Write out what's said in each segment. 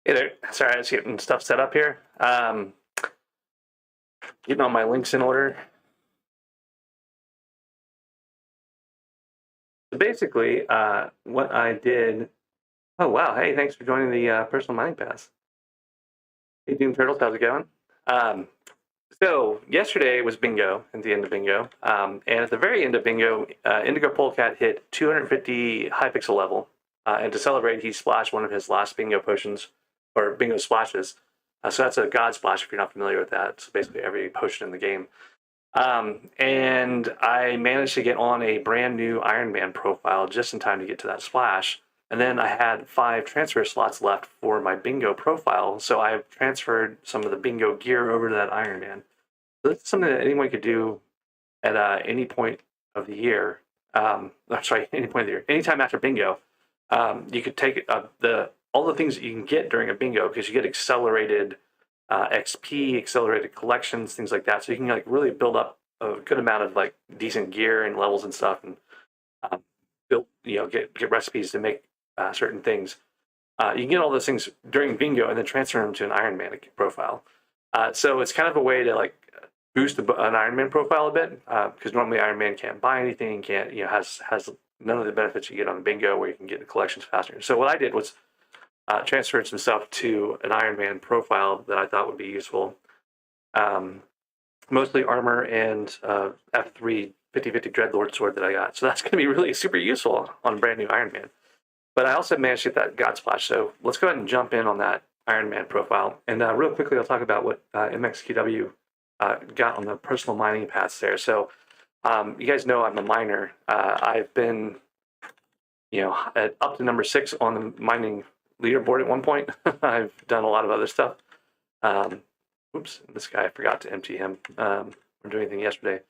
Hey there. Sorry, I was getting stuff set up here. Getting all my links in order. So basically, what I did. Oh wow! Hey, thanks for joining the personal mining pass. Hey, Doom Turtles, how's it going? Um, so yesterday was bingo, at the end of bingo, and at the very end of bingo, Indigo Polecat hit 250 Hypixel level, and to celebrate, he splashed one of his last bingo potions or bingo splashes. So that's a God splash if you're not familiar with that. It's basically every potion in the game. And I managed to get on a brand new Ironman profile just in time to get to that splash. And then I had 5 transfer slots left for my bingo profile, so I've transferred some of the bingo gear over to that Ironman. So this is something that anyone could do at any point of the year. I'm sorry, any point of the year, anytime after bingo. You could take all the things that you can get during a bingo because you get accelerated XP, accelerated collections, things like that. So you can like really build up a good amount of like decent gear and levels and stuff, and build get recipes to make certain things. You can get all those things during bingo and then transfer them to an Ironman profile. So it's kind of a way to like boost an Ironman profile a bit because normally Ironman can't buy anything, can't has none of the benefits you get on bingo where you can get the collections faster. So what I did was transferred some stuff to an Ironman profile that I thought would be useful. Mostly armor and F3 50/50 Dreadlord sword that I got. So that's going to be really super useful on a brand new Ironman. But I also managed to get that God Splash. So let's go ahead and jump in on that Ironman profile. And real quickly, I'll talk about what MXQW got on the personal mining paths there. So you guys know I'm a miner. I've been, up to number 6 on the mining leaderboard at one point. I've done a lot of other stuff. Oops, this guy, I forgot to empty him or do anything yesterday.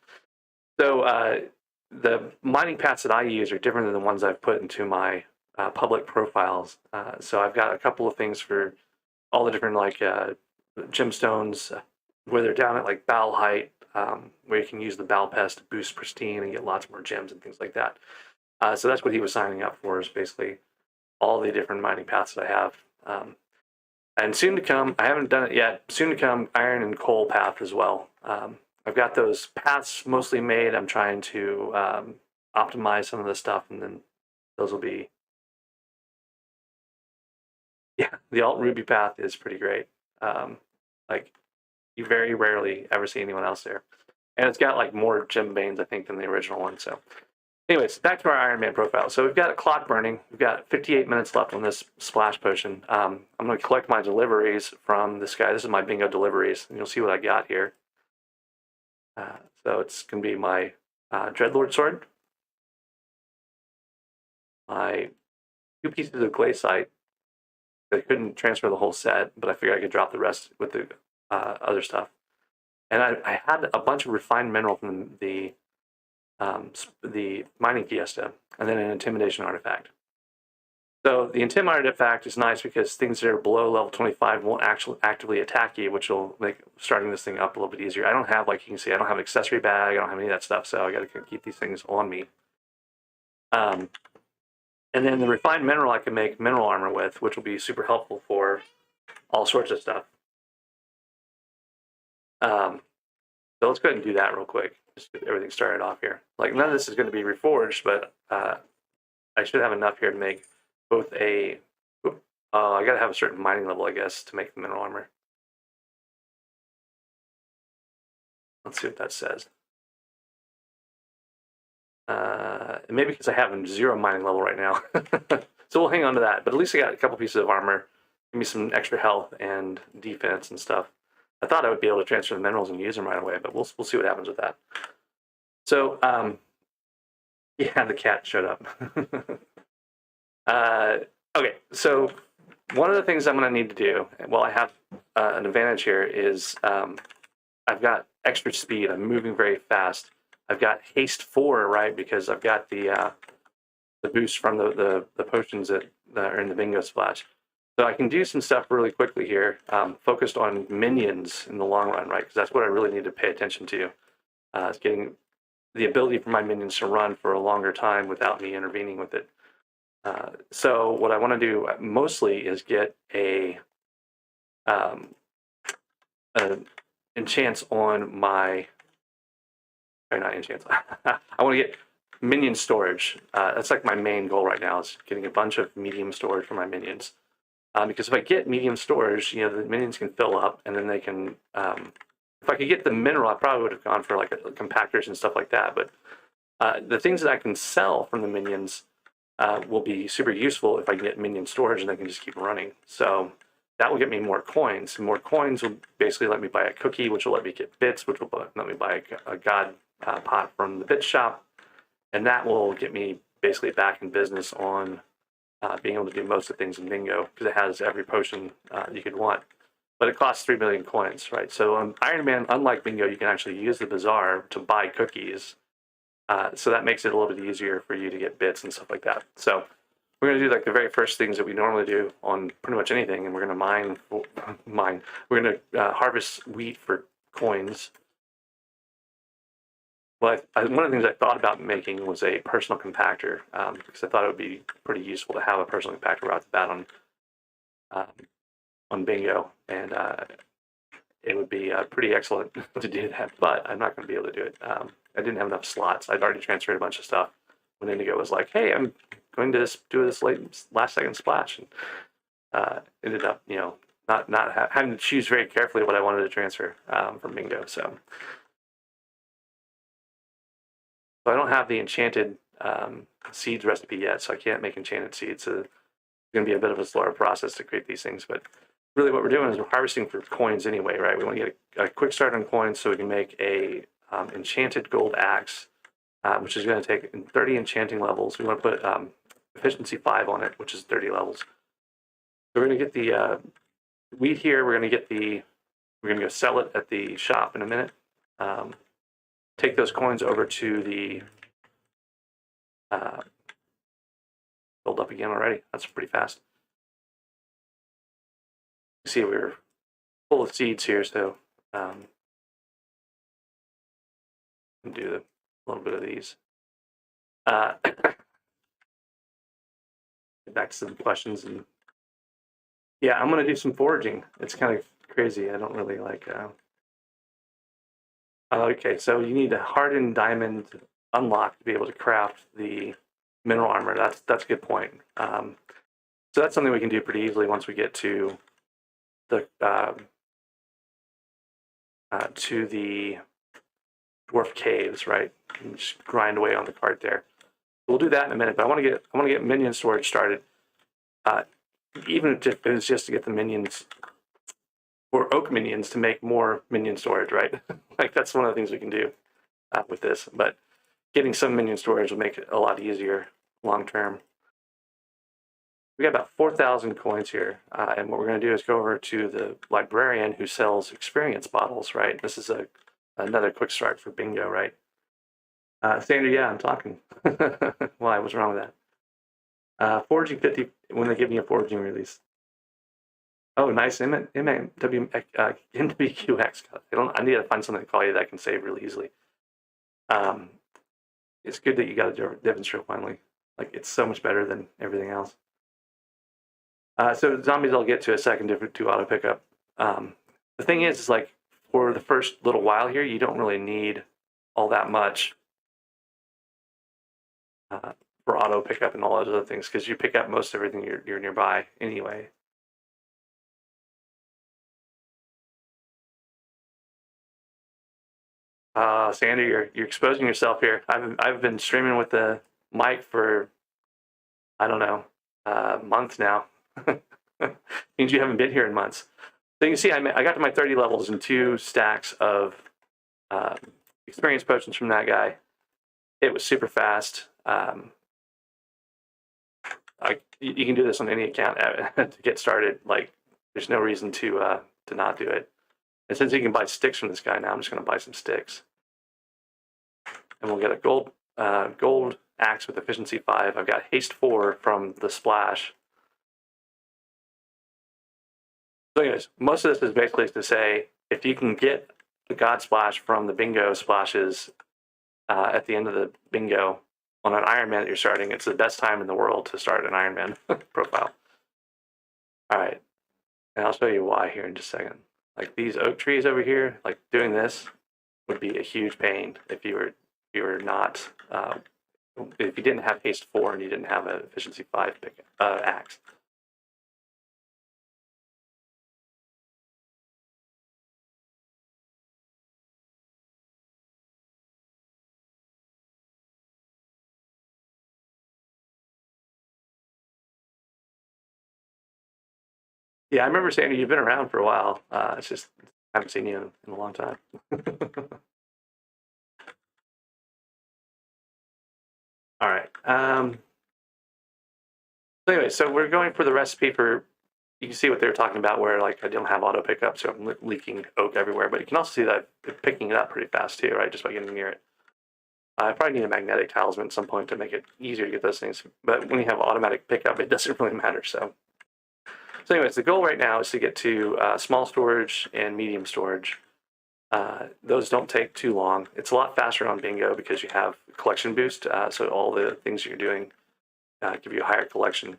So the mining paths that I use are different than the ones I've put into my public profiles. So I've got a couple of things for all the different like gemstones, where they're down at like Bal height, where you can use the Bal Pest to boost pristine and get lots more gems and things like that. So that's what he was signing up for, is basically all the different mining paths that I have. And soon to come, I haven't done it yet, soon to come, iron and coal path as well. I've got those paths mostly made. I'm trying to optimize some of the stuff, and then those will be, the alt ruby path is pretty great. Like, you very rarely ever see anyone else there. And it's got like more gem veins, I think, than the original one. So anyways, back to our Ironman profile. So we've got a clock burning. We've got 58 minutes left on this splash potion. I'm going to collect my deliveries from this guy. This is my bingo deliveries, and you'll see what I got here. So it's going to be my Dreadlord sword, my 2 pieces of glaciite. I couldn't transfer the whole set, but I figured I could drop the rest with the other stuff. And I had a bunch of refined mineral from the mining fiesta, and then an intimidation artifact. So the intim artifact is nice because things that are below level 25 won't actually actively attack you, which will make starting this thing up a little bit easier. I don't have, like you can see, I don't have an accessory bag, I don't have any of that stuff, so I got to keep these things on me. And then the refined mineral I can make mineral armor with, which will be super helpful for all sorts of stuff. So let's go ahead and do that real quick. Just get everything started off here. Like, none of this is going to be reforged, but I should have enough here to make both a... I got to have a certain mining level, I guess, to make the mineral armor. Let's see what that says. Maybe because I have 0 mining level right now. So we'll hang on to that. But at least I got a couple pieces of armor. Give me some extra health and defense and stuff. I thought I would be able to transfer the minerals and use them right away, but we'll see what happens with that. So, yeah, the cat showed up. Okay, so one of the things I'm going to need to do, well, I have an advantage here, is I've got extra speed. I'm moving very fast. I've got haste 4, right, because I've got the boost from the potions that are in the bingo splash. So I can do some stuff really quickly here, focused on minions in the long run, right? Because that's what I really need to pay attention to. Is getting the ability for my minions to run for a longer time without me intervening with it. So what I want to do mostly is get a enchants on my, or not enchants, I want to get minion storage. That's like my main goal right now, is getting a bunch of medium storage for my minions. Because if I get medium storage, the minions can fill up, and then they can, if I could get the mineral, I probably would have gone for like compactors and stuff like that. But the things that I can sell from the minions will be super useful if I can get minion storage, and they can just keep running. So that will get me more coins. And more coins will basically let me buy a cookie, which will let me get bits, which will let me buy a god pot from the bit shop. And that will get me basically back in business on being able to do most of the things in Bingo, because it has every potion you could want. But it costs 3 million coins, right? So on Ironman, unlike Bingo, you can actually use the bazaar to buy cookies. So that makes it a little bit easier for you to get bits and stuff like that. So we're going to do like the very first things that we normally do on pretty much anything, and we're going to mine. We're going to harvest wheat for coins. Well, one of the things I thought about making was a personal compactor, because I thought it would be pretty useful to have a personal compactor right off the bat on Bingo, and it would be pretty excellent to do that. But I'm not going to be able to do it. I didn't have enough slots. I'd already transferred a bunch of stuff when Indigo was like, "Hey, I'm going to do this last second splash," and ended up, not having to choose very carefully what I wanted to transfer from Bingo. So I don't have the enchanted seeds recipe yet, so I can't make enchanted seeds. So it's going to be a bit of a slower process to create these things. But really what we're doing is we're harvesting for coins anyway, right? We want to get a quick start on coins so we can make a enchanted gold axe, which is going to take 30 enchanting levels. We want to put efficiency 5 on it, which is 30 levels. So we're going to get the wheat here. We're going to go sell it at the shop in a minute. Take those coins over to the build up again already. That's pretty fast. You see, we're full of seeds here, so do a little bit of these. Get back to some questions, and yeah, I'm gonna do some foraging. It's kind of crazy. I don't really like. Okay, so you need a hardened diamond unlock to be able to craft the mineral armor. That's a good point. So that's something we can do pretty easily once we get to the dwarf caves, right? And just grind away on the cart there. We'll do that in a minute, but I want to get minion storage started. Even if it's just to get the minions, or oak minions, to make more minion storage, right? Like that's one of the things we can do with this. But getting some minion storage will make it a lot easier long term. We got about 4,000 coins here, and what we're going to do is go over to the librarian who sells experience bottles, right? This is another quick start for Bingo, right? Sandra, yeah, I'm talking. Why? What's wrong with that? Foraging 50 when they give me a foraging release. Oh, nice. NWQX. I need to find something to call you that I can save really easily. It's good that you got a demonstrate finally. Like, it's so much better than everything else. So zombies I'll get to a second to auto pickup. The thing is like, for the first little while here, you don't really need all that much for auto pickup and all those other things, because you pick up most everything you're nearby anyway. Sandy, you're exposing yourself here. I've been streaming with the mic for, I don't know, months now. Means you haven't been here in months. So you can see I got to my 30 levels in 2 stacks of experience potions from that guy. It was super fast. You can do this on any account to get started. Like, there's no reason to not do it. And since you can buy sticks from this guy now, I'm just going to buy some sticks. And we'll get a gold axe with efficiency 5. I've got haste 4 from the splash. So anyways, most of this is basically to say, if you can get the God Splash from the Bingo splashes at the end of the Bingo on an Ironman that you're starting, it's the best time in the world to start an Ironman profile. All right. And I'll show you why here in just a second. Like these oak trees over here, like doing this would be a huge pain if you were not if you didn't have haste 4 and you didn't have an efficiency 5 axe. Yeah, I remember saying you've been around for a while. It's just I haven't seen you in a long time. All right. So anyway, so we're going for the recipe for. You can see what they were talking about, where like I don't have auto pickup, so I'm leaking oak everywhere. But you can also see that it's picking it up pretty fast too, right? Just by getting near it. I probably need a magnetic talisman at some point to make it easier to get those things. But when you have automatic pickup, it doesn't really matter. So anyways, the goal right now is to get to small storage and medium storage. Those don't take too long. It's a lot faster on bingo because you have collection boost. So all the things you're doing give you a higher collection.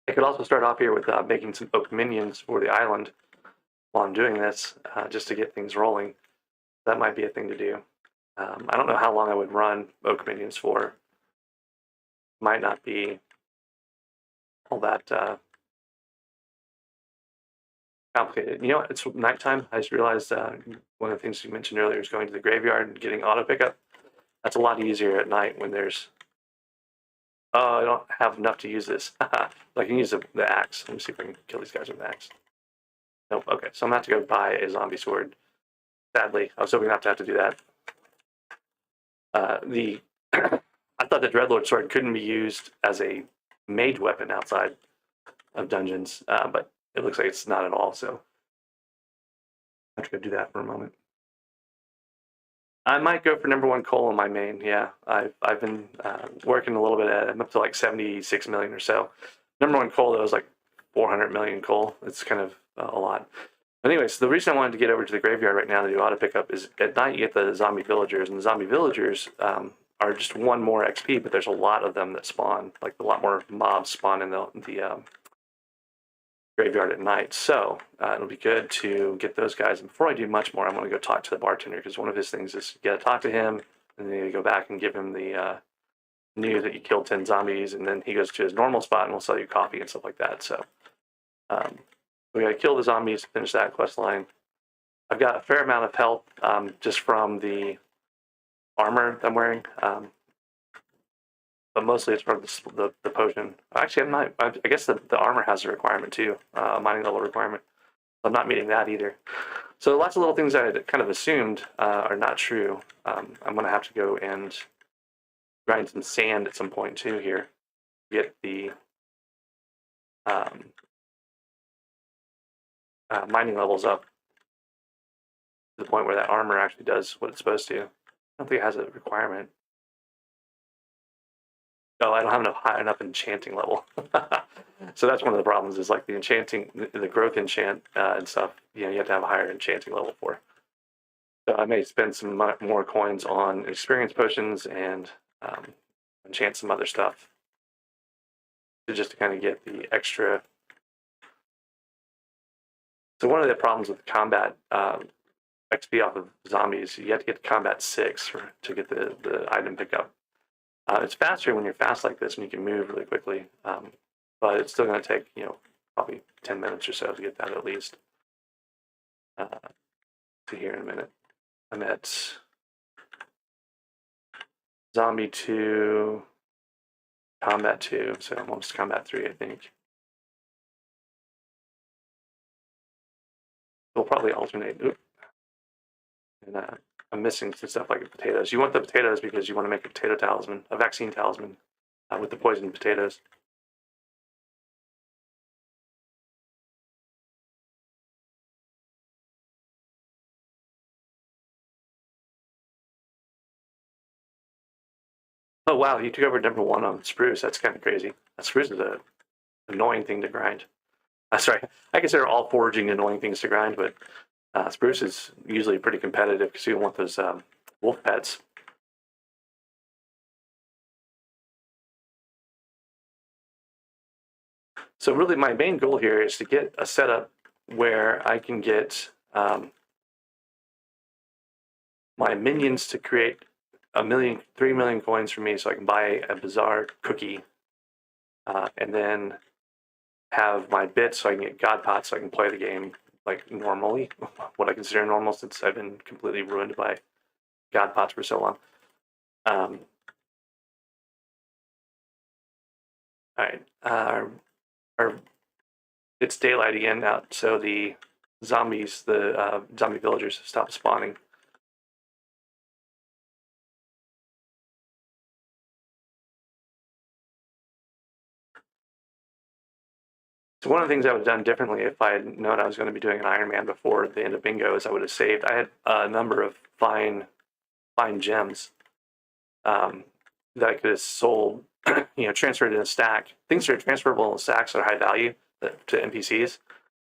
I could also start off here with making some oak minions for the island while I'm doing this, just to get things rolling. That might be a thing to do. I don't know how long I would run oak minions for. Might not be all that complicated. You know what? It's nighttime. I just realized one of the things you mentioned earlier is going to the graveyard and getting auto pickup. That's a lot easier at night when there's. Oh, I don't have enough to use this. I can use the axe. Let me see if I can kill these guys with an axe. Nope. Okay, so I'm gonna have to go buy a zombie sword. Sadly, I was hoping not to have to do that. I thought the Dreadlord sword couldn't be used as a mage weapon outside of dungeons, but it looks like it's not at all. So I have to go do that for a moment. I might go for #1 coal in my main. Yeah, I've been working a little bit at it. I'm up to like 76 million or so. #1 coal though is like 400 million coal. It's kind of a lot. Anyways, the reason I wanted to get over to the graveyard right now to do auto pickup is at night you get the zombie villagers, and the zombie villagers are just 1 more XP, but there's a lot of them that spawn. Like a lot more mobs spawn in the graveyard at night. So it'll be good to get those guys. And before I do much more, I'm going to go talk to the bartender because one of his things is you got to talk to him, and then you go back and give him the news that you killed 10 zombies, and then he goes to his normal spot and we'll sell you coffee and stuff like that. So we got to kill the zombies, finish that quest line. I've got a fair amount of health just from the armor that I'm wearing. But mostly it's from the potion. Actually, I'm not. I guess the armor has a requirement too, a mining level requirement. I'm not meeting that either. So lots of little things I kind of assumed are not true. I'm going to have to go and grind some sand at some point too here. Get the mining levels up to the point where that armor actually does what it's supposed to. I don't think it has a requirement. Oh, I don't have high enough enchanting level. So that's one of the problems is like the enchanting, the growth enchant and stuff, you have to have a higher enchanting level for. So I may spend some more coins on experience potions and enchant some other stuff just to kind of get the extra. So one of the problems with combat XP off of zombies, you have to get to combat 6 to get the item pickup. It's faster when you're fast like this and you can move really quickly, but it's still going to take, probably 10 minutes or so to get that at least. See here in a minute. I'm at Zombie 2, Combat 2, so I'm almost Combat 3, I think. We'll probably alternate. Oop. And I'm missing some stuff like potatoes. You want the potatoes because you want to make a potato talisman, a vaccine talisman with the poisoned potatoes. Oh wow, you took over #1 on spruce. That's kind of crazy. Spruce is an annoying thing to grind. Sorry, I consider all foraging annoying things to grind, but spruce is usually pretty competitive because you don't want those wolf pets. So really my main goal here is to get a setup where I can get my minions to create 3 million coins for me so I can buy a bizarre cookie, and then have my bits so I can get God Pots so I can play the game like normally, what I consider normal since I've been completely ruined by God Pots for so long. All right, it's daylight again now, so the zombies, the zombie villagers, stop spawning. So one of the things I would have done differently if I had known I was going to be doing an Ironman before the end of bingo is I would have saved. I had a number of fine gems that I could have sold, transferred in a stack. Things that are transferable in stacks that are high value to NPCs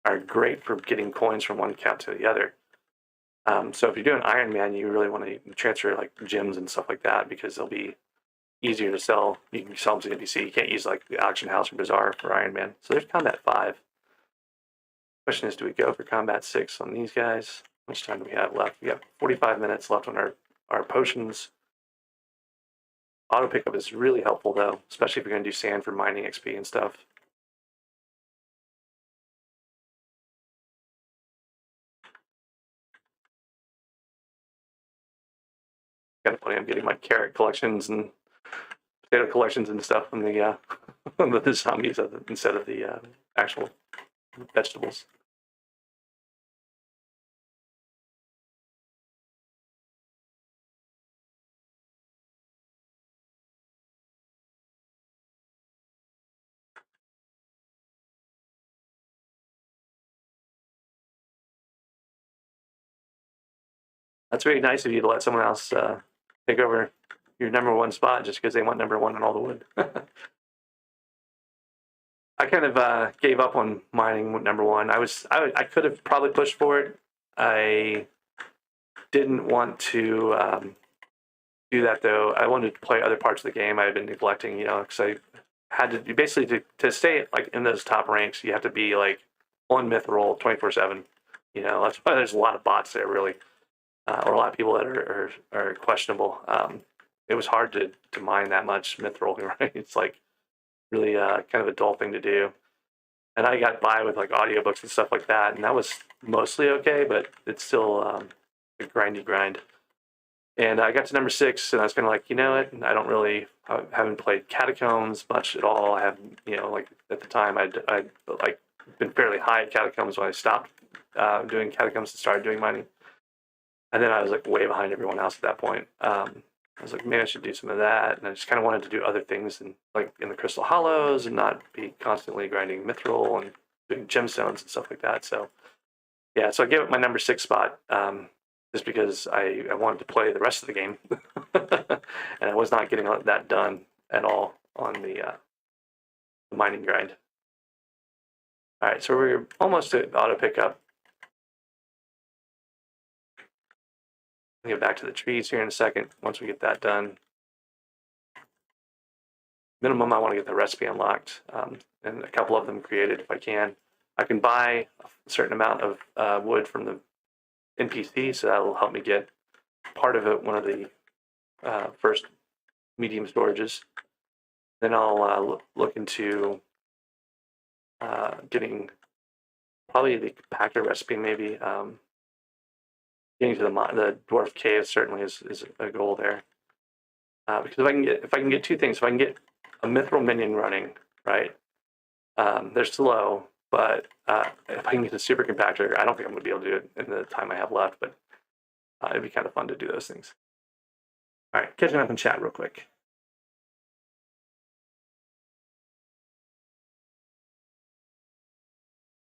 are great for getting coins from one account to the other. So if you're doing Ironman, you really want to transfer like gems and stuff like that because they'll be easier to sell. You can sell them to NPC. You can't use like the auction house or bazaar for Ironman. So there's combat 5. Question is, do we go for combat 6 on these guys? How much time do we have left? We have 45 minutes left on our potions. Auto pickup is really helpful though, especially if you're going to do sand for mining XP and stuff. Got to plan on getting my carrot collections and potato collections and stuff from the the zombies instead of the actual vegetables. That's very nice of you to let someone else take over your #1 spot just because they want #1 on all the wood. I kind of gave up on mining #1. I could have probably pushed for it. I didn't want to do that though. I wanted to play other parts of the game I had been neglecting, because I had to basically to stay like in those top ranks. You have to be like on Mithril 24/7. That's why there's a lot of bots there, really, or a lot of people that are questionable. It was hard to mine that much Mithril, right? It's like really kind of a dull thing to do. And I got by with like audiobooks and stuff like that, and that was mostly okay, but it's still a grindy grind. And I got to #6, and I was kind of like, I haven't played Catacombs much at all. I have, like at the time, I'd like been fairly high at Catacombs when I stopped doing Catacombs and started doing mining. And then I was like way behind everyone else at that point. I was like, maybe I should do some of that. And I just kind of wanted to do other things like in the Crystal Hollows and not be constantly grinding Mithril and doing gemstones and stuff like that. So, yeah, so I gave it my #6 spot just because I wanted to play the rest of the game. And I was not getting that done at all on the mining grind. All right, so we're almost at auto pickup. I'll get back to the trees here in a second once we get that done. Minimum, I want to get the recipe unlocked and a couple of them created if I can. I can buy a certain amount of wood from the NPC, so that will help me get part of it, one of the first medium storages. Then I'll look into getting probably the compactor recipe, maybe. Getting to the dwarf cave certainly is a goal there. Because if I can get two things, if I can get a mithril minion running, right? They're slow, but if I can get a super compactor, I don't think I'm going to be able to do it in the time I have left, but it'd be kind of fun to do those things. All right, catching up in chat real quick.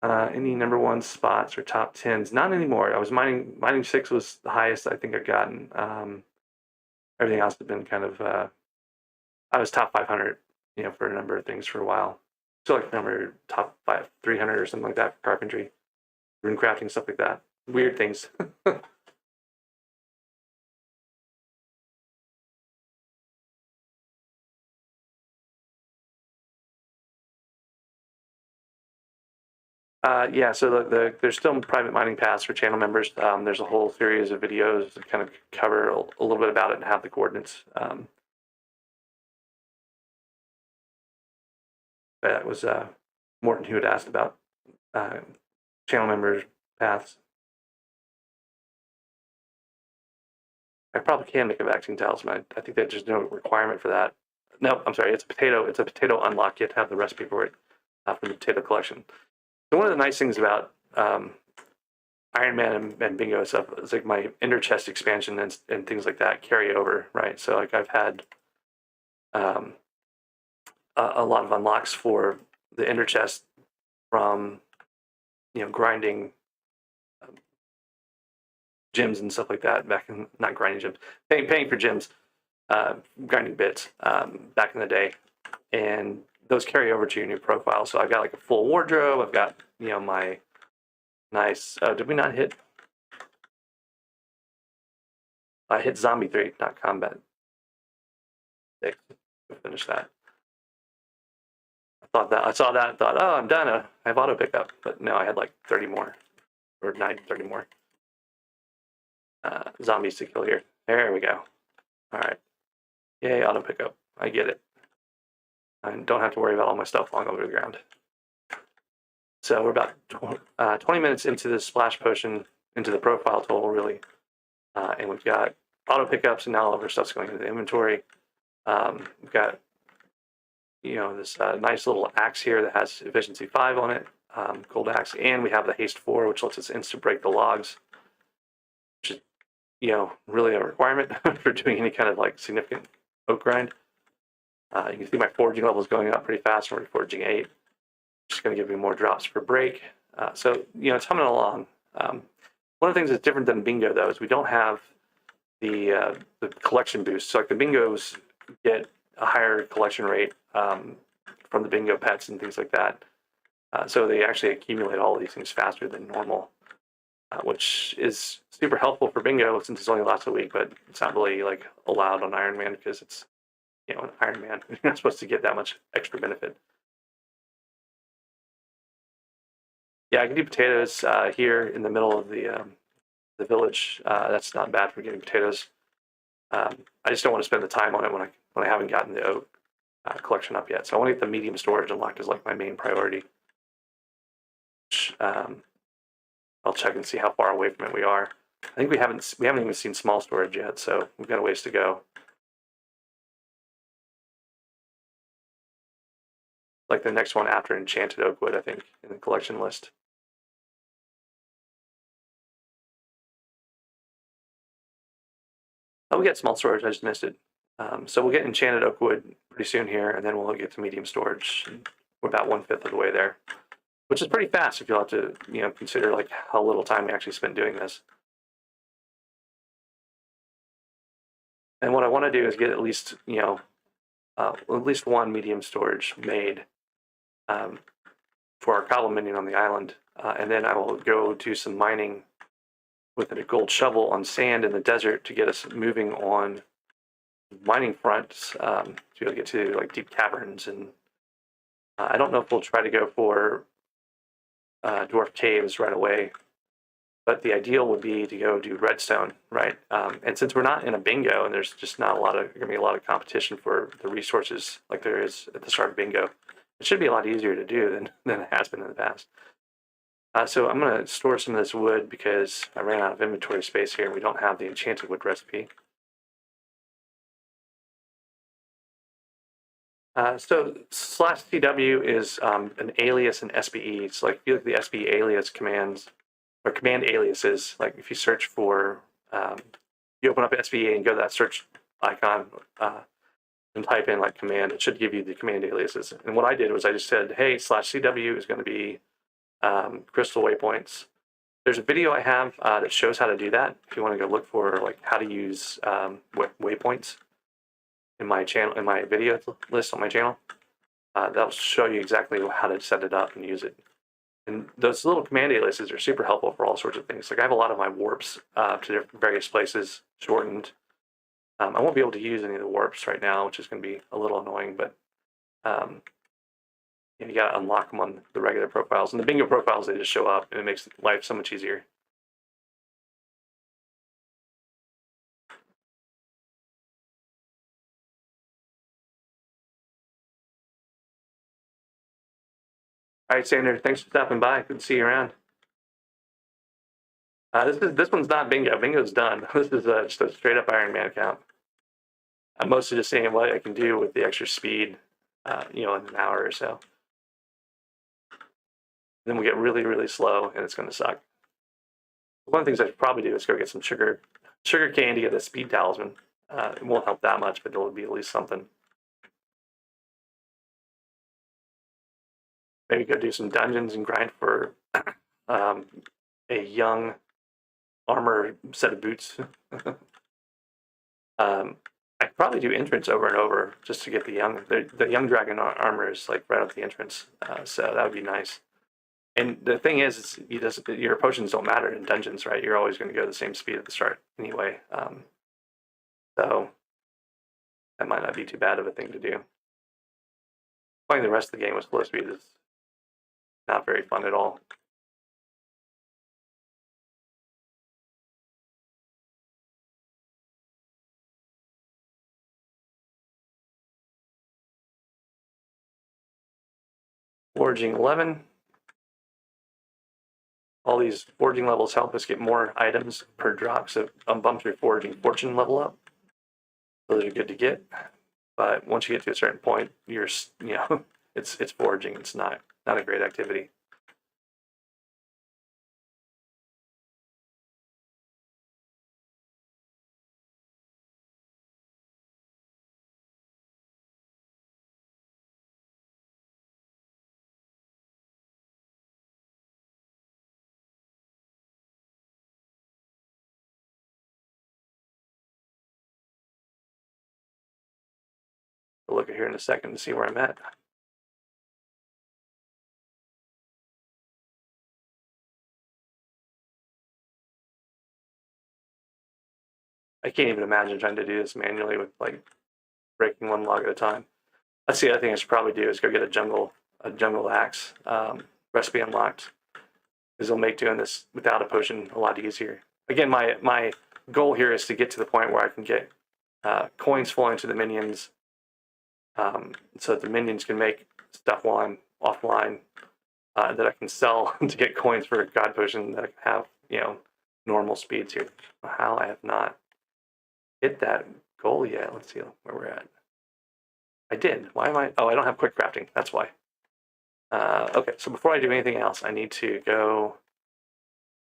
Any #1 spots or top 10s? Not anymore. I was mining 6 was the highest I think I've gotten. Everything else has been kind of I was top 500, for a number of things for a while. Still like number top 300 or something like that for carpentry, rune crafting, stuff like that. Weird things. Yeah, so there's still private mining paths for channel members. There's a whole series of videos that kind of cover a little bit about it and have the coordinates. That was Morton who had asked about channel members paths. I probably can make a vaccine talisman. I think that there's no requirement for that. No, I'm sorry. It's a potato unlock. You have to have the recipe for it from the potato collection. So one of the nice things about Ironman and bingo stuff is like my inner chest expansion and things like that carry over, right? So like I've had a lot of unlocks for the inner chest from grinding gyms and stuff like that back in, not grinding gyms, paying for gyms, grinding bits back in the day, and those carry over to your new profile. So I've got like a full wardrobe. I've got my nice. Did we not hit? I hit zombie 3, not combat 6. Finish that. I saw that and thought, oh, I'm done. I have auto pickup, but no, I had like 30 more, or 30 more zombies to kill here. There we go. All right. Yay, auto pickup. I get it. I don't have to worry about all my stuff falling over the ground. So we're about 20 minutes into the splash potion, into the profile total, really. And we've got auto pickups, and now all of our stuff's going into the inventory. We've got this nice little axe here that has efficiency 5 on it, gold axe, and we have the haste 4, which lets us instant break the logs, which is really a requirement for doing any kind of like significant oak grind. You can see my foraging level is going up pretty fast. We're foraging 8, which is going to give me more drops per break. So it's humming along. One of the things that's different than bingo though is we don't have the collection boost. So like the bingos get a higher collection rate from the bingo pets and things like that. So they actually accumulate all of these things faster than normal, which is super helpful for bingo since it's only lasts a week, but it's not really like allowed on Ironman because it's an Ironman. You're not supposed to get that much extra benefit. Yeah, I can do potatoes here in the middle of the village. That's not bad for getting potatoes. I just don't want to spend the time on it when I haven't gotten the oak collection up yet. So I want to get the medium storage unlocked as like my main priority. I'll check and see how far away from it we are. I think we haven't even seen small storage yet, so we've got a ways to go. Like the next one after Enchanted Oakwood, I think, in the collection list. Oh, we got small storage. I just missed it. So we'll get Enchanted Oakwood pretty soon here, and then we'll get to medium storage. We're about 1/5 of the way there, which is pretty fast if you'll have to consider like how little time we actually spent doing this. And what I want to do is get at least one medium storage made for our cobble minion on the island, and then I will go do some mining with a gold shovel on sand in the desert to get us moving on mining fronts to be able to get to like deep caverns. And I don't know if we'll try to go for dwarf caves right away, but the ideal would be to go do redstone, right? And since we're not in a bingo and there's just not going to be a lot of competition for the resources like there is at the start of bingo, it should be a lot easier to do than it has been in the past. So I'm going to store some of this wood because I ran out of inventory space here and we don't have the enchanted wood recipe. So /CW is an alias in SBE. So like if you look at the SBE alias commands or command aliases, like if you search for, you open up SBE and go to that search icon and type in like command, it should give you the command aliases. And what I did was I just said, hey, /CW is going to be crystal waypoints. There's a video I have that shows how to do that. If you want to go look for like how to use waypoints in my channel, in my video list on my channel, that'll show you exactly how to set it up and use it. And those little command aliases are super helpful for all sorts of things. Like I have a lot of my warps to various places shortened. I won't be able to use any of the warps right now, which is going to be a little annoying, but and you gotta unlock them on the regular profiles. And the bingo profiles, they just show up, and it makes life so much easier. All right, Sander, thanks for stopping by. Good to see you around. This one's not bingo. Bingo's done. This is just a straight up Ironman account. I'm mostly just seeing what I can do with the extra speed, in an hour or so. Then we get really, really slow, and it's going to suck. One of the things I should probably do is go get some sugar cane to get a speed talisman. It won't help that much, but it'll be at least something. Maybe go do some dungeons and grind for a young armor set of boots. I could probably do entrance over and over just to get the young dragon armor is like right at the entrance, so that would be nice. And the thing is your potions don't matter in dungeons, right? You're always going to go the same speed at the start anyway. So that might not be too bad of a thing to do. Playing the rest of the game with slow speed is not very fun at all. Foraging 11. All these foraging levels help us get more items per drop, so bumps your foraging fortune level up. Those are good to get, but once you get to a certain point, it's foraging. It's not a great activity. We'll look at here in a second to see where I'm at. I can't even imagine trying to do this manually with like breaking one log at a time. That's the other thing I should probably do is go get a jungle axe recipe unlocked, because it'll make doing this without a potion a lot easier. Again, my goal here is to get to the point where I can get coins flowing to the minions, so that the minions can make stuff while I'm offline, that I can sell to get coins for a god potion that I can have, normal speeds here. How I have not hit that goal yet. Let's see where we're at. I did. Why am I? Oh, I don't have quick crafting. That's why. Okay, so before I do anything else, I need to go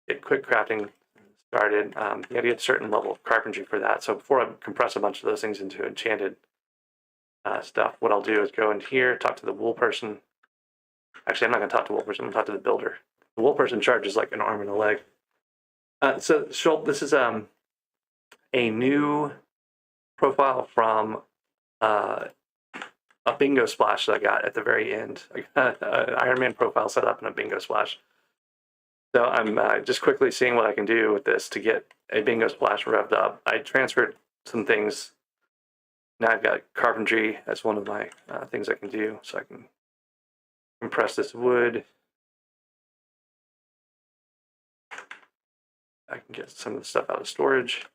get quick crafting started. You got to get a certain level of carpentry for that. So before I compress a bunch of those things into enchanted stuff, what I'll do is go in here, talk to the wool person. Actually, I'm not going to talk to the wool person. I'm going to talk to the builder. The wool person charges like an arm and a leg. So Schultz, this is a new profile from a bingo splash that I got at the very end. I got an Ironman profile set up in a bingo splash. So I'm just quickly seeing what I can do with this to get a bingo splash revved up. I transferred some things. Now I've got carpentry as one of my things I can do. So I can compress this wood. I can get some of the stuff out of storage.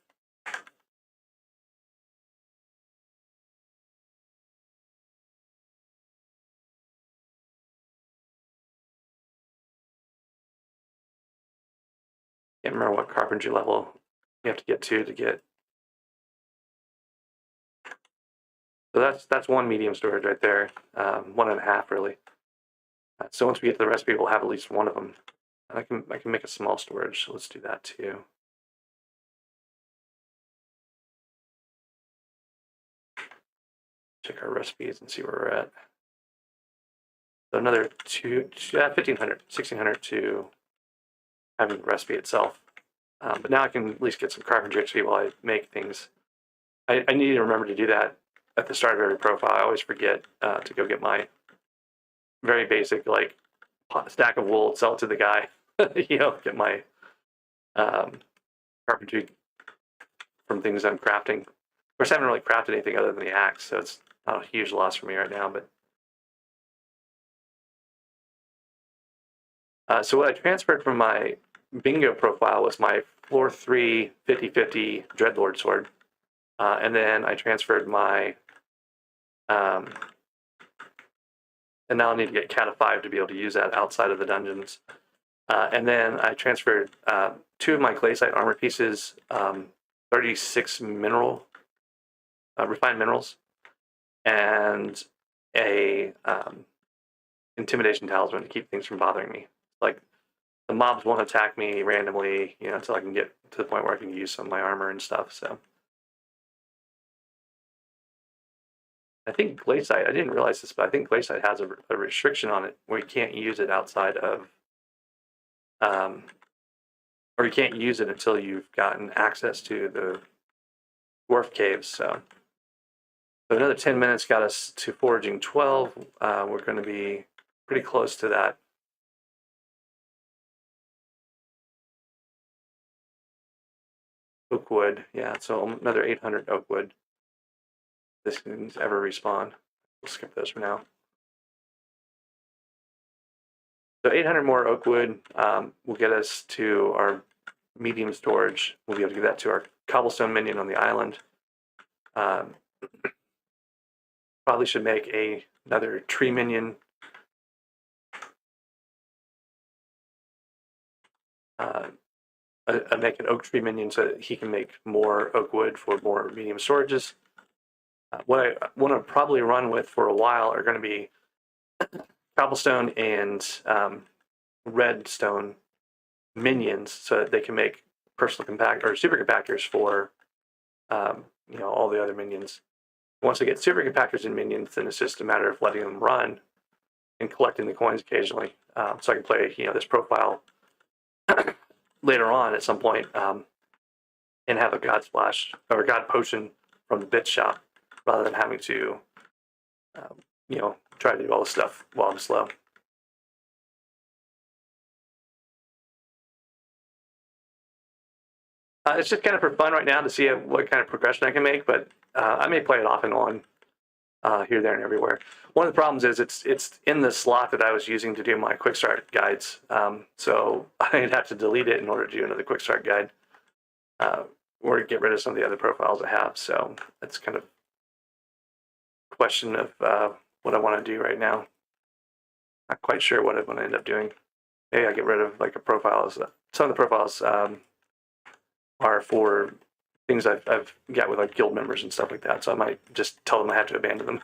Can't remember what carpentry level you have to get. So that's one medium storage right there, 1.5 really. So once we get to the recipe, we'll have at least one of them. I can make a small storage. So let's do that too. Check our recipes and see where we're at. So another 1,500, 1,600 to having the recipe itself. But now I can at least get some carpentry XP while I make things. I need to remember to do that at the start of every profile. I always forget to go get my very basic like stack of wool, sell it to the guy, get my carpentry from things I'm crafting. Of course, I haven't really crafted anything other than the axe, so it's not a huge loss for me right now, but So what I transferred from my bingo profile was my floor 3 50/50 Dreadlord sword. And then I transferred my, and now I need to get Cat of 5 to be able to use that outside of the dungeons. And then I transferred 2 of my Glaciite armor pieces, 36 refined minerals, and a intimidation talisman to keep things from bothering me. Like, the mobs won't attack me randomly, until I can get to the point where I can use some of my armor and stuff. So I think Glaciite, I didn't realize this, but I think Glaciite has a restriction on it where you can't use it outside of, or you can't use it until you've gotten access to the dwarf caves. So another 10 minutes got us to foraging 12. We're going to be pretty close to that. Oak wood, yeah, so another 800 oak wood. This didn't ever respawn. We'll skip those for now. So 800 more oak wood will get us to our medium storage. We'll be able to give that to our cobblestone minion on the island. Probably should make another tree minion. Make an oak tree minion so that he can make more oak wood for more medium storages. What I want to probably run with for a while are going to be cobblestone and redstone minions, so that they can make personal compact or super compactors for all the other minions. Once I get super compactors and minions, then it's just a matter of letting them run and collecting the coins occasionally, so I can play this profile later on at some point, and have a god splash or god potion from the bit shop, rather than having to try to do all this stuff while I'm slow. It's just kind of for fun right now to see what kind of progression I can make, but I may play it off and on, here, there, and everywhere. One of the problems is it's in the slot that I was using to do my quick start guides, so I'd have to delete it in order to do another quick start guide, or get rid of some of the other profiles I have. So that's kind of a question of what I want to do right now. Not quite sure what I want to end up doing. Maybe I get rid of like a profiles. Some of the profiles are for things I've got with like guild members and stuff like that. So I might just tell them I have to abandon them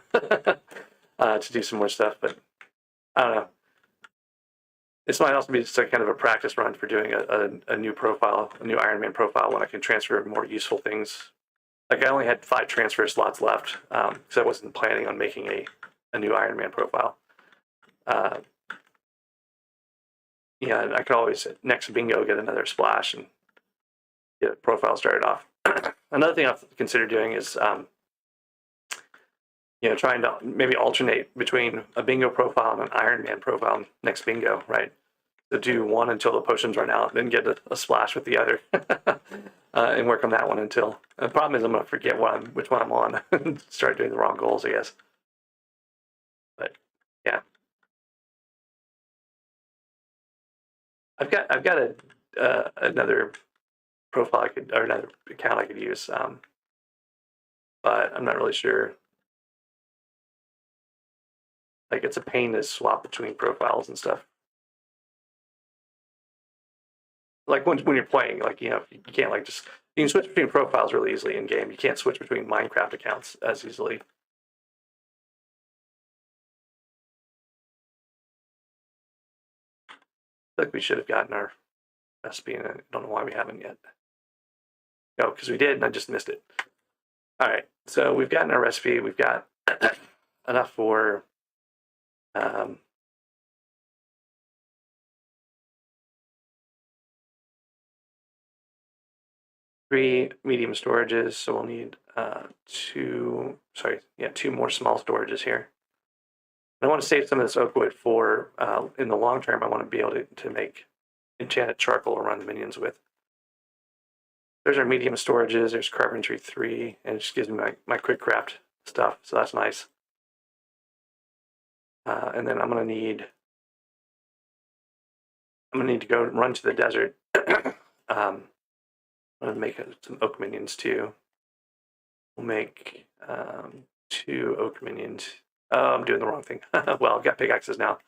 to do some more stuff. But I don't know. This might also be just a kind of a practice run for doing a new profile, a new Ironman profile, when I can transfer more useful things. Like, I only had 5 transfer slots left, because I wasn't planning on making a new Ironman profile. And I could always, next bingo, get another splash and get a profile started off. Another thing I've considered doing is, trying to maybe alternate between a bingo profile and an Ironman profile next bingo, right? So do one until the potions run out, then get a splash with the other, and work on that one until. The problem is I'm going to forget which one I'm on and start doing the wrong goals, I guess. But yeah, I've got another profile or another account I could use, but I'm not really sure. Like, it's a pain to swap between profiles and stuff. Like, when you're playing, like, you can't like just, you can switch between profiles really easily in game. You can't switch between Minecraft accounts as easily. I feel like we should have gotten our recipe, and I don't know why we haven't yet. No, because we did, and I just missed it. All right, so we've gotten our recipe. We've got enough for 3 medium storages, so we'll need 2 more small storages here. I want to save some of this oak wood for, in the long term, I want to be able to make enchanted charcoal to run the minions with. There's our medium storages. There's carpentry 3, and it just gives me my quick craft stuff, so that's nice. And then I'm going to need I'm going to need to go run to the desert. I'm going to make some oak minions too. We'll make 2 oak minions. Oh, I'm doing the wrong thing. Well, I've got pickaxes now.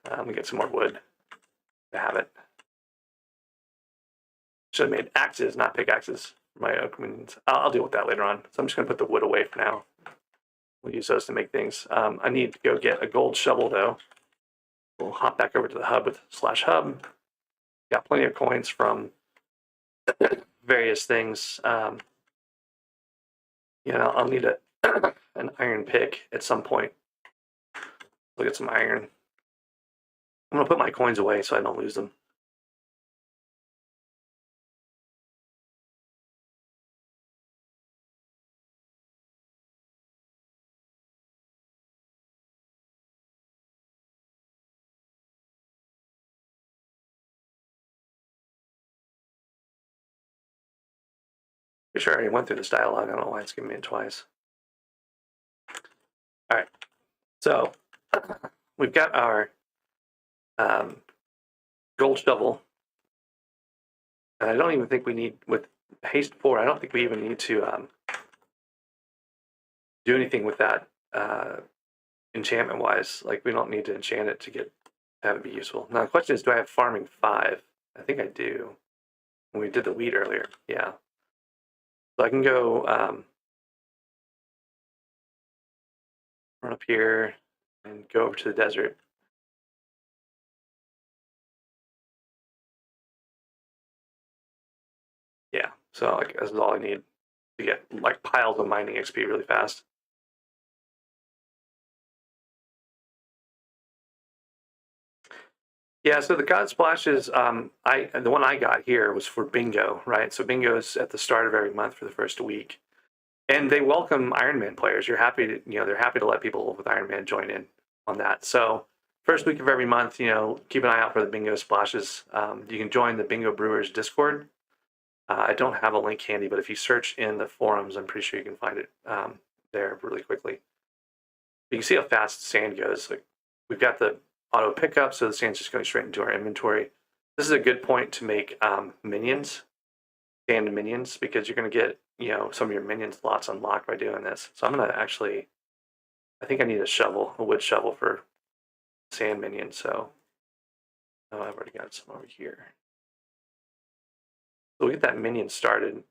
Let me get some more wood to have it. Should have made axes, not pickaxes, for my oak minions. I'll deal with that later on. So I'm just going to put the wood away for now. We'll use those to make things. I need to go get a gold shovel, though. We'll hop back over to the hub with /hub. Got plenty of coins from various things. I'll need an iron pick at some point. Look at some iron. I'm going to put my coins away so I don't lose them. Pretty sure I already went through this dialogue. I don't know why it's giving me it twice. All right. So we've got our gold shovel. And I don't even think we need, with haste 4, I don't think we even need to do anything with that enchantment wise. Like, we don't need to enchant it to have it be useful. Now the question is, do I have farming 5? I think I do. When we did the wheat earlier, yeah. So I can go run up here and go over to the desert. Yeah, so like this is all I need to get like piles of mining XP really fast. Yeah, so the God Splashes, the one I got here was for bingo, right? So bingo is at the start of every month for the first week, and they welcome Ironman players. They're happy to let people with Ironman join in on that. So first week of every month, keep an eye out for the bingo splashes. You can join the Bingo Brewers Discord. I don't have a link handy, but if you search in the forums, I'm pretty sure you can find it there really quickly. You can see how fast sand goes. Like, we've got the auto pickup, so the sand's just going straight into our inventory. This is a good point to make minions, sand minions, because you're going to get some of your minion slots unlocked by doing this. So I'm going to I think I need a wood shovel for sand minions. So I've already got some over here. So we'll get that minion started,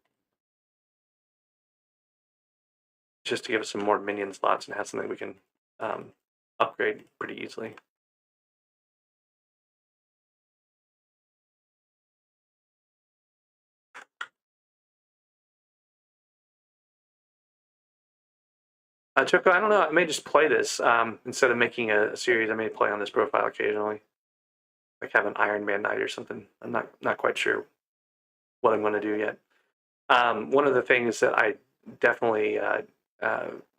just to give us some more minion slots and have something we can upgrade pretty easily. Choco, I don't know. I may just play this instead of making a series. I may play on this profile occasionally, like have an Ironman night or something. I'm not quite sure what I'm going to do yet. One of the things that I definitely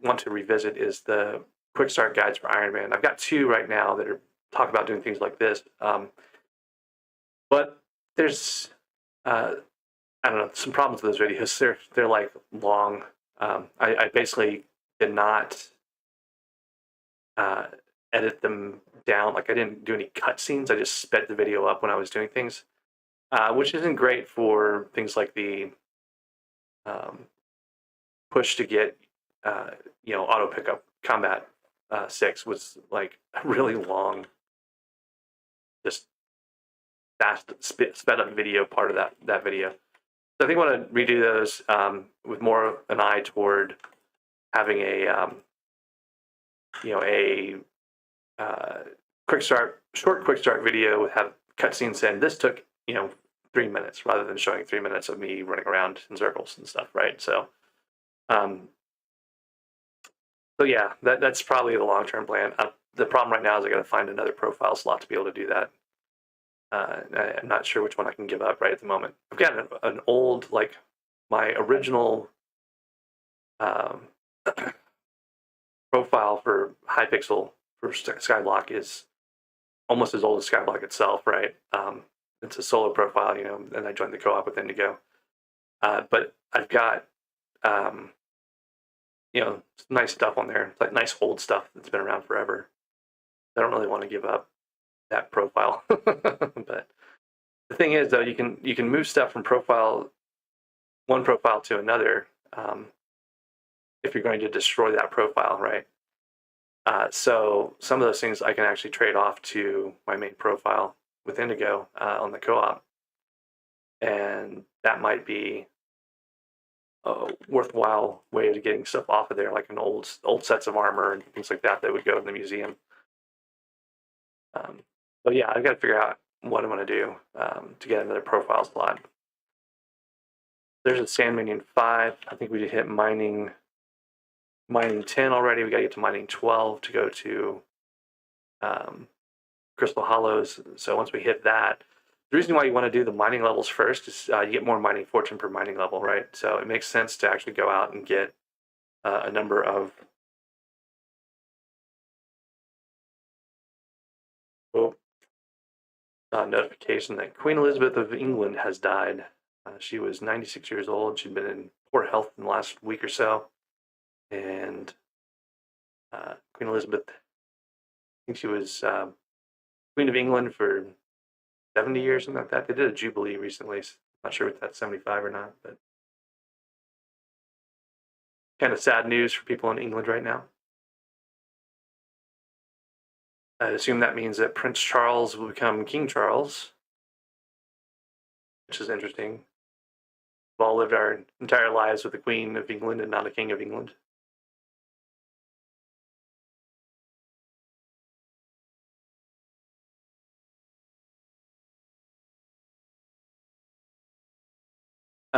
want to revisit is the quick start guides for Ironman. I've got 2 right now that are talk about doing things like this, but there's I don't know, some problems with those videos. They're like long. I basically did not edit them down. Like, I didn't do any cutscenes. I just sped the video up when I was doing things, which isn't great for things like the push to get auto pickup combat 6 was like a really long, just fast sped up video part of that video. So I think I want to redo those with more of an eye toward having a short quick start video with have cutscenes in. This took 3 minutes rather than showing 3 minutes of me running around in circles and stuff, right? So, yeah, that's probably the long-term plan. The problem right now is I got to find another profile slot to be able to do that. I'm not sure which one I can give up right at the moment. I've got an old, like, my original profile for Hypixel for SkyBlock is almost as old as SkyBlock itself, right? It's a solo profile, and I joined the co-op with Indigo. But I've got, nice stuff on there, like nice old stuff that's been around forever. I don't really want to give up. that profile. But the thing is, though, you can move stuff from one profile to another if you're going to destroy that profile, right? So some of those things I can actually trade off to my main profile with Indigo on the co-op, and that might be a worthwhile way of getting stuff off of there, like an old sets of armor and things like that would go in the museum. But yeah, I've got to figure out what I'm going to do to get another profile slot. There's a Sand Minion 5. I think we hit mining 10 already. We got to get to mining 12 to go to Crystal Hollows. So once we hit that, the reason why you want to do the mining levels first is you get more mining fortune per mining level, right? So it makes sense to actually go out and get a number of notification that Queen Elizabeth of England has died. She was 96 years old. She'd been in poor health in the last week or so. And Queen Elizabeth, I think she was Queen of England for 70 years, something like that. They did a jubilee recently. I'm not sure if that's 75 or not, but kind of sad news for people in England right now. I assume that means that Prince Charles will become King Charles, which is interesting. We've all lived our entire lives with the Queen of England and not a King of England.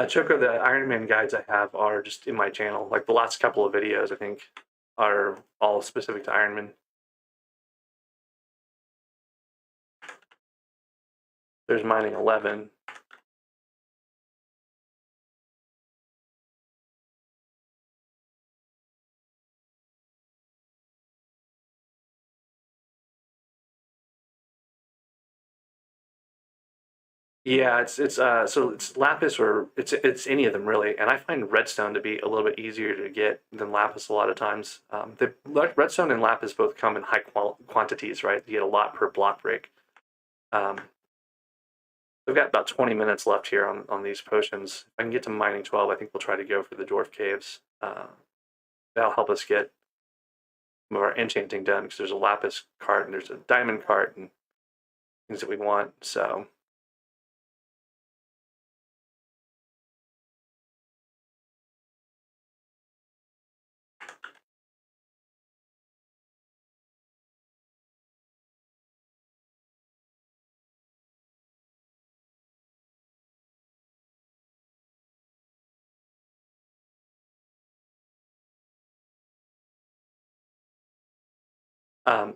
Choco, the Ironman guides I have are just in my channel. Like the last couple of videos, I think, are all specific to Ironman. There's mining 11. Yeah, so it's lapis or it's any of them really, and I find redstone to be a little bit easier to get than lapis a lot of times. The redstone and lapis both come in high quantities, right? You get a lot per block break. We've got about 20 minutes left here on these potions. If I can get to mining 12, I think we'll try to go for the dwarf caves. That'll help us get some of our enchanting done because there's a lapis cart and there's a diamond cart and things that we want. So.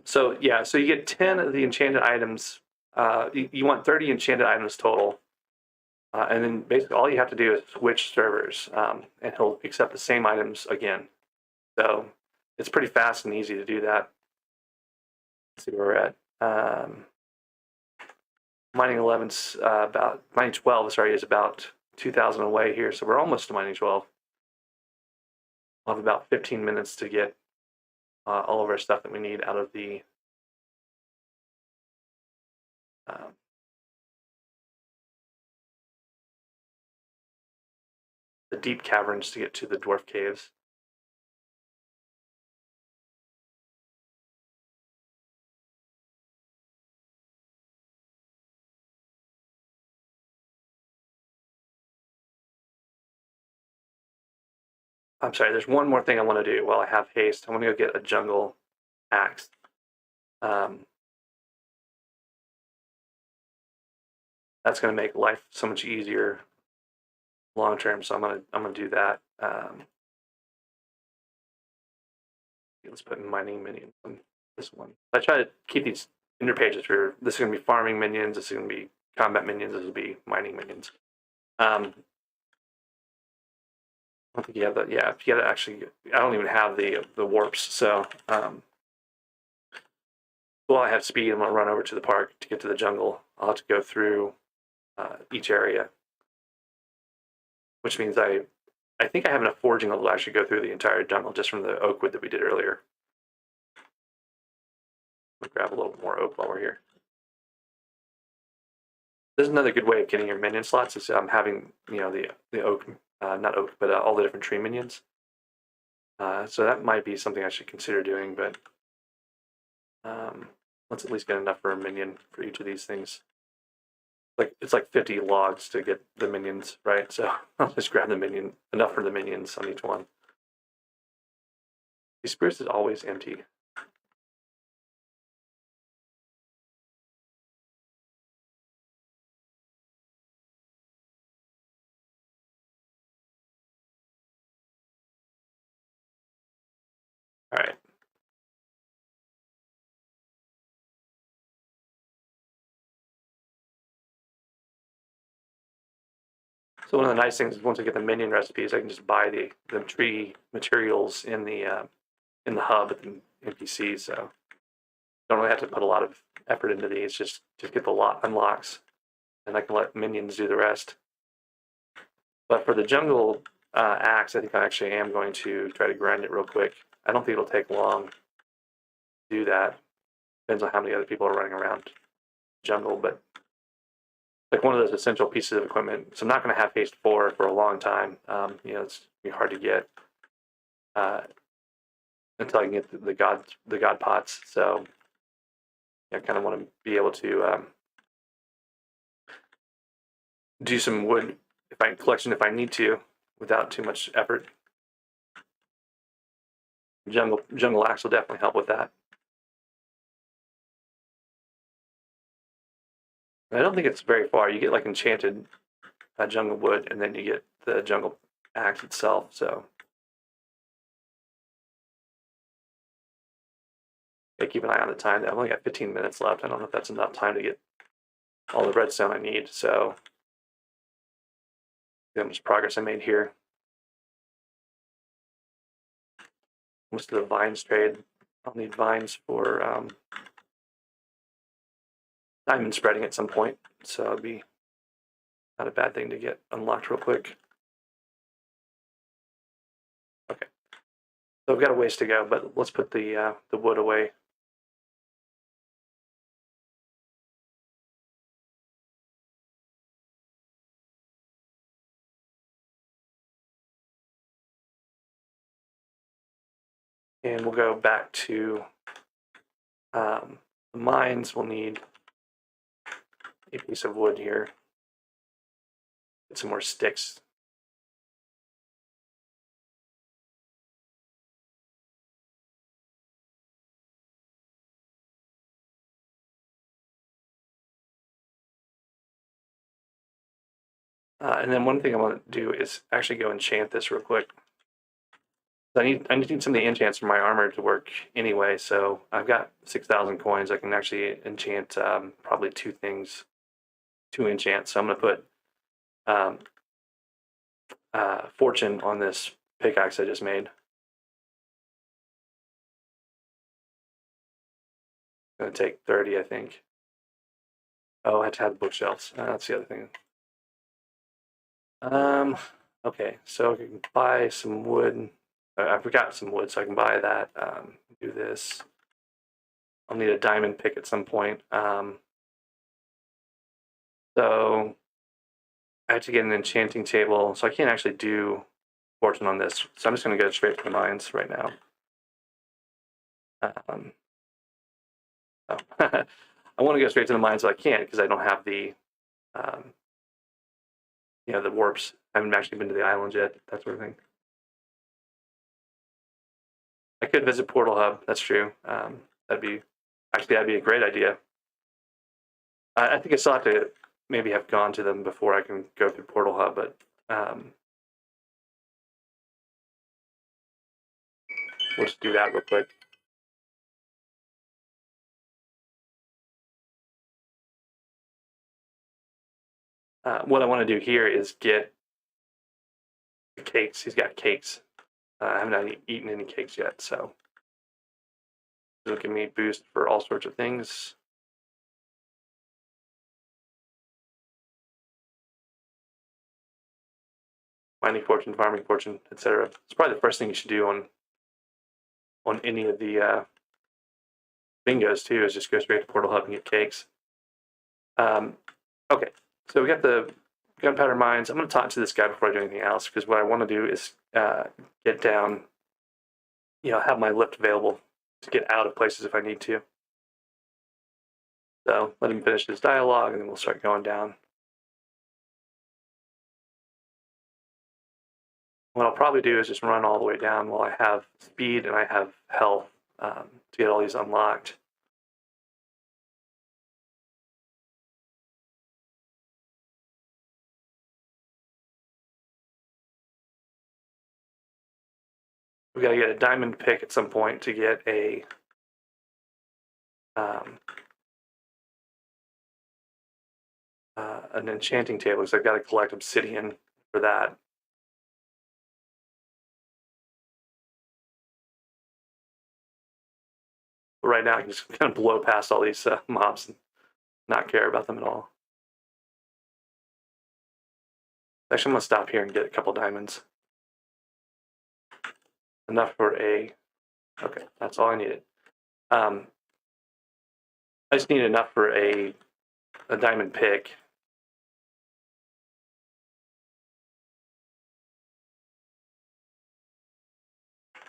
So yeah, so you get 10 of the enchanted items. You want 30 enchanted items total. And then basically all you have to do is switch servers and he'll accept the same items again. So it's pretty fast and easy to do that. Let's see where we're at. Mining 11's mining 12, sorry, is about 2,000 away here. So we're almost to mining 12. We'll have about 15 minutes to get all of our stuff that we need out of the deep caverns to get to the dwarf caves. I'm sorry, there's one more thing I want to do while I have haste. I want to go get a jungle axe. That's going to make life so much easier long term. So I'm gonna do that. Let's put mining minions on this one. I try to keep these interpages for this is going to be farming minions. This is going to be combat minions. This will be mining minions. I don't think you have that. Yeah, if you got to actually, I don't even have the warps. So while I have speed, I'm gonna run over to the park to get to the jungle. I'll have to go through each area, which means I think I have enough foraging level to actually go through the entire jungle just from the oak wood that we did earlier. I'll grab a little more oak while we're here. This is another good way of getting your minion slots is having the oak, not oak, but all the different tree minions. So that might be something I should consider doing, but let's at least get enough for a minion for each of these things. It's like 50 logs to get the minions, right? So I'll just grab the minion, enough for the minions on each one. The spirits is always empty. All right. So one of the nice things is once I get the minion recipes, I can just buy the tree materials in the hub at the NPC. So don't really have to put a lot of effort into these. Just get the lot unlocks, and I can let minions do the rest. But for the jungle axe, I think I actually am going to try to grind it real quick. I don't think it'll take long to do that. Depends on how many other people are running around jungle, but like one of those essential pieces of equipment. So I'm not going to have haste 4 for a long time. It's be hard to get until I can get the god pots. So I kind of want to be able to do some wood collection if I need to without too much effort. Jungle axe will definitely help with that. I don't think it's very far. You get like enchanted jungle wood, and then you get the jungle axe itself. So keep an eye on the time. I've only got 15 minutes left. I don't know if that's enough time to get all the redstone I need. So see how much progress I made here. Most of the vines trade. I'll need vines for diamond spreading at some point. So it'd be not a bad thing to get unlocked real quick. Okay. So I've got a ways to go, but let's put the wood away. And we'll go back to the mines. We'll need a piece of wood here. Get some more sticks. And then one thing I want to do is actually go enchant this real quick. I need some of the enchants for my armor to work anyway. So I've got 6,000 coins. I can actually enchant probably 2 enchants. So I'm going to put fortune on this pickaxe I just made. Going to take 30, I think. Oh, I have to have bookshelves. That's the other thing. Okay, so I can buy some wood. I forgot some wood, so I can buy that. Do this. I'll need a diamond pick at some point. So I have to get an enchanting table, so I can't actually do fortune on this. So I'm just going to go straight to the mines right now. Oh. I want to go straight to the mines, but I can't because I don't have the the warps. I haven't actually been to the island yet, that sort of thing. I could visit Portal Hub. That's true. That'd be a great idea. I think I still have to maybe have gone to them before I can go through Portal Hub, but we'll just do that real quick. What I want to do here is get the cakes. He's got cakes. I haven't eaten any cakes yet, so it'll give me a boost for all sorts of things. Mining fortune, farming fortune, etc. It's probably the first thing you should do on any of the bingos too, is just go straight to Portal Hub and get cakes. Okay, So we got the gunpowder mines. I'm going to talk to this guy before I do anything else, because what I want to do is get down, have my lift available to get out of places if I need to. So let him finish his dialogue, and then we'll start going down. What I'll probably do is just run all the way down while I have speed and I have health to get all these unlocked. We got to get a diamond pick at some point to get an enchanting table, because I've got to collect obsidian for that. But right now I can just kind of blow past all these mobs and not care about them at all. Actually, I'm going to stop here and get a couple diamonds. Enough for okay, that's all I needed. I just need enough for a diamond pick.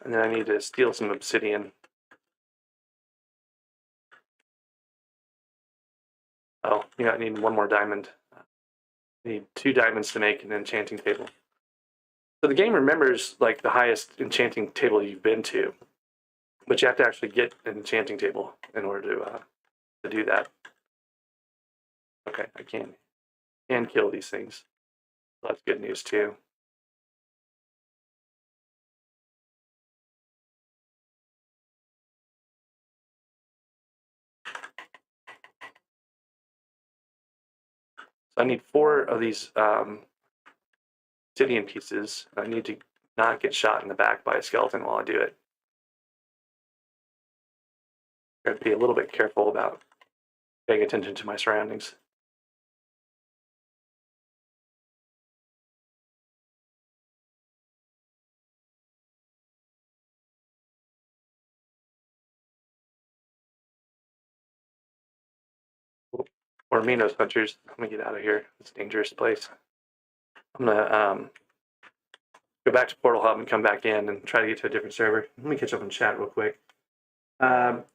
And then I need to steal some obsidian. Oh, I need one more diamond. I need 2 diamonds to make an enchanting table. So the game remembers like the highest enchanting table you've been to, but you have to actually get an enchanting table in order to do that. Okay, I can kill these things. So that's good news too. So I need 4 of these obsidian pieces. I need to not get shot in the back by a skeleton while I do it. I have to be a little bit careful about paying attention to my surroundings. Or Minos hunters. Let me get out of here. It's a dangerous place. I'm gonna go back to Portal Hub and come back in and try to get to a different server. Let me catch up in chat real quick.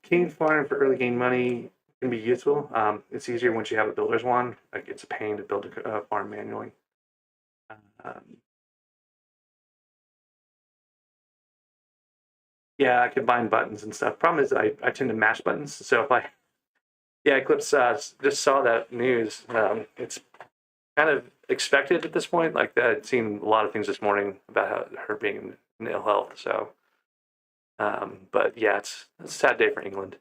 King farm for early game money can be useful. It's easier once you have a builder's wand. Like, it's a pain to build a farm manually. Yeah, I combine buttons and stuff. Problem is I tend to mash buttons. So if Eclipse just saw that news. It's kind of expected at this point. Like, I'd seen a lot of things this morning about her being in ill health. So, but yeah, it's a sad day for England.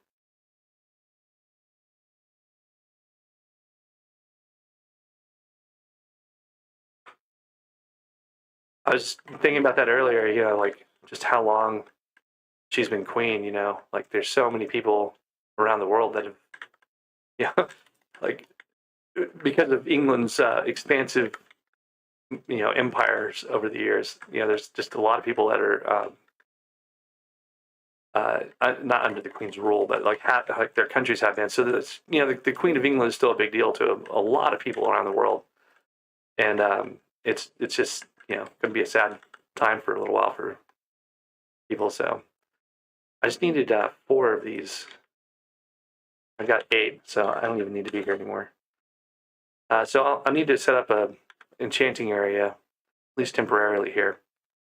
I was thinking about that earlier. Like, just how long she's been queen. Like, there's so many people around the world that have, like, because of England's expansive, empires over the years. There's just a lot of people that are not under the Queen's rule, but like their countries have been. So that's, the Queen of England is still a big deal to a lot of people around the world, and it's just going to be a sad time for a little while for people. So I just needed 4 of these. I've got 8, so I don't even need to be here anymore. So I'll need to set up a enchanting area, at least temporarily here.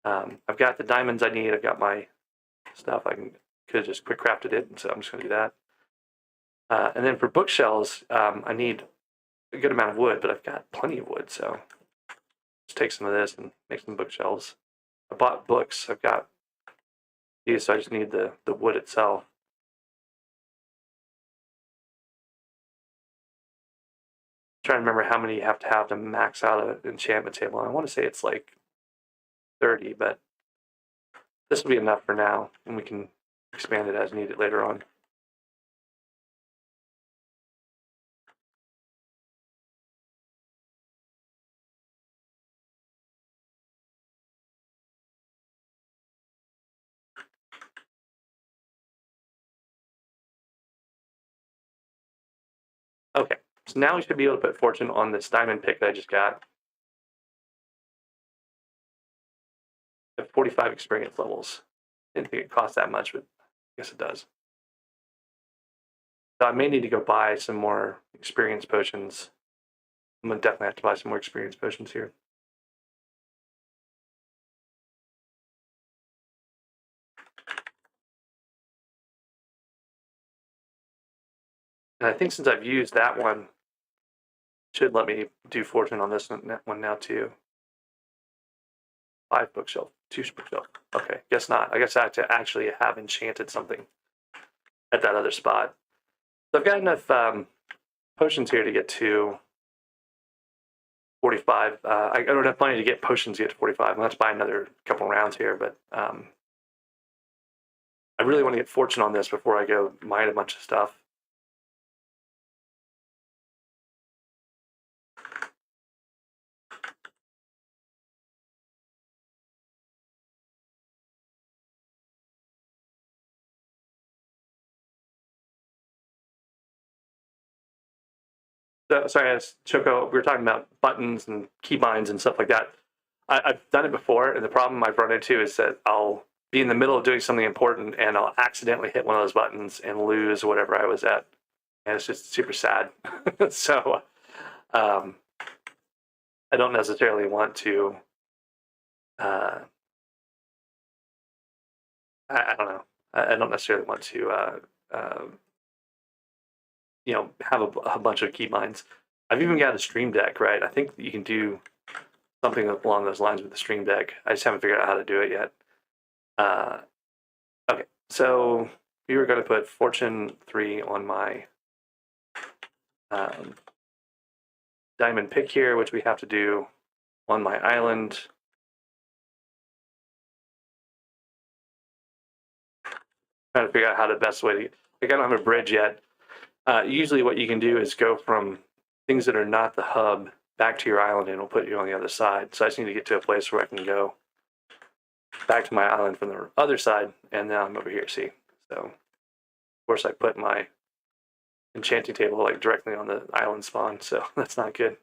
I've got the diamonds I need. I've got my stuff. I could have just quick crafted it, so I'm just going to do that. And then for bookshelves, I need a good amount of wood, but I've got plenty of wood, so just take some of this and make some bookshelves. I bought books. I've got these, so I just need the wood itself. I'm trying to remember how many you have to max out an enchantment table. I want to say it's like 30, but this will be enough for now, and we can expand it as needed later on. Okay, So now we should be able to put fortune on this diamond pick that I just got. At 45 experience levels. Didn't think it cost that much, but I guess it does. So I may need to go buy some more experience potions. I'm gonna definitely have to buy some more experience potions here. And I think since I've used that one, it should let me do fortune on this one now too. 5 bookshelf, 2 bookshelf. Okay, guess not. I guess I have to actually have enchanted something at that other spot. So I've got enough potions here to get to 45. I don't have money to get potions to get to 45. I'll have to buy another couple rounds here, but I really want to get fortune on this before I go mine a bunch of stuff. So, sorry, Choco, we were talking about buttons and keybinds and stuff like that. I've done it before, and the problem I've run into is that I'll be in the middle of doing something important, and I'll accidentally hit one of those buttons and lose whatever I was at, and it's just super sad. So I don't necessarily want to. I don't know. I don't necessarily want to. Have a bunch of keybinds. I've even got a Stream Deck, right? I think you can do something along those lines with the Stream Deck. I just haven't figured out how to do it yet. Okay, so we were going to put Fortune 3 on my diamond pick here, which we have to do on my island. Trying to figure out how the best way to. Like, I don't have a bridge yet. Usually, what you can do is go from things that are not the hub back to your island, and it'll put you on the other side. So I just need to get to a place where I can go back to my island from the other side, and now I'm over here. See, so of course I put my enchanting table like directly on the island spawn, so that's not good.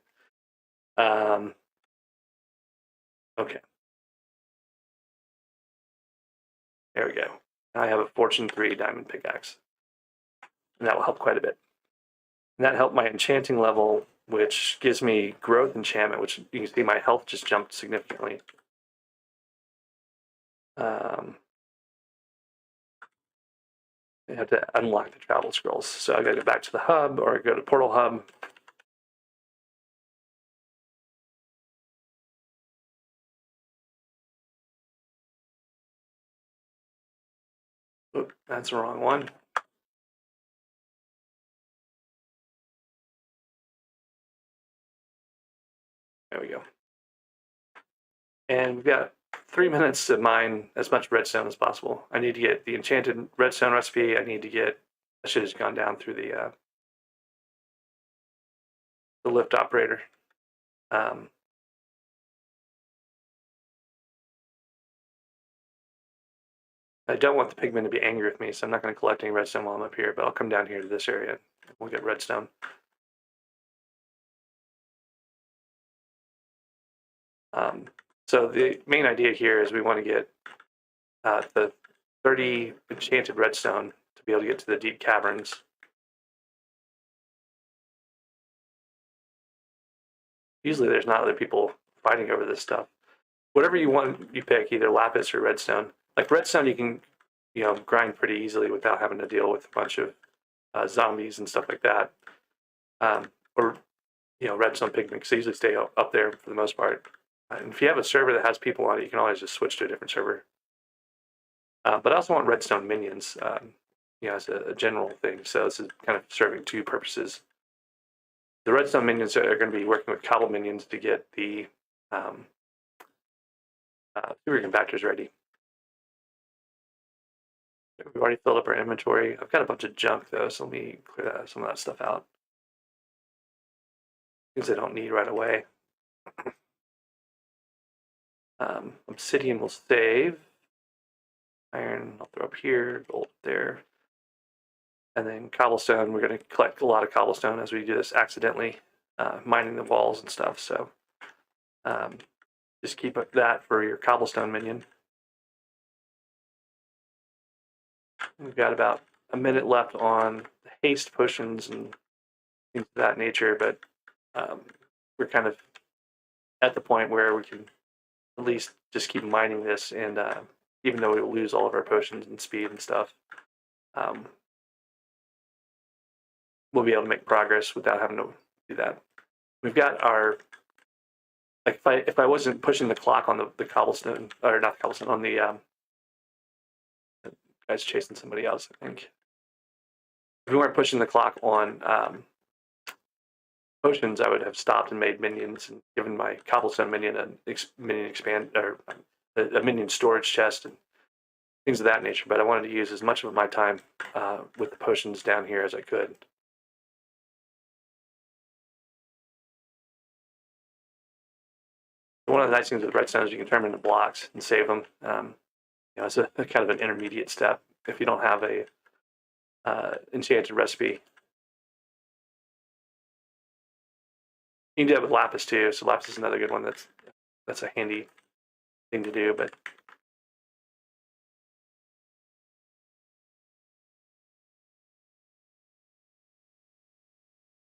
Okay, there we go. Now I have a Fortune 3 diamond pickaxe, and that will help quite a bit. And that helped my enchanting level, which gives me growth enchantment, which you can see my health just jumped significantly. I have to unlock the travel scrolls. So I gotta go back to the hub or go to Portal Hub. Oop, that's the wrong one. There we go. And we've got 3 minutes to mine as much redstone as possible. I need to get the enchanted redstone recipe. I need to get, I should have gone down through the lift operator. I don't want the pigmen to be angry with me, so I'm not going to collect any redstone while I'm up here, but I'll come down here to this area and we'll get redstone. So the main idea here is we want to get the 30 enchanted redstone to be able to get to the deep caverns. Usually there's not other people fighting over this stuff. Whatever you want, you pick, either lapis or redstone. Like redstone, you can, grind pretty easily without having to deal with a bunch of zombies and stuff like that. Or, redstone pigmen, because they usually stay up there for the most part. And if you have a server that has people on it, you can always just switch to a different server. But I also want redstone minions, as a general thing. So this is kind of serving two purposes. The redstone minions are going to be working with cobble minions to get the sewer compactors ready. We've already filled up our inventory. I've got a bunch of junk though, so let me clear some of that stuff out. Things I don't need right away. Obsidian will save. Iron, I'll throw up here. Gold there. And then cobblestone, we're going to collect a lot of cobblestone as we do this accidentally, mining the walls and stuff. So just keep that for your cobblestone minion. We've got about a minute left on haste potions and things of that nature, but we're kind of at the point where we can at least just keep mining this, and even though we will lose all of our potions and speed and stuff, we'll be able to make progress without having to do that. We've got our, like, if I wasn't pushing the clock on the cobblestone, or not the cobblestone, on the guy's chasing somebody else, I think. If we weren't pushing the clock on potions, I would have stopped and made minions and given my cobblestone minion a minion expand, or a minion storage chest and things of that nature. But I wanted to use as much of my time with the potions down here as I could. One of the nice things with redstone is you can turn them into blocks and save them. It's a kind of an intermediate step if you don't have a enchanted recipe. You can do that with lapis too. So lapis is another good one. That's a handy thing to do. But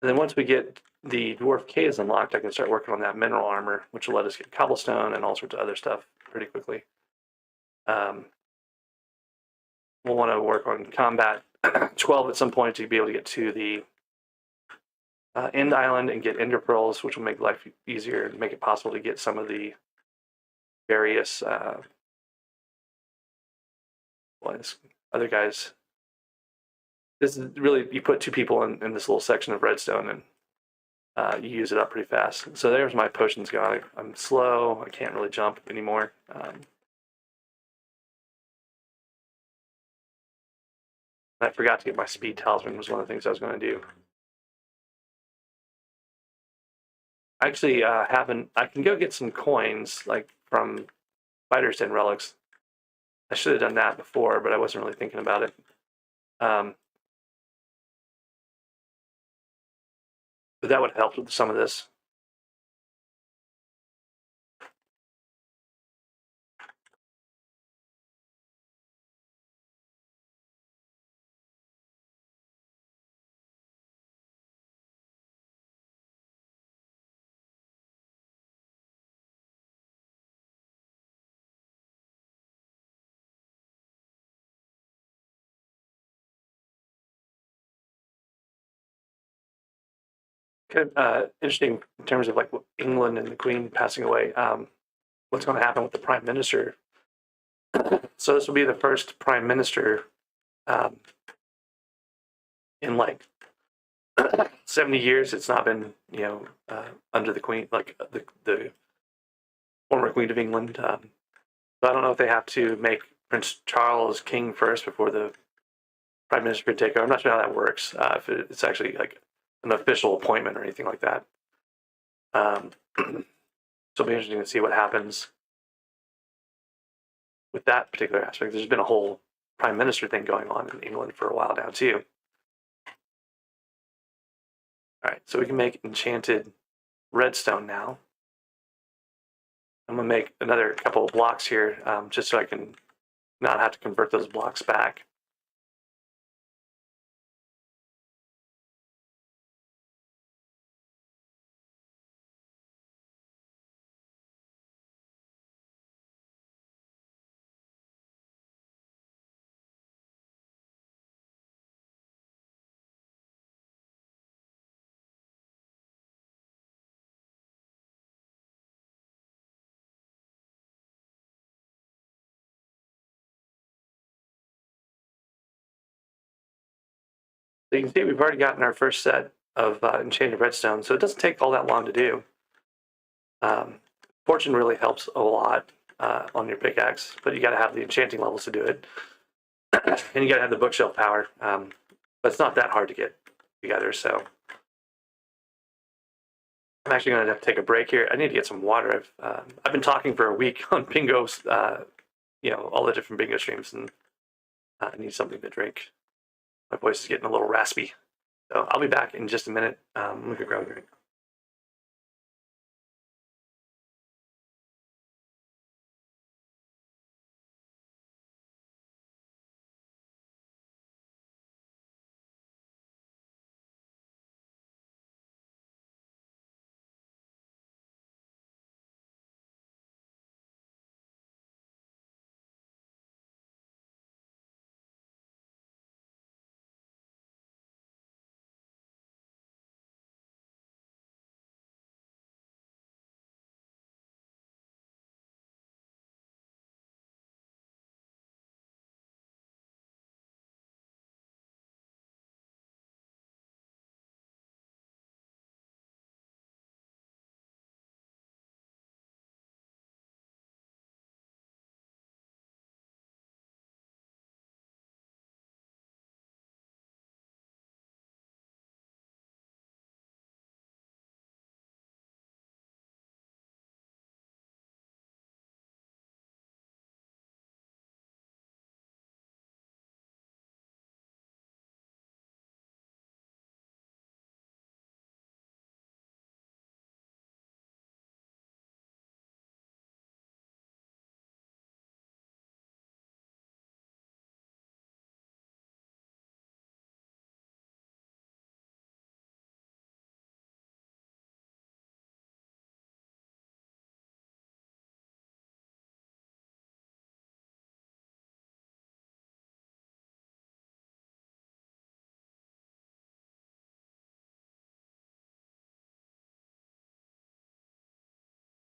and then once we get the dwarf caves unlocked, I can start working on that mineral armor, which will let us get cobblestone and all sorts of other stuff pretty quickly. We'll want to work on combat 12 at some point to be able to get to the end island and get ender pearls, which will make life easier and make it possible to get some of the various other guys. This is really, you put two people in this little section of redstone and you use it up pretty fast. So there's my potions going. I'm slow. I can't really jump anymore. I forgot to get my speed talisman, was one of the things I was going to do. Actually, I can go get some coins, like from Spider's Den relics. I should have done that before, but I wasn't really thinking about it. But that would have helped with some of this. Kind of interesting in terms of like England and the Queen passing away. What's going to happen with the Prime Minister? So this will be the first Prime Minister in like 70 years. It's not been, under the Queen, like the former Queen of England. So I don't know if they have to make Prince Charles king first before the Prime Minister could take over. I'm not sure how that works. If it's actually like an official appointment or anything like that. So it'll be interesting to see what happens with that particular aspect. There's been a whole Prime Minister thing going on in England for a while now too. All right, so we can make enchanted redstone now. I'm gonna make another couple of blocks here, just so I can not have to convert those blocks back. So you can see we've already gotten our first set of enchanted redstone, so it doesn't take all that long to do. Fortune really helps a lot on your pickaxe, but you got to have the enchanting levels to do it. And you got to have the bookshelf power, but it's not that hard to get together, so I'm actually going to have to take a break here. I need to get some water. I've been talking for a week on bingos, all the different bingo streams, and I need something to drink. My voice is getting a little raspy. So I'll be back in just a minute. Let me go grab a drink.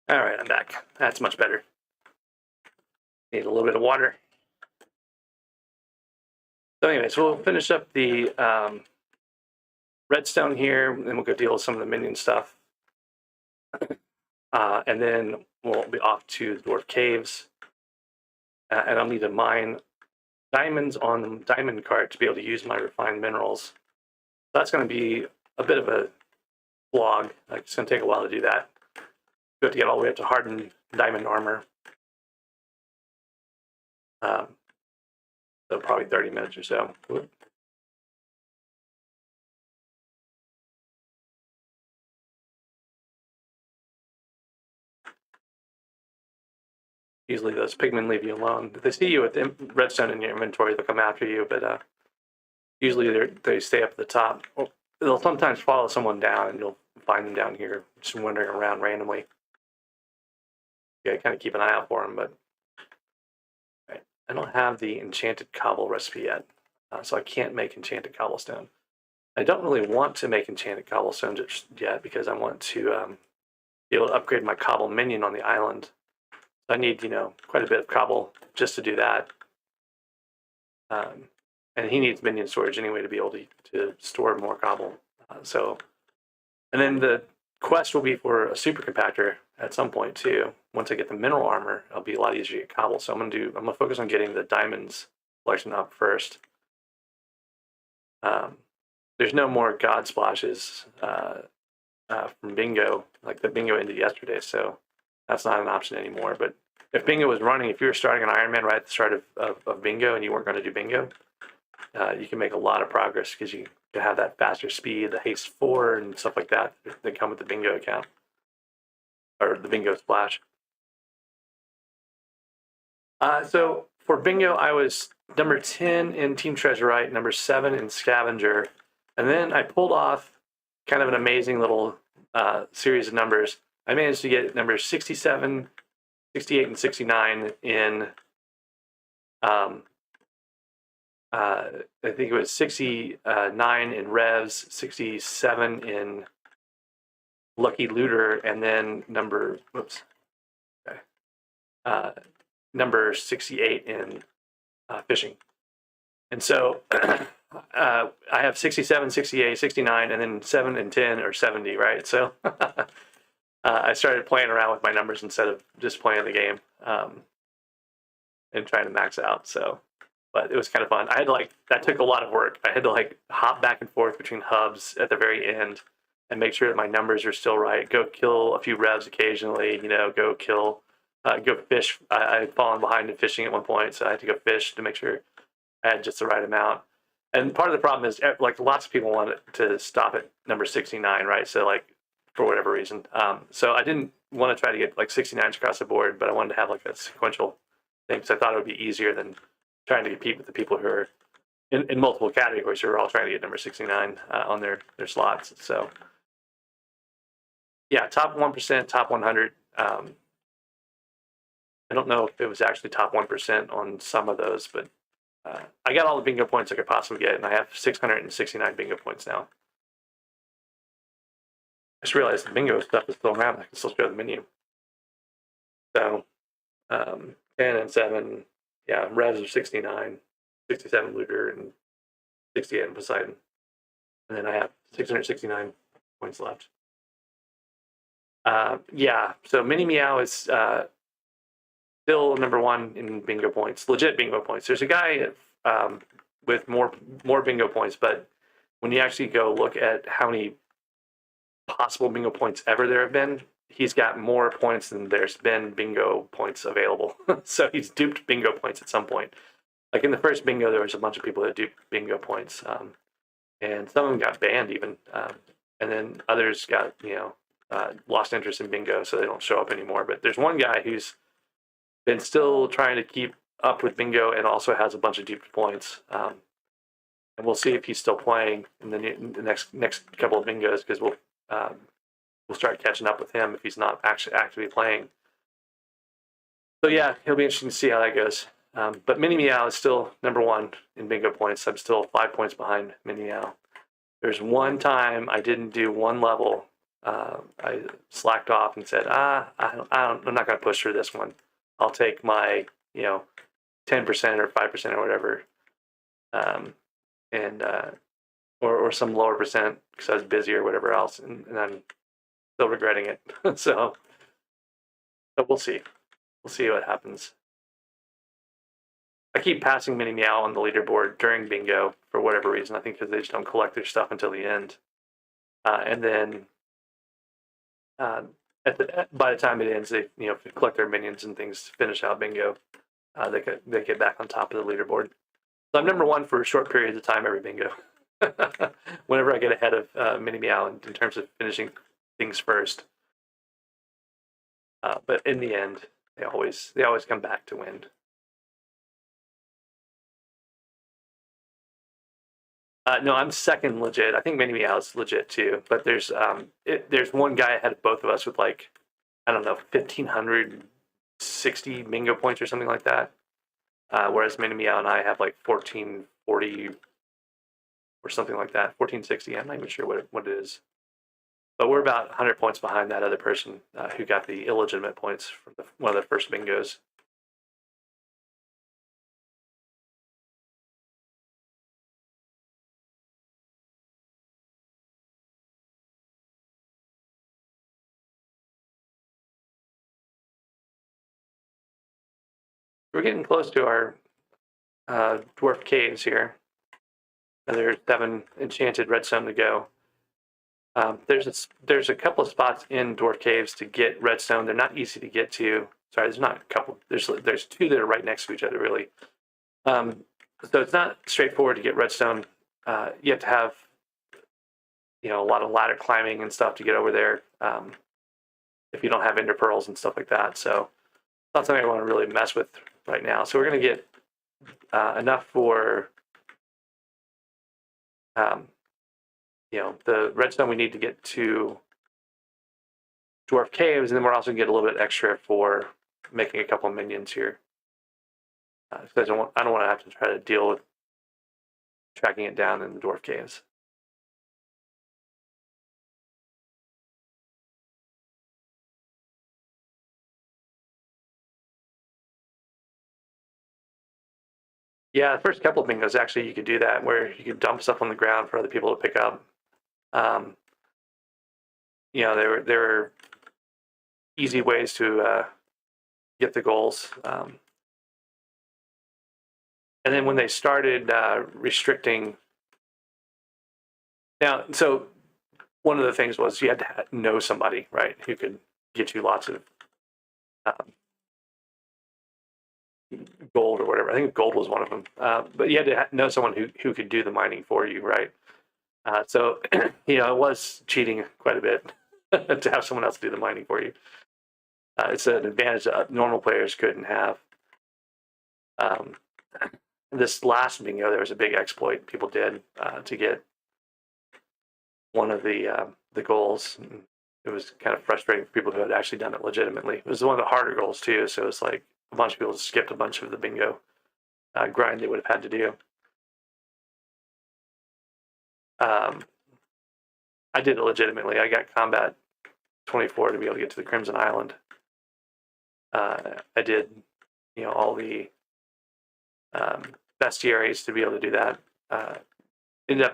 All right, I'm back. That's much better. Need a little bit of water. So anyway, so we'll finish up the redstone here, and then we'll go deal with some of the minion stuff. And then we'll be off to the dwarf caves. And I'll need to mine diamonds on the diamond cart to be able to use my refined minerals. So that's going to be a bit of a slog. Like, it's going to take a while to do that. We have to get all the way up to hardened diamond armor. So probably 30 minutes or so. Usually those pigmen leave you alone. If they see you with redstone in your inventory, they'll come after you, but usually they stay up at the top. They'll sometimes follow someone down, and you'll find them down here just wandering around randomly. Yeah, kind of keep an eye out for them, but right. I don't have the enchanted cobble recipe yet, so I can't make enchanted cobblestone. I don't really want to make enchanted cobblestone just yet because I want to be able to upgrade my cobble minion on the island. I need, quite a bit of cobble just to do that. And he needs minion storage anyway to be able to store more cobble. And then the quest will be for a super compactor at some point too. Once I get the mineral armor, it'll be a lot easier to get cobble. So I'm gonna focus on getting the diamonds collection up first. There's no more god splashes from bingo, like the bingo ended yesterday, so that's not an option anymore. But if bingo was running, if you were starting an Ironman right at the start of bingo and you weren't going to do bingo, you can make a lot of progress because you can have that faster speed, the haste 4 and stuff like that that come with the bingo account or the bingo splash. So for bingo, I was number 10 in Team Treasurite, number 7 in Scavenger, and then I pulled off kind of an amazing little series of numbers. I managed to get numbers 67, 68, and 69 in, I think it was 69 in Revs, 67 in Lucky Looter, and then number 68 in Fishing. And so I have 67, 68, 69, and then 7 and 10 or 70, right? So I started playing around with my numbers instead of just playing the game and trying to max out. So, but it was kind of fun. I had to that took a lot of work. I had to hop back and forth between hubs at the very end and make sure that my numbers are still right. Go kill a few revs occasionally, go fish. I had fallen behind in fishing at one point, so I had to go fish to make sure I had just the right amount. And part of the problem is like lots of people want it to stop at number 69, right? So like for whatever reason. So I didn't want to try to get like 69s across the board, but I wanted to have like a sequential thing. So I thought it would be easier than trying to compete with the people who are in multiple categories who are all trying to get number 69 on their slots. So yeah, top 1%, top 100. I don't know if it was actually top 1% on some of those, but I got all the bingo points I could possibly get, and I have 669 bingo points now. I just realized the bingo stuff is still around. I can still show the menu. So 10 and 7, yeah, revs are 69, 67 Luger, and 68 in Poseidon. And then I have 669 points left. Yeah, so Mini Meow is still number 1 in bingo points, legit bingo points. There's a guy with more bingo points, but when you actually go look at how many possible bingo points ever there have been, he's got more points than there's been bingo points available. So he's duped bingo points at some point. Like in the first bingo, there was a bunch of people that duped bingo points, and some of them got banned even, and then others got lost interest in bingo, so they don't show up anymore. But there's one guy who's been still trying to keep up with bingo and also has a bunch of duped points. And we'll see if he's still playing in the next couple of bingos, because we'll start catching up with him if he's not actually actively playing. So yeah, it'll be interesting to see how that goes. But Mini Meow is still number 1 in bingo points. I'm still 5 points behind Mini Meow. There's one time I didn't do one level. I slacked off and said, I'm not going to push through this one. I'll take my 10% or 5% or whatever, or some lower percent because I was busy or whatever else, and I'm still regretting it. So, but we'll see. We'll see what happens. I keep passing Mini Meow on the leaderboard during bingo for whatever reason. I think because they just don't collect their stuff until the end, and then by the time it ends, they collect their minions and things to finish out bingo. They get back on top of the leaderboard. So I'm number 1 for short periods of time every bingo. Whenever I get ahead of Mini Meow in terms of finishing things first. But in the end, they always come back to win. No, I'm second legit. I think Mini Meow is legit too. But there's one guy ahead of both of us with like, I don't know, 1,560 bingo points or something like that. Whereas Mini Meow and I have like 1,440 or something like that. 1,460. I'm not even sure what it is. But we're about 100 points behind that other person who got the illegitimate points from one of the first bingos. We're getting close to our dwarf caves here. There's 7 enchanted redstone to go. There's a couple of spots in dwarf caves to get redstone. They're not easy to get to. Sorry, there's not a couple. There's 2 that are right next to each other, really. So it's not straightforward to get redstone. You have to have a lot of ladder climbing and stuff to get over there. If you don't have ender pearls and stuff like that, so it's not something I want to really mess with right now. So we're going to get enough for the redstone we need to get to dwarf caves, and then we're also going to get a little bit extra for making a couple of minions here. Because I don't want to have to try to deal with tracking it down in the dwarf caves. Yeah, the first couple of bingos, actually, you could do that, where you could dump stuff on the ground for other people to pick up. There were easy ways to get the goals. And then when they started restricting, so one of the things was you had to know somebody, right, who could get you lots of gold or whatever. I think gold was one of them. But you had to know someone who could do the mining for you, right? So it was cheating quite a bit to have someone else do the mining for you. It's an advantage that normal players couldn't have. This last bingo, there was a big exploit people did to get one of the goals. It was kind of frustrating for people who had actually done it legitimately. It was one of the harder goals too, so it's like a bunch of people skipped a bunch of the bingo grind they would have had to do. I did it legitimately. I got combat 24 to be able to get to the Crimson Island. I did, all the bestiaries to be able to do that. Ended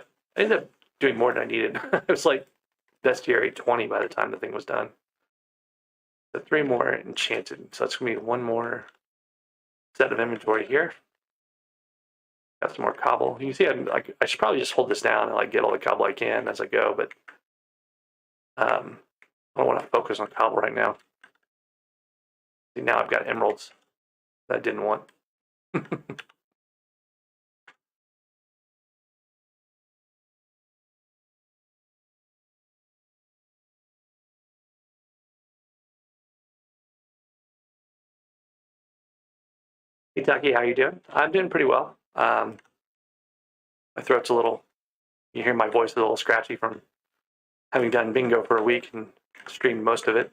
up doing more than I needed. It was like bestiary 20 by the time the thing was done. So 3 more enchanted. So it's gonna be 1 more set of inventory here. Got some more cobble. You can see I should probably just hold this down and get all the cobble I can as I go, but I don't want to focus on cobble right now. See, now I've got emeralds that I didn't want. Hey Taki, how you doing? I'm doing pretty well. My throat's a little, you hear my voice a little scratchy from having done bingo for a week and streamed most of it.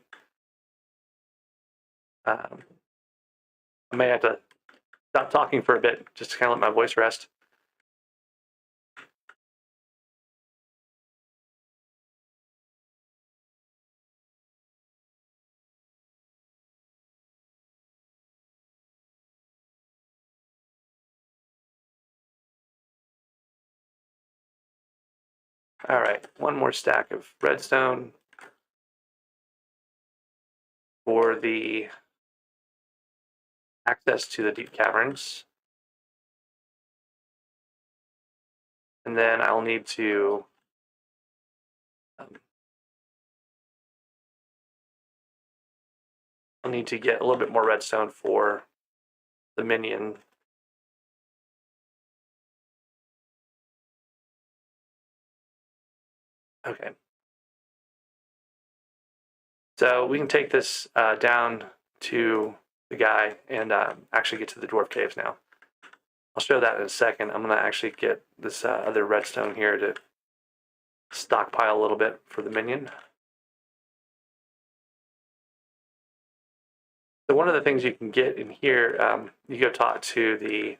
I may have to stop talking for a bit just to kind of let my voice rest. All right, 1 more stack of redstone for the access to the deep caverns. And then I'll need to get a little bit more redstone for the minion. Okay. So we can take this down to the guy and actually get to the dwarf caves now. I'll show that in a second. I'm going to actually get this other redstone here to stockpile a little bit for the minion. So one of the things you can get in here, you go talk to the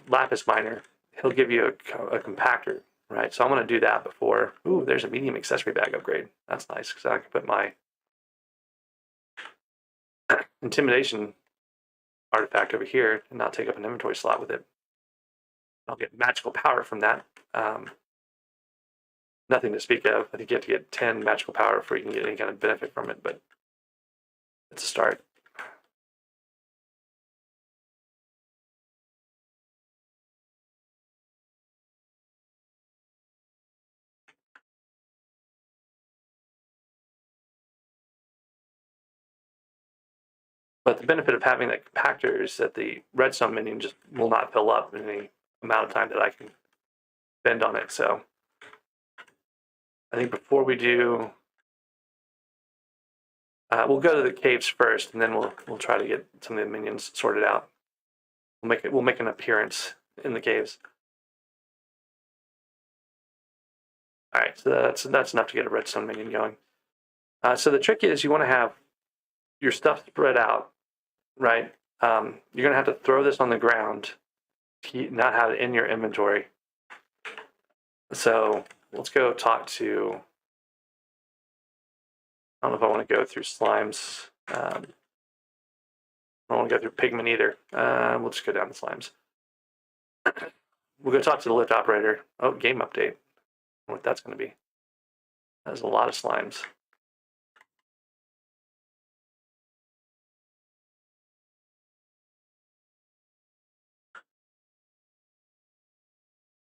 lapis miner. He'll give you a compactor, right? So I'm going to do that before. Ooh, there's a medium accessory bag upgrade. That's nice because I can put my intimidation artifact over here and not take up an inventory slot with it. I'll get magical power from that. Nothing to speak of. I think you have to get 10 magical power before you can get any kind of benefit from it, but it's a start. But the benefit of having that compactor is that the redstone minion just will not fill up in any amount of time that I can spend on it. So I think before we do, we'll go to the caves first, and then we'll try to get some of the minions sorted out. We'll make an appearance in the caves. All right, so that's enough to get a redstone minion going. So the trick is you want to have your stuff spread out, right? You're gonna have to throw this on the ground, not have it in your inventory. So let's go talk to. I don't know if I want to go through slimes. I don't want to go through pigment either. We'll just go down the slimes. We'll go talk to the lift operator. Oh, game update. What that's going to be. There's a lot of slimes.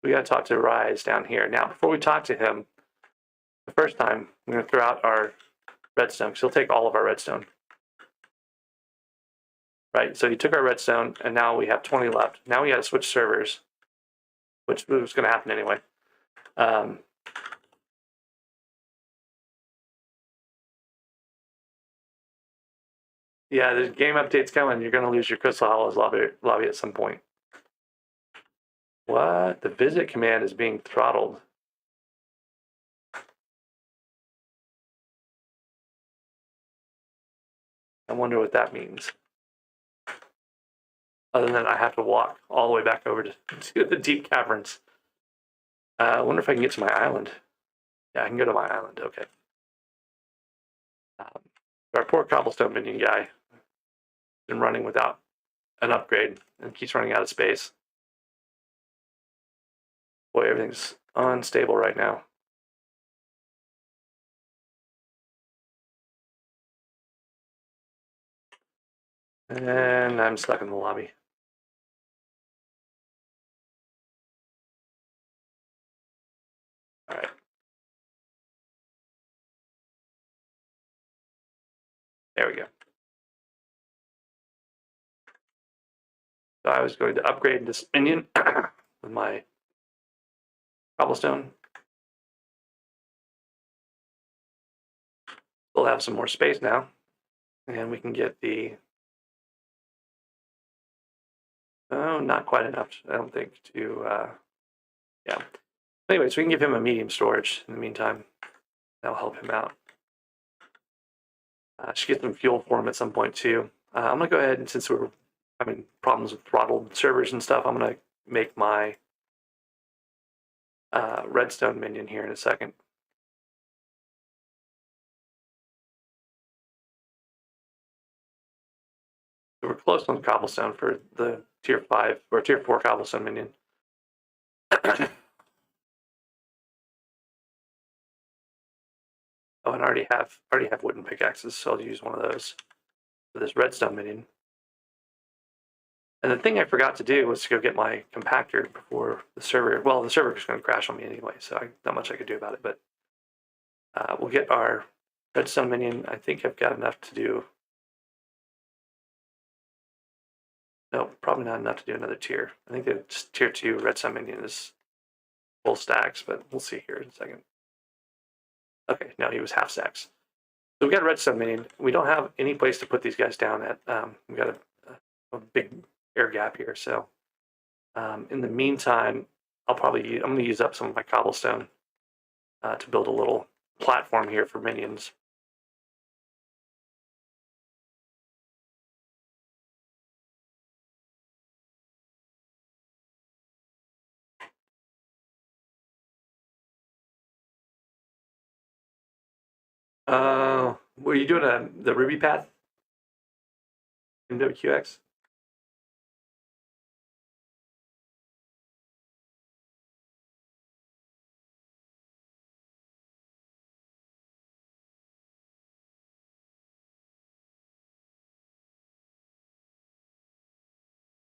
We got to talk to Rise down here. Now, before we talk to him, the first time, we're going to throw out our redstone, because he'll take all of our redstone. right? So he took our redstone, and now we have 20 left. Now we got to switch servers, which was going to happen anyway. Yeah, the game update's coming. You're going to lose your Crystal Hollows lobby at some point. What? The visit command is being throttled. I wonder what that means. Other than I have to walk all the way back over to the deep caverns. I wonder if I can get to my island. Yeah, I can go to my island. Okay. Our poor cobblestone minion guy been running without an upgrade and keeps running out of space. Boy, everything's unstable right now. And I'm stuck in the lobby. All right. There we go. So I was going to upgrade this minion with my cobblestone. We'll have some more space now, and we can get the. Oh, not quite enough, I don't think, to. Yeah. Anyway, so we can give him a medium storage in the meantime. That'll help him out. Should get some fuel for him at some point too. I'm gonna go ahead and since we're having problems with throttled servers and stuff, I'm gonna make my redstone minion here in a second. So we're close on cobblestone for the tier 5 or tier 4 cobblestone minion. Oh, and I already have wooden pickaxes, so I'll use one of those for this redstone minion. And the thing I forgot to do was to go get my compactor before the server. Well, the server is going to crash on me anyway, so not much I could do about it. But we'll get our redstone minion. I think I've got enough to do. No, probably not enough to do another tier. I think the tier 2 redstone minion is full stacks, but we'll see here in a second. Okay, no, he was half stacks. So we got a redstone minion. We don't have any place to put these guys down at. We got a big air gap here. So in the meantime, I'm going to use up some of my cobblestone to build a little platform here for minions. Were you doing the Ruby path? MWQX?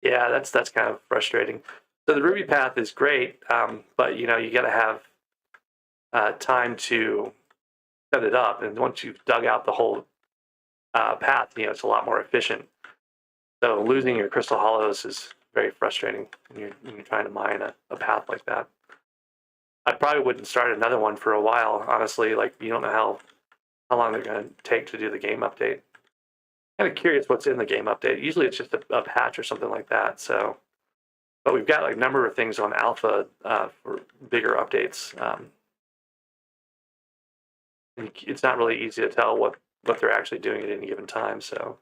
Yeah, that's kind of frustrating. So the Ruby path is great, but you got to have time to set it up, and once you've dug out the whole path, it's a lot more efficient. So losing your crystal hollows is very frustrating when you're trying to mine a path like that. I probably wouldn't start another one for a while, honestly. Like you don't know how long they're going to take to do the game update. Kind of curious what's in the game update. Usually it's just a patch or something like that. So, but we've got like a number of things on alpha for bigger updates. It's not really easy to tell what they're actually doing at any given time. So.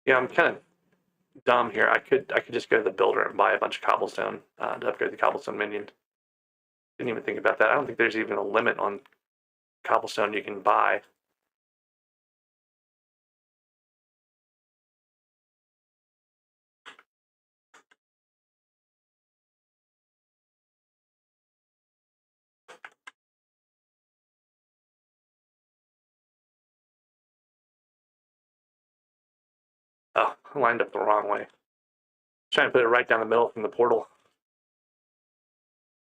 Yeah, I'm kind of dumb here. I could just go to the builder and buy a bunch of cobblestone to upgrade the cobblestone minion. Didn't even think about that. I don't think there's even a limit on cobblestone you can buy. lined up the wrong way. Trying to put it right down the middle from the portal.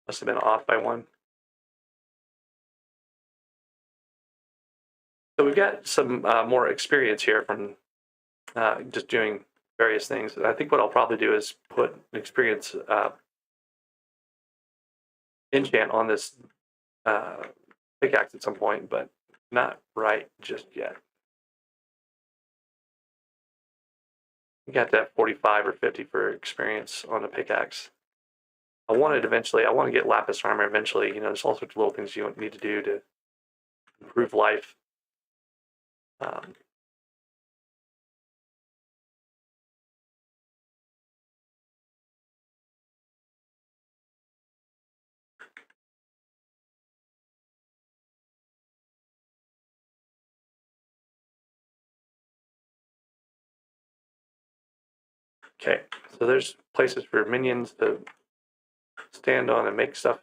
Must have been off by one. So we've got some more experience here from just doing various things. I think what I'll probably do is put an experience enchant on this pickaxe at some point, but not right just yet. You got that 45 or 50 for experience on a pickaxe. I want to get lapis armor eventually. You know, there's all sorts of little things you need to do to improve life. Okay, so there's places for minions to stand on and make stuff,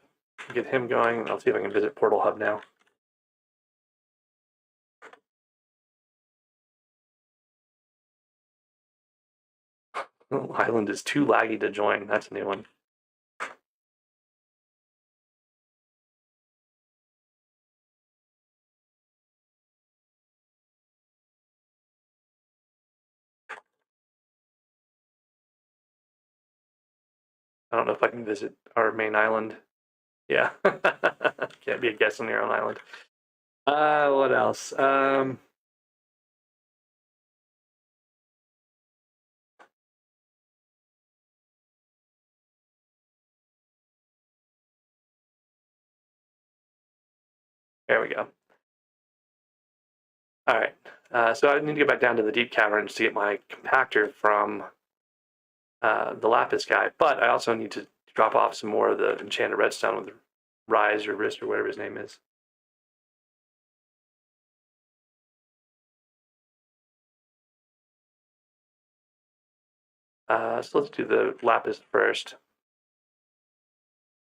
get him going. I'll see if I can visit Portal Hub now. Oh, Island is too laggy to join. That's a new one. I don't know if I can visit our main island. Yeah. Can't be a guest on your own island. What else? There we go. All right. So I need to get back down to the deep caverns to get my compactor from the lapis guy, but I also need to drop off some more of the enchanted redstone with Rise or Wrist or whatever his name is. So let's do the lapis first.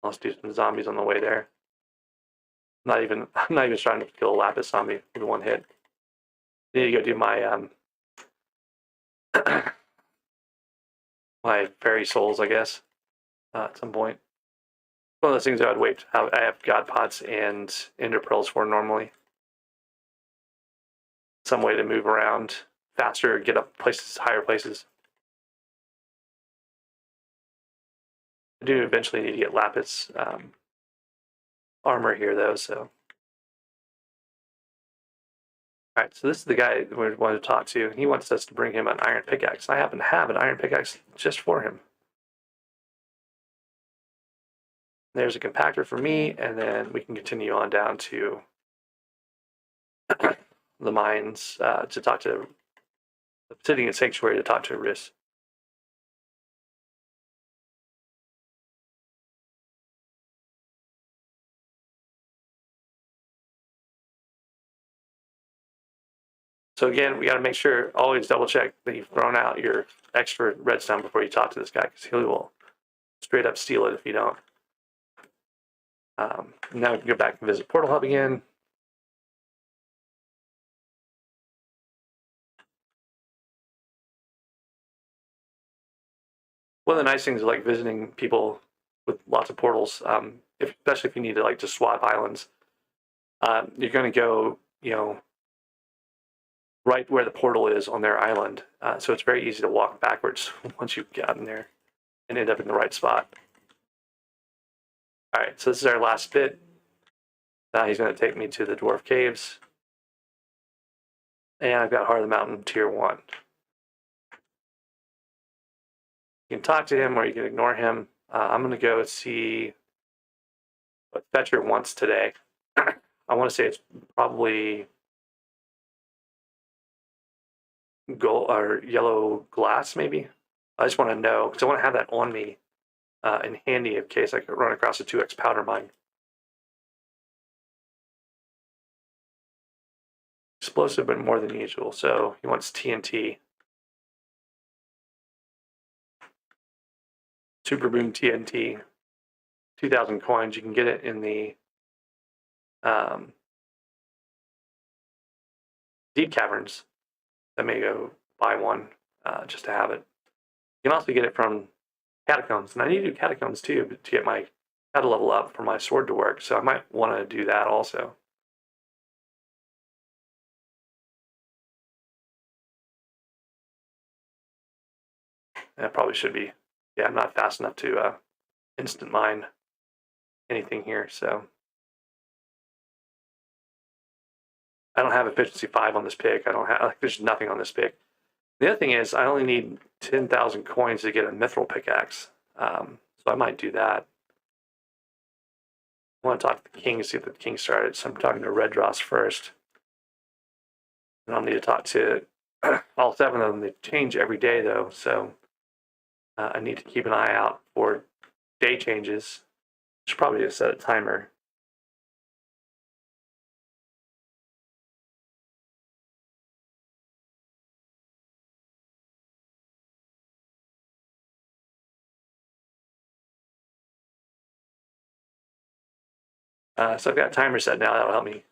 Let's do some zombies on the way there. I'm not even trying to kill a lapis zombie with one hit. I need to go do my my fairy souls, I guess, at some point. One of those things I would wait. I have god pots and ender pearls for normally. Some way to move around faster, get up places, higher places. I do eventually need to get lapis armor here, though. So, all right. So this is the guy we wanted to talk to. He wants us to bring him an iron pickaxe. I happen to have an iron pickaxe just for him. There's a compactor for me, and then we can continue on down to the mines to talk to the Obsidian Sanctuary to talk to Riss. So again, we got to make sure, always double check that you've thrown out your extra redstone before you talk to this guy, because he will straight up steal it if you don't. Now we can go back and visit Portal Hub again. One of the nice things is like visiting people with lots of portals, especially if you need to like just swap islands. You're going to go, you know, right where the portal is on their island. So it's very easy to walk backwards once you've gotten there and end up in the right spot. All right, so this is our last bit. Now he's going to take me to the Dwarf Caves. And I've got Heart of the Mountain Tier 1. You can talk to him or you can ignore him. I'm going to go see what Fetcher wants today. I want to say it's probably gold or yellow glass, maybe. I just want to know because I want to have that on me in handy in case I could run across a 2x powder mine. Explosive, but more than usual. So he wants TNT. Super Boom TNT. 2,000 coins. You can get it in the deep caverns. I may go buy one just to have it. You can also get it from catacombs, and I need to do catacombs too to get my meta level up for my sword to work, so I might want to do that also. And I probably should be. Yeah, I'm not fast enough to instant mine anything here, so I don't have efficiency 5 on this pick. I don't have, like, there's nothing on this pick. The other thing is I only need 10,000 coins to get a mithril pickaxe, so I might do that. I want to talk to the king, see if the king started, so I'm talking to Red Dross first. And I'll need to talk to all 7 of them. They change every day, though, so I need to keep an eye out for day changes. Should probably just set a timer. So I've got a timer set now. That'll help me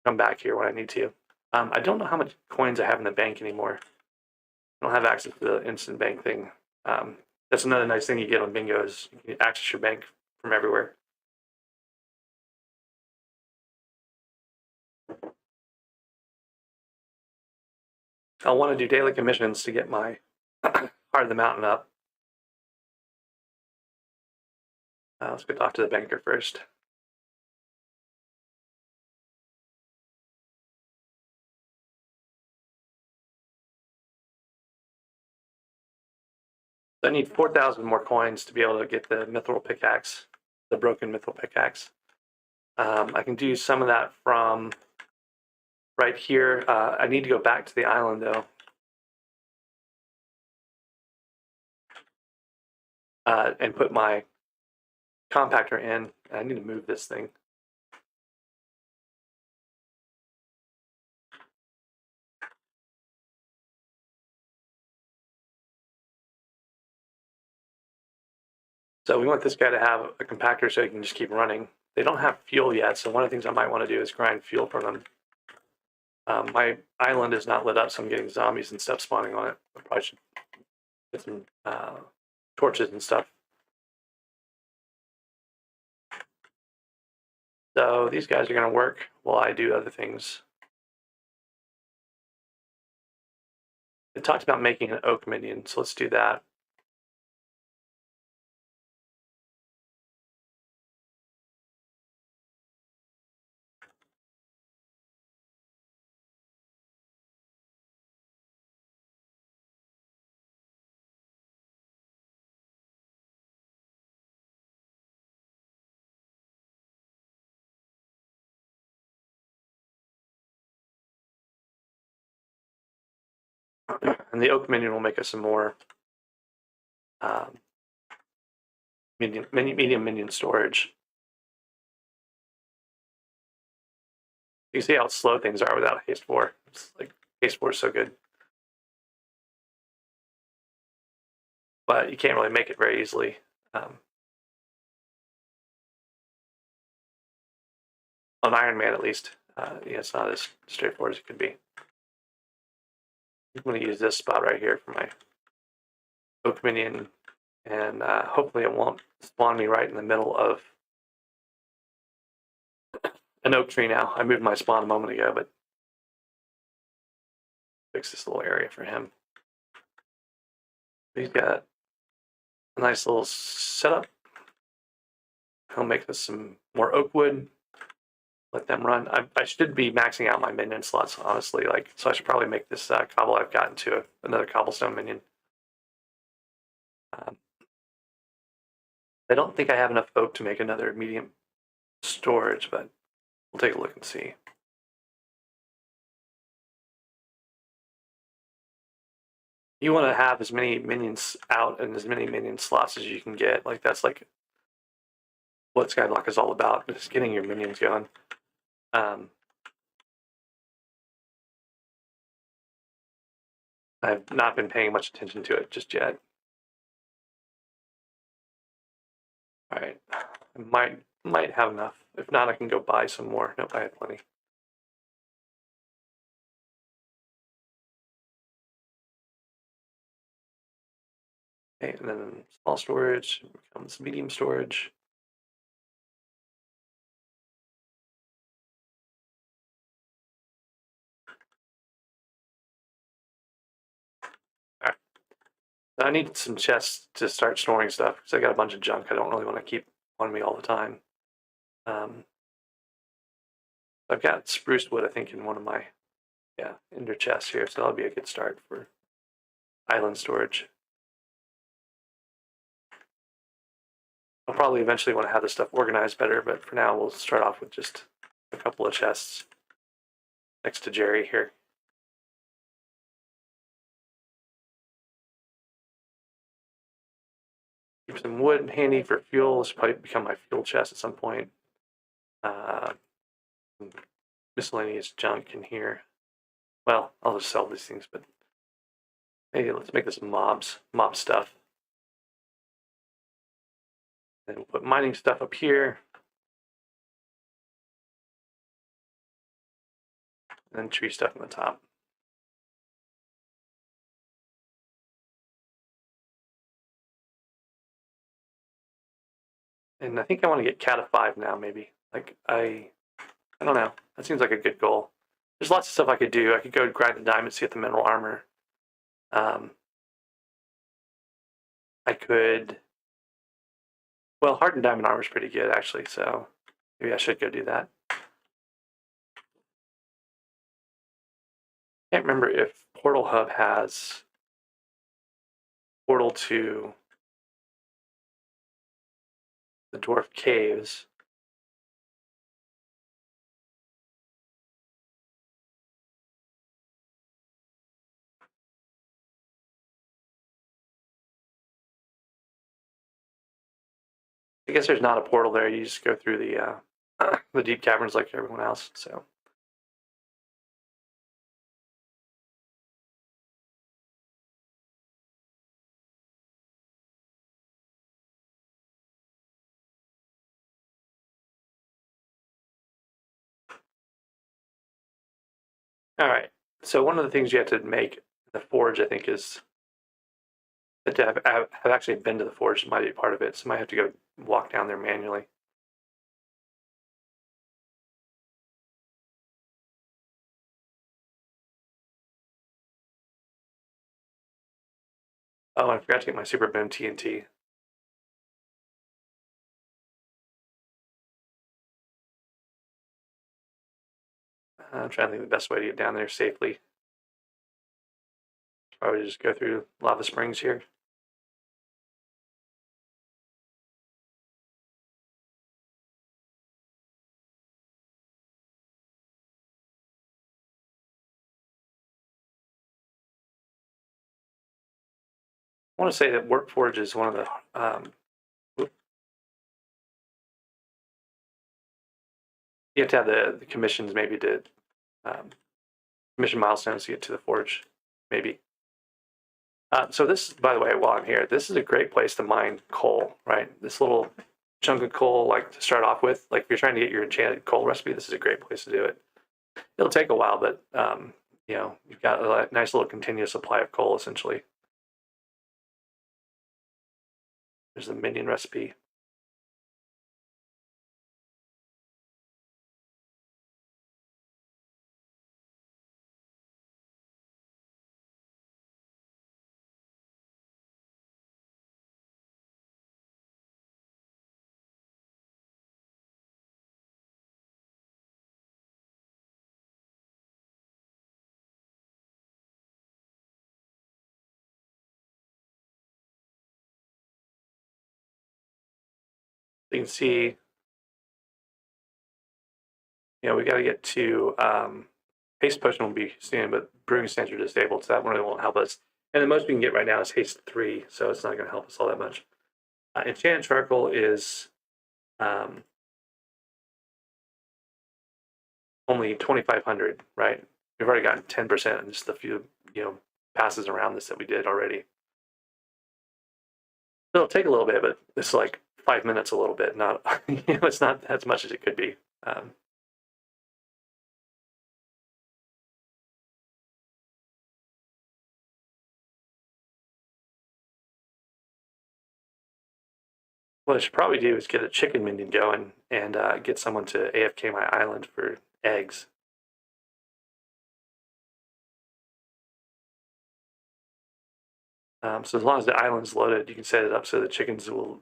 come back here when I need to. I don't know how much coins I have in the bank anymore. I don't have access to the instant bank thing. That's another nice thing you get on bingo is you can access your bank from everywhere. I'll want to do daily commissions to get my Heart of the Mountain up. Let's go talk to the banker first. I need 4,000 more coins to be able to get the mithril pickaxe, the broken mithril pickaxe. I can do some of that from right here. I need to go back to the island though. And put my compactor in. I need to move this thing. So we want this guy to have a compactor so he can just keep running. They don't have fuel yet, so one of the things I might want to do is grind fuel from them. My island is not lit up, so I'm getting zombies and stuff spawning on it. I probably should get some torches and stuff. So these guys are going to work while I do other things. It talked about making an oak minion, so let's do that. And the oak minion will make us some more medium minion storage. You can see how slow things are without haste 4. It's like haste 4 is so good. But you can't really make it very easily. On Ironman, at least, it's not as straightforward as it could be. I'm going to use this spot right here for my oak minion, and hopefully it won't spawn me right in the middle of an oak tree now. I moved my spawn a moment ago, but fix this little area for him. He's got a nice little setup. He'll make us some more oak wood. Let them run. I should be maxing out my minion slots, honestly. So I should probably make this cobble I've got into another cobblestone minion. I don't think I have enough oak to make another medium storage, but we'll take a look and see. You want to have as many minions out and as many minion slots as you can get. That's like what SkyBlock is all about, just getting your minions going. I've not been paying much attention to it just yet. All right, I might have enough. If not, I can go buy some more. Nope, I have plenty. Okay, and then small storage becomes medium storage. All right. So I need some chests to start storing stuff because I got a bunch of junk I don't really want to keep on me all the time. I've got spruce wood, I think, in one of my ender chests here, so that'll be a good start for island storage. I'll probably eventually want to have this stuff organized better, but for now we'll start off with just a couple of chests next to Jerry here. Keep some wood handy for fuel. This will probably become my fuel chest at some point. Miscellaneous junk in here. Well, I'll just sell these things, but maybe let's make this mob stuff. Then we'll put mining stuff up here. And then tree stuff on the top. And I think I want to get cat of 5 now, maybe. Like, I don't know. That seems like a good goal. There's lots of stuff I could do. I could go grind the diamonds to get the mineral armor. I could... Well, hardened diamond armor is pretty good, actually, so maybe I should go do that. Can't remember if Portal Hub has portal to the Dwarf Caves. I guess there's not a portal there. You just go through the deep caverns like everyone else. So. All right. So one of the things you have to make the forge, I think, is that to have actually been to the forge might be part of it. So I might have to go walk down there manually. Oh, I forgot to get my Super Boom TNT. I'm trying to think of the best way to get down there safely. Probably just go through lava springs here. I want to say that Workforge is one of the you have to have the commissions maybe to commission milestones to get to the forge, maybe. So this, by the way, while I'm here, this is a great place to mine coal, right? This little chunk of coal, like to start off with, like if you're trying to get your enchanted coal recipe, this is a great place to do it. It'll take a while, but you know, you've got a nice little continuous supply of coal essentially. There's the minion recipe. You can see, you know, we got to get to haste potion will be soon, but brewing stands are disabled, so that really won't help us. And the most we can get right now is haste 3, so it's not going to help us all that much. Enchanted charcoal is only 2,500, right? We've already gotten 10% in just a few, you know, passes around this that we did already. It'll take a little bit, but it's like 5 minutes a little bit. Not, you know, it's not as much as it could be. what I should probably do is get a chicken minion going and get someone to AFK my island for eggs. So as long as the island's loaded, you can set it up so the chickens will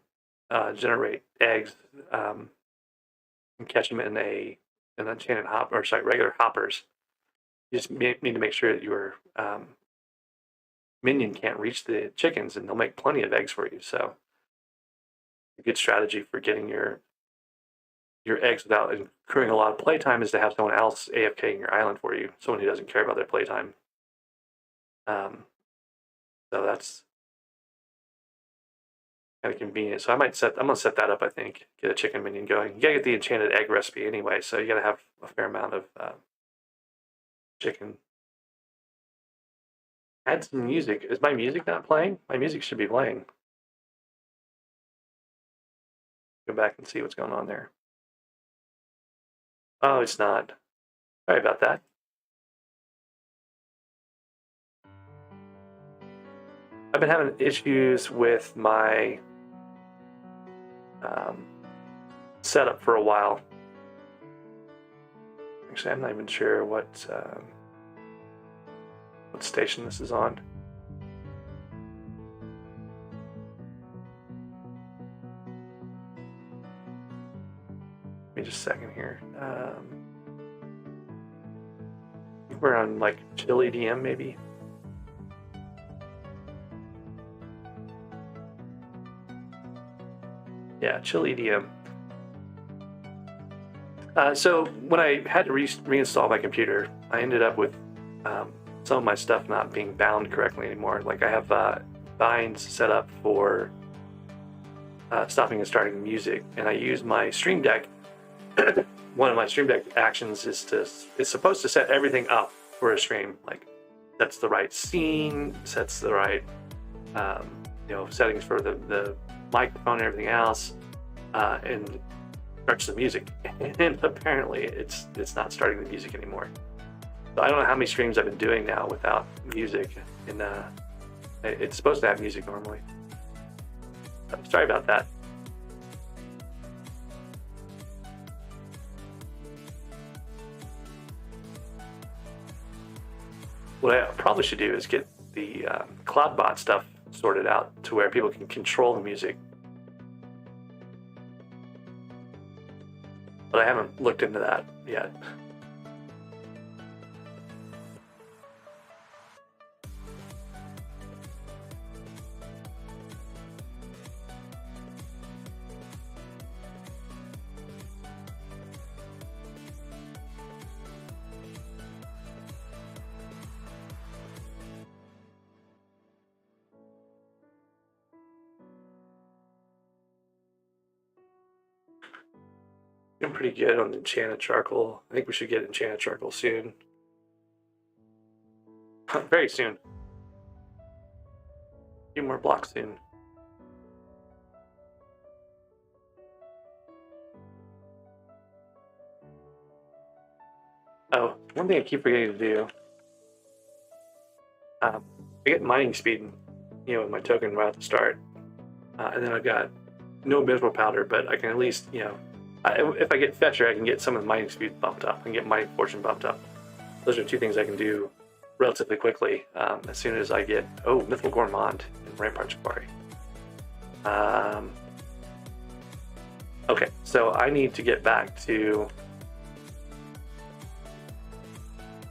generate eggs and catch them in an enchanted hop, or sorry, regular hoppers. You just need to make sure that your minion can't reach the chickens, and they'll make plenty of eggs for you. So a good strategy for getting your eggs without incurring a lot of playtime is to have someone else AFKing your island for you, someone who doesn't care about their playtime. So that's kind of convenient. So I'm gonna set that up. I think get a chicken minion going. You gotta get the enchanted egg recipe anyway, so you gotta have a fair amount of chicken. Add some music. Is my music not playing? My music should be playing. Go back and see what's going on there. Oh, it's not. Sorry about that. I've been having issues with my setup for a while. Actually, I'm not even sure what station this is on. Give me just a second here. I think we're on like chill EDM maybe. Yeah, chill EDM. So when I had to reinstall my computer, I ended up with some of my stuff not being bound correctly anymore. Like I have binds set up for stopping and starting music, and I use my Stream Deck. One of my Stream Deck actions is supposed to set everything up for a stream. Like sets the right scene, sets the right settings for the microphone and everything else, and starts the music. And apparently it's not starting the music anymore. So I don't know how many streams I've been doing now without music, and it's supposed to have music normally. So, sorry about that. What I probably should do is get the CloudBot stuff sorted out to where people can control the music. But I haven't looked into that yet. I'm pretty good on enchanted charcoal. I think we should get enchanted charcoal soon. Very soon. A few more blocks soon. Oh, one thing I keep forgetting to do. I get mining speed, with my token right at the start. And then I've got no mineral powder, but I can at least, if I get Fetcher, I can get some of the mining speed bumped up and get mining fortune bumped up. Those are two things I can do relatively quickly as soon as I get, Mythical Gourmand and Rampart Jabari. Okay, so I need to get back to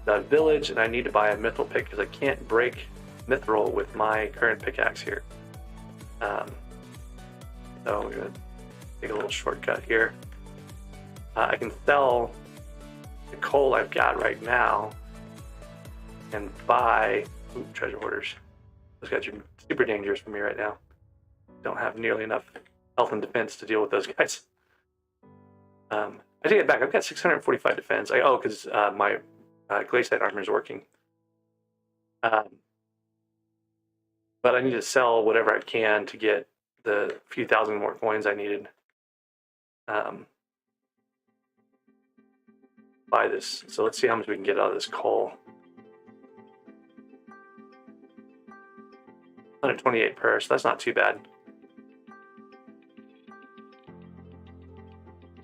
the village, and I need to buy a mithril pick because I can't break mithril with my current pickaxe here. So we're going to take a little shortcut here. I can sell the coal I've got right now and buy treasure hoarders. Those guys are super dangerous for me right now. Don't have nearly enough health and defense to deal with those guys. I take it back. I've got 645 defense. Because my glaciate armor is working. But I need to sell whatever I can to get the few thousand more coins I needed. Buy this. So let's see how much we can get out of this coal. 128 per, so that's not too bad.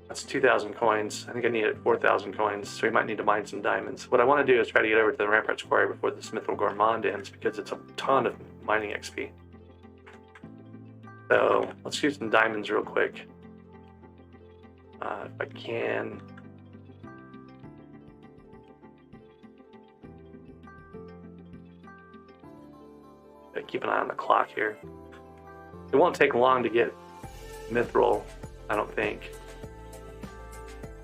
That's 2,000 coins. I think I needed 4,000 coins, so we might need to mine some diamonds. What I want to do is try to get over to the Ramparts Quarry before the Smithville Gourmand ends, because it's a ton of mining XP. So let's do some diamonds real quick. If I can. Gotta keep an eye on the clock here. It won't take long to get mithril, I don't think.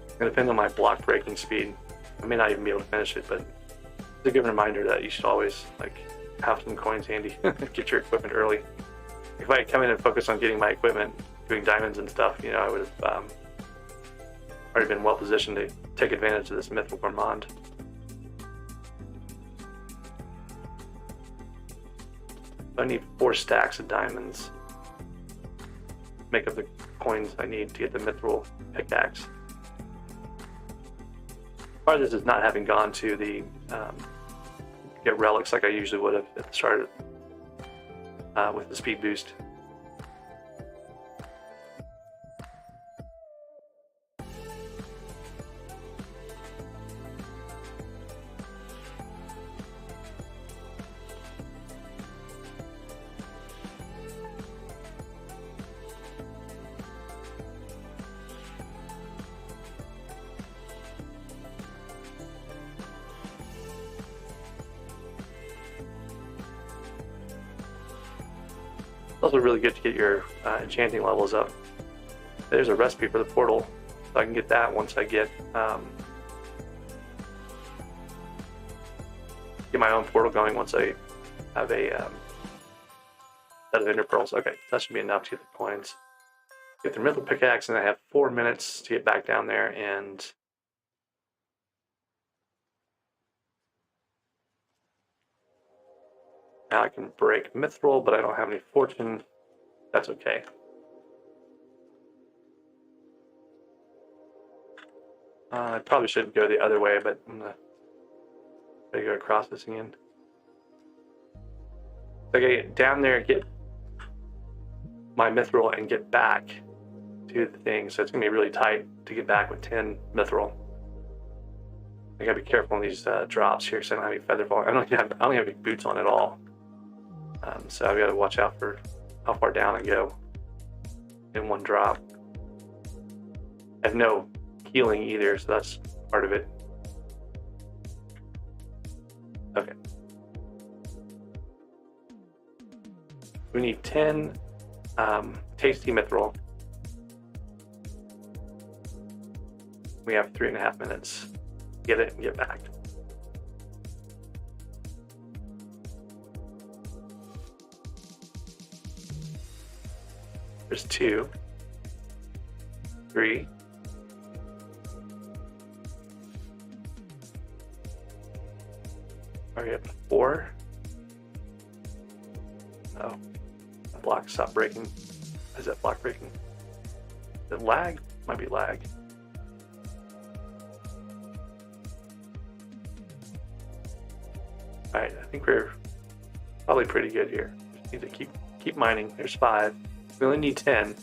It's gonna depend on my block breaking speed. I may not even be able to finish it, but it's a good reminder that you should always like have some coins handy. Get your equipment early. If I come in and focus on getting my equipment, doing diamonds and stuff, you know, I would have already been well positioned to take advantage of this Mythical Gourmand. I need 4 stacks of diamonds. Make up the coins I need to get the mithril pickaxe. Part of this is not having gone to the get relics like I usually would have at the start with the speed boost. It's also really good to get your enchanting levels up. There's a recipe for the portal, so I can get that once I get my own portal going. Once I have a set of ender pearls. Okay, that should be enough to get the coins. Get the mithril pickaxe, and I have 4 minutes to get back down there and now I can break mithril, but I don't have any fortune. That's okay. I probably should go the other way, but I'm gonna try to go across this again. So I gotta get down there, get my mithril, and get back to the thing. So it's gonna be really tight to get back with 10 mithril. I gotta be careful on these drops here, so I don't have any feather falling. I don't have any boots on at all. So I've got to watch out for how far down I go in one drop. I have no healing either, so that's part of it. Okay. We need 10 tasty mithril. We have 3.5 minutes. Get it and get back. There's 2, 3. Are we up to 4? Oh, the block stopped breaking. Is that block breaking? Is it lag? Might be lag. All right, I think we're probably pretty good here. Just need to keep mining. There's 5. We only need 10.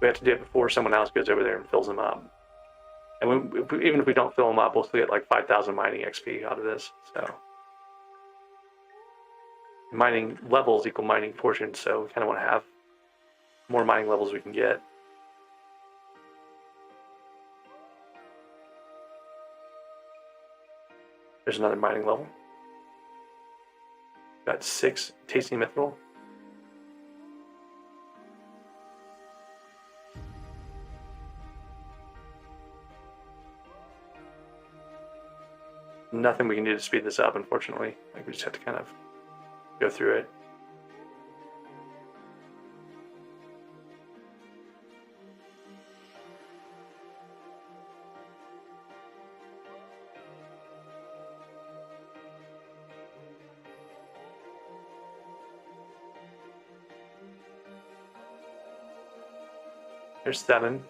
We have to do it before someone else goes over there and fills them up. And even if we don't fill them up, we'll still get like 5,000 mining XP out of this. So mining levels equal mining fortune, so we kind of want to have more mining levels we can get. There's another mining level. Got 6 tasty mithril. Nothing we can do to speed this up, unfortunately. Like, we just have to kind of go through it. There's 7.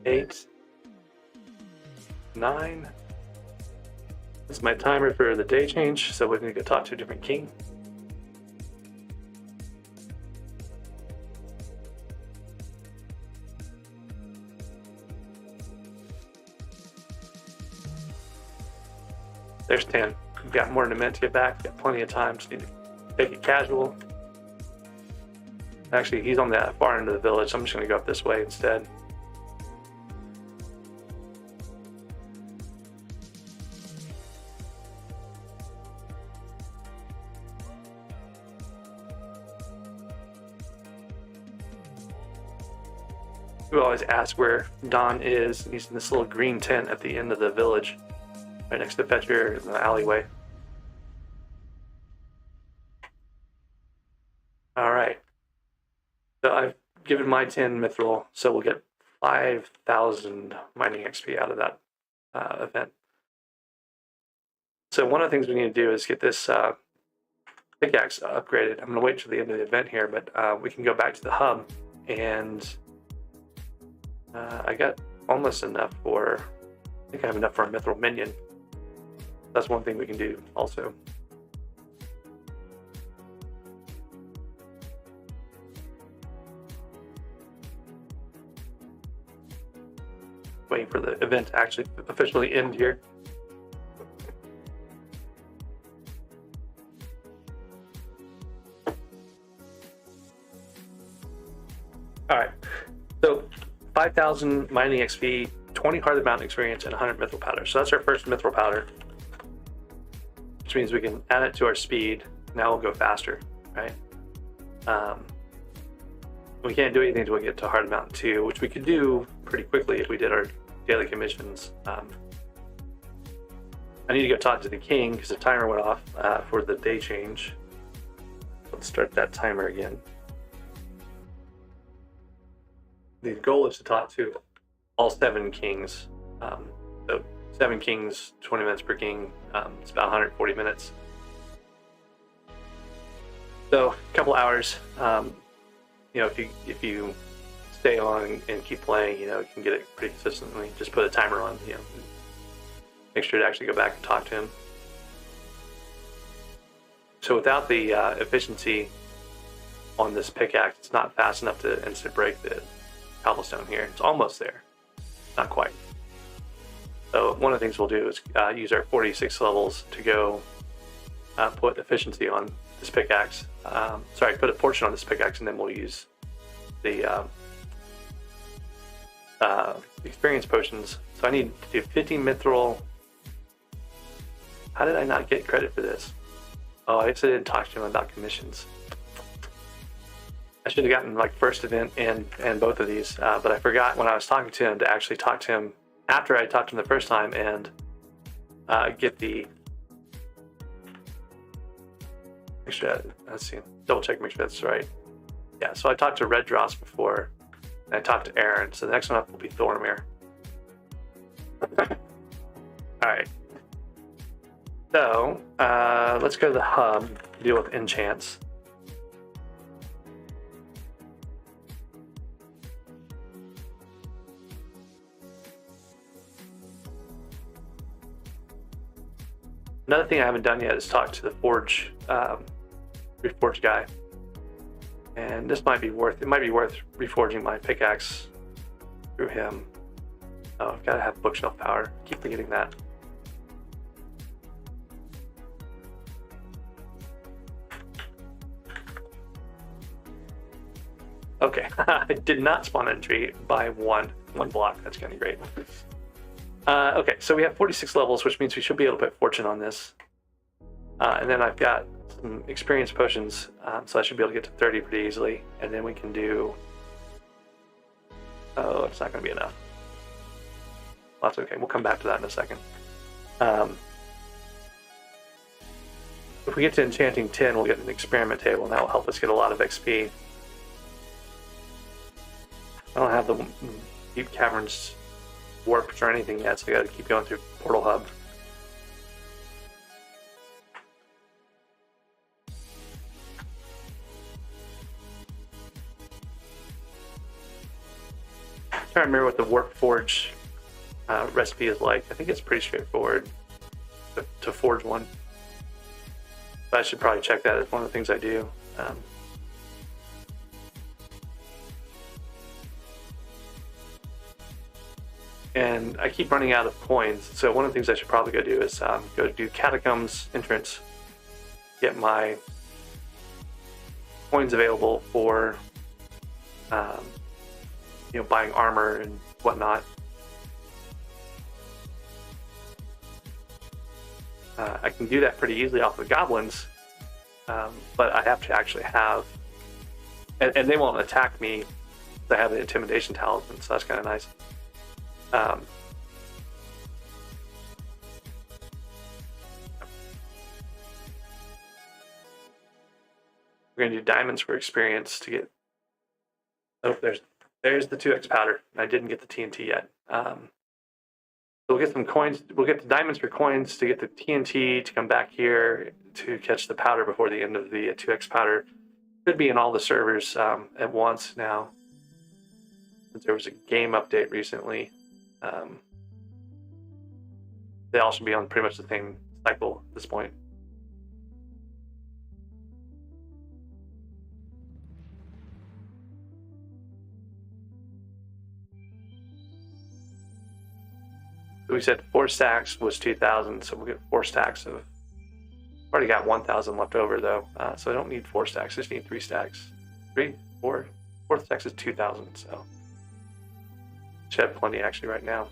8, 9. This is my timer for the day change, so we're going to go talk to a different king. There's 10. We've got more than a minute to get back. Got plenty of time. Just need to take it casual. Actually, he's on the far end of the village, so I'm just going to go up this way instead. We always ask where Don is. He's in this little green tent at the end of the village, right next to Fetcher in the alleyway. All right. So I've given my 10 mithril, so we'll get 5,000 mining XP out of that event. So one of the things we need to do is get this pickaxe upgraded. I'm going to wait till the end of the event here, but we can go back to the hub, and I got almost enough for, I think I have enough for a mithril minion. That's one thing we can do also. Waiting for the event to actually officially end here. All right, so 5,000 mining XP, 20 Heart of the Mountain experience, and 100 mithril powder. So that's our first mithril powder, which means we can add it to our speed. Now we'll go faster, right? We can't do anything until we get to Heart of the Mountain 2, which we could do pretty quickly if we did our daily commissions. I need to go talk to the king because the timer went off for the day change. Let's start that timer again. The goal is to talk to all 7 kings. So 7 kings, 20 minutes per king. It's about 140 minutes. So a couple hours. You know, if you stay on and keep playing, you know, you can get it pretty consistently. Just put a timer on, you know, make sure to actually go back and talk to him. So without the efficiency on this pickaxe, it's not fast enough to instant break the cobblestone here. It's almost there, not quite. So one of the things we'll do is use our 46 levels to go put efficiency on this pickaxe. Put a portion on this pickaxe, and then we'll use the experience potions. So I need to do 50 mithril. How did I not get credit for this? Oh, I guess I didn't talk to him about commissions. I should have gotten like first event and both of these, but I forgot when I was talking to him to actually talk to him after I talked to him the first time and get the. Make sure, let's see, double check, make sure that's right. Yeah, so I talked to Red Dross before, and I talked to Aaron, so the next one up will be Thormir. Alright. So, let's go to the hub, deal with enchants. Another thing I haven't done yet is talk to the forge, reforged guy, and this might be worth. It might be worth reforging my pickaxe through him. Oh, I've got to have bookshelf power. Keep forgetting that. Okay, I did not spawn in a tree by one block. That's kind of great. Okay, so we have 46 levels, which means we should be able to put fortune on this. And then I've got some experience potions, so I should be able to get to 30 pretty easily. And then we can do... Oh, it's not going to be enough. Well, that's okay. We'll come back to that in a second. If we get to enchanting 10, we'll get an experiment table, and that will help us get a lot of XP. I don't have the deep caverns warped or anything yet, so I gotta keep going through Portal Hub. trying to remember what the Warp Forge recipe is like. I think it's pretty straightforward to forge one. But I should probably check that. It's one of the things I do. And I keep running out of coins, so one of the things I should probably go do is go do Catacombs entrance, get my coins available for buying armor and whatnot. I can do that pretty easily off the goblins, but I have to actually have, and they won't attack me. I have the intimidation talisman, so that's kind of nice. We're gonna do diamonds for experience to get. Oh, there's the 2x powder. I didn't get the TNT yet. So we'll get some coins. We'll get the diamonds for coins to get the TNT to come back here to catch the powder before the end of the 2x powder. Could be in all the servers at once now. Since there was a game update recently. They all should be on pretty much the same cycle at this point. So we said 4 stacks was 2,000, so we'll get 4 stacks of. Already got 1,000 left over though, so I don't need 4 stacks. I just need 3 stacks. 4 stacks is 2,000, so should have plenty actually right now.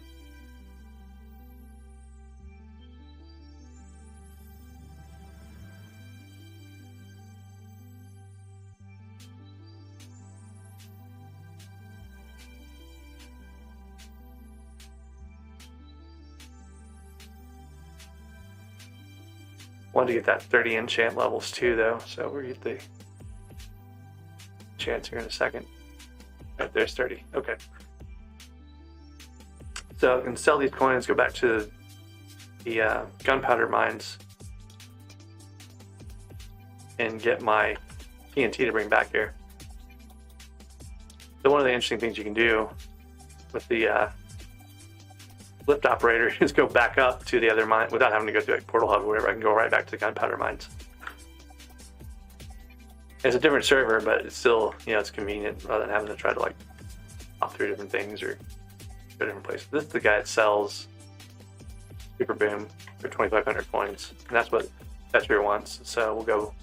Wanted to get that 30 enchant levels too, though, so we'll get the chance here in a second. Right, there's 30. Okay. So I can sell these coins, go back to the gunpowder mines, and get my TNT to bring back here. So one of the interesting things you can do with the lift operator is go back up to the other mine without having to go through like portal hub or whatever. I can go right back to the gunpowder mines. It's a different server, but it's still, it's convenient rather than having to try to like hop through different things or go different places. This is the guy that sells Super Boom for 2,500 coins, and that's what Fetcher wants. So we'll go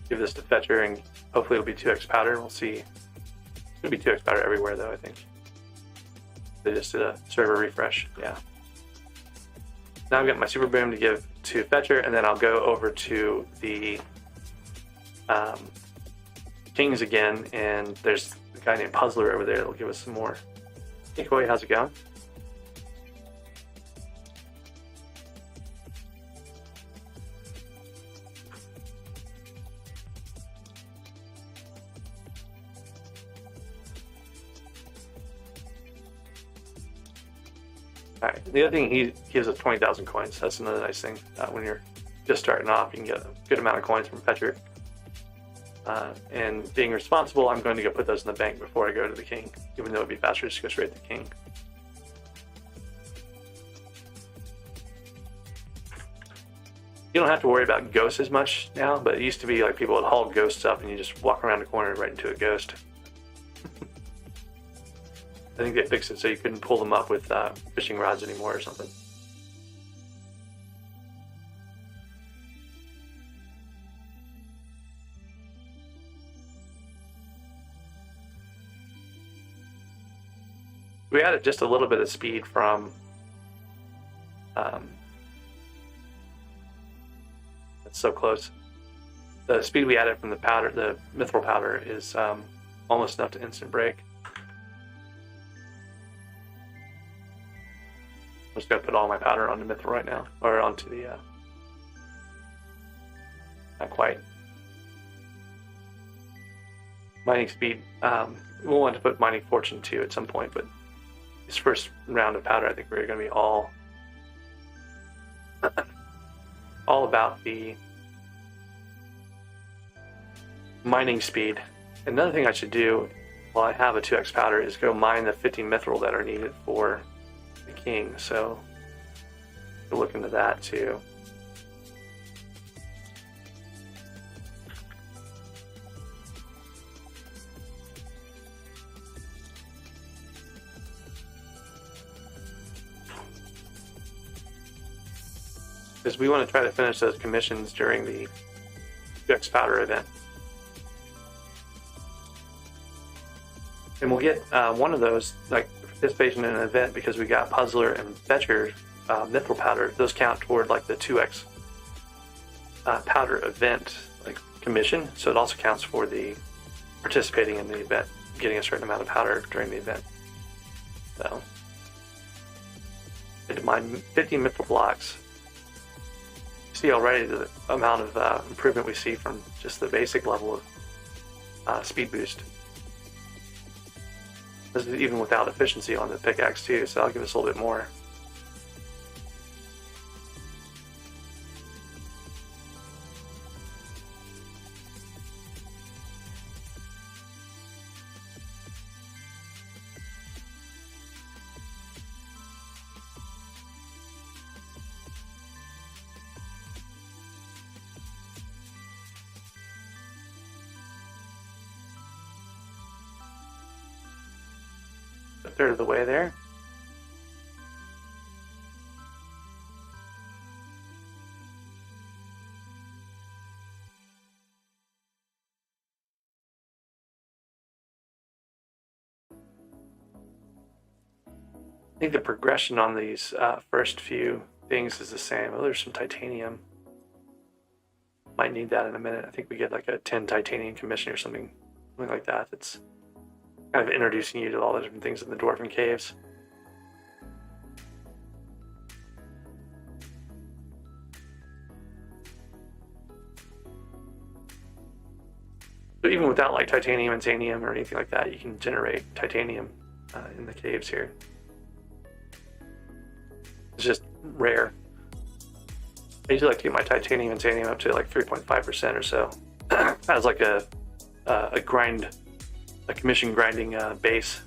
give this to Fetcher, and hopefully it'll be 2x powder. We'll see. It'll be 2x powder everywhere, though, I think. They just did a server refresh, yeah. Now I've got my Super Boom to give to Fetcher, and then I'll go over to the Kings again, and there's a guy named Puzzler over there that'll give us some more. Hey, Koi, how's it going? Alright, the other thing, he gives us 20,000 coins. That's another nice thing. When you're just starting off, you can get a good amount of coins from Fetcher. And being responsible, I'm going to go put those in the bank before I go to the King, even though it'd be faster just to go straight to the King. You don't have to worry about ghosts as much now, but it used to be like people would haul ghosts up and you just walk around the corner right into a ghost. I think they fixed it so you couldn't pull them up with fishing rods anymore or something. We added just a little bit of speed from it's so close. The speed we added from the powder, the mithril powder, is almost enough to instant break. I'm just gonna put all my powder onto mithril right now, or onto the not quite. Mining speed. We'll want to put mining fortune too at some point, but this first round of powder, I think we're going to be all about the mining speed. Another thing I should do while I have a 2x powder, is go mine the 15 mithril that are needed for the king. So we'll look into that too. Because we want to try to finish those commissions during the 2x powder event. And we'll get one of those, like participation in an event, because we got Puzzler and Fetcher mithril powder. Those count toward like the 2x powder event like commission. So it also counts for the participating in the event, getting a certain amount of powder during the event. So I did mine 15 mithril blocks. See already the amount of improvement we see from just the basic level of speed boost. This is even without efficiency on the pickaxe too, so I'll give us a little bit more. A third of the way there. I think the progression on these first few things is the same. Oh, there's some titanium. Might need that in a minute. I think we get like a 10 titanium commission or something like that. It's kind of introducing you to all the different things in the Dwarven Caves. So even without like titanium and sanium or anything like that, you can generate titanium in the caves here. It's just rare. I usually like to get my titanium and sanium up to like 3.5% or so. As like a grind, a commission grinding base.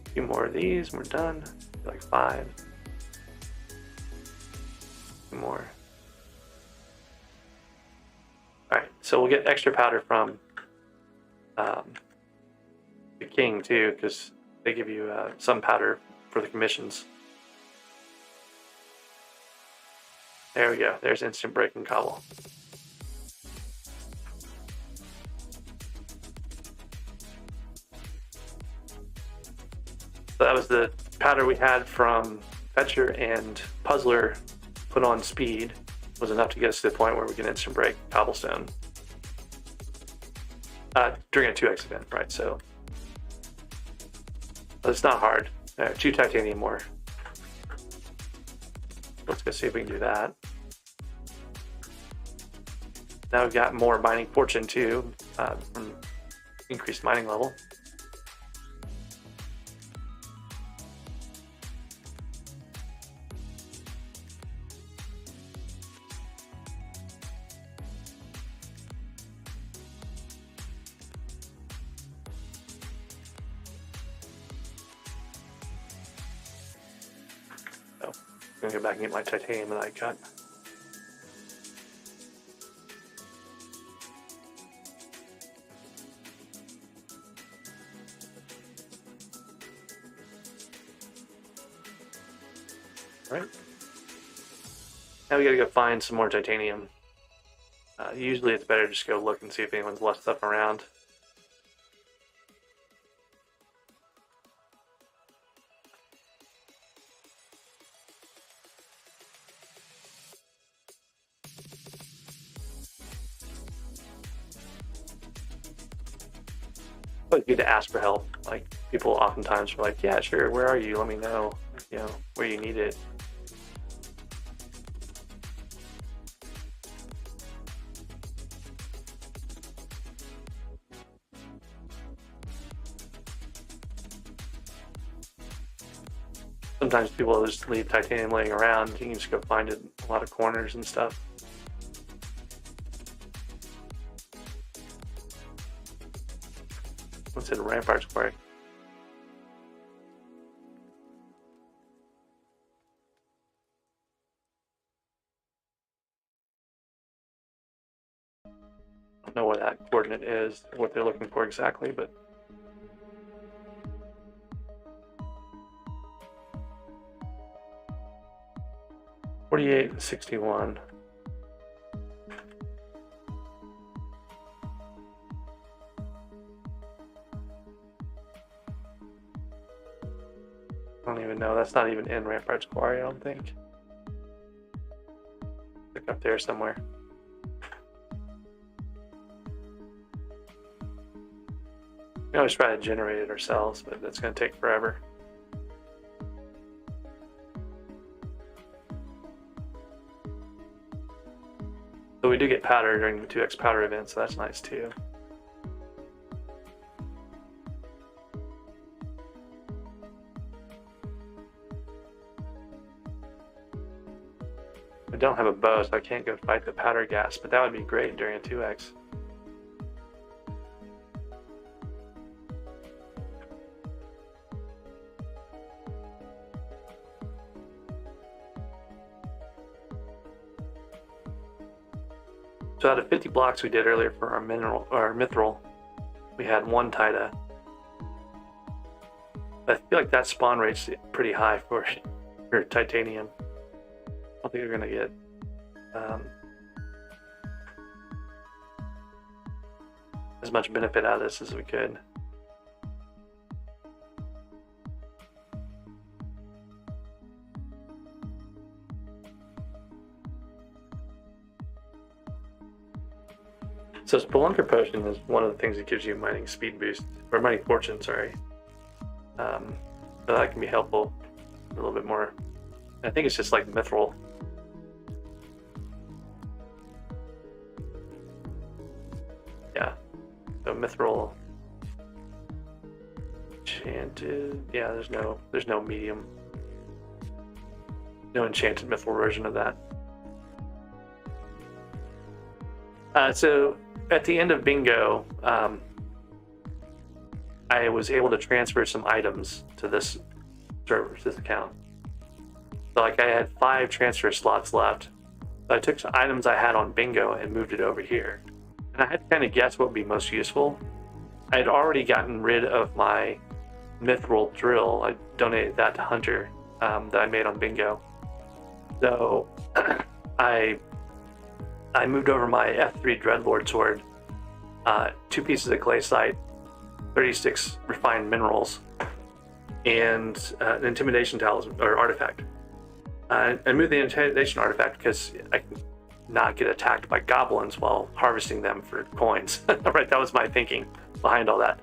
A few more of these, and we're done. Like 5. A few more. Alright, so we'll get extra powder from the king too, because they give you some powder for the commissions. There we go. There's instant breaking cobble. So that was the powder we had from Fetcher and Puzzler put on speed. Was enough to get us to the point where we can instant break cobblestone during a 2x event, right? So it's not hard. 2 titanium more. Let's go see if we can do that. Now we've got more mining fortune too, from increased mining level. So I'm gonna go back and get my titanium that I cut. Right. Now we gotta go find some more titanium. Usually it's better to just go look and see if anyone's left stuff around. But it's good to ask for help. Like, people oftentimes are like, yeah, sure, where are you? Let me know, you know, where you need it. Sometimes people just leave titanium laying around. You can just go find it in a lot of corners and stuff. Let's hit Ramparts Quarry. I don't know where that coordinate is, what they're looking for exactly, but 48 and 61. I don't even know. That's not even in Ramparts Quarry, I don't think. Like up there somewhere. We always try to generate it ourselves, but that's going to take forever. So we do get powder during the 2x powder event, so that's nice too. I don't have a bow, so I can't go fight the powder gas, but that would be great during a 2x. So out of 50 blocks we did earlier for our mithril, we had 1 Tida. I feel like that spawn rate's pretty high for titanium. I don't think we're gonna get as much benefit out of this as we could. So Spelunker Potion is one of the things that gives you mining speed boost, or mining fortune, sorry. So that can be helpful a little bit more. I think it's just like mithril. Yeah, so mithril enchanted. Yeah, there's no medium, no enchanted mithril version of that. So at the end of bingo, I was able to transfer some items to this server, to this account. So like I had 5 transfer slots left. So I took some items I had on bingo and moved it over here. And I had to kind of guess what would be most useful. I had already gotten rid of my mithril drill. I donated that to Hunter that I made on bingo. So I moved over my F3 Dreadlord sword, 2 pieces of glaciite, 36 refined minerals, and an intimidation talisman or artifact. I moved the intimidation artifact because I can not get attacked by goblins while harvesting them for coins. Right, that was my thinking behind all that.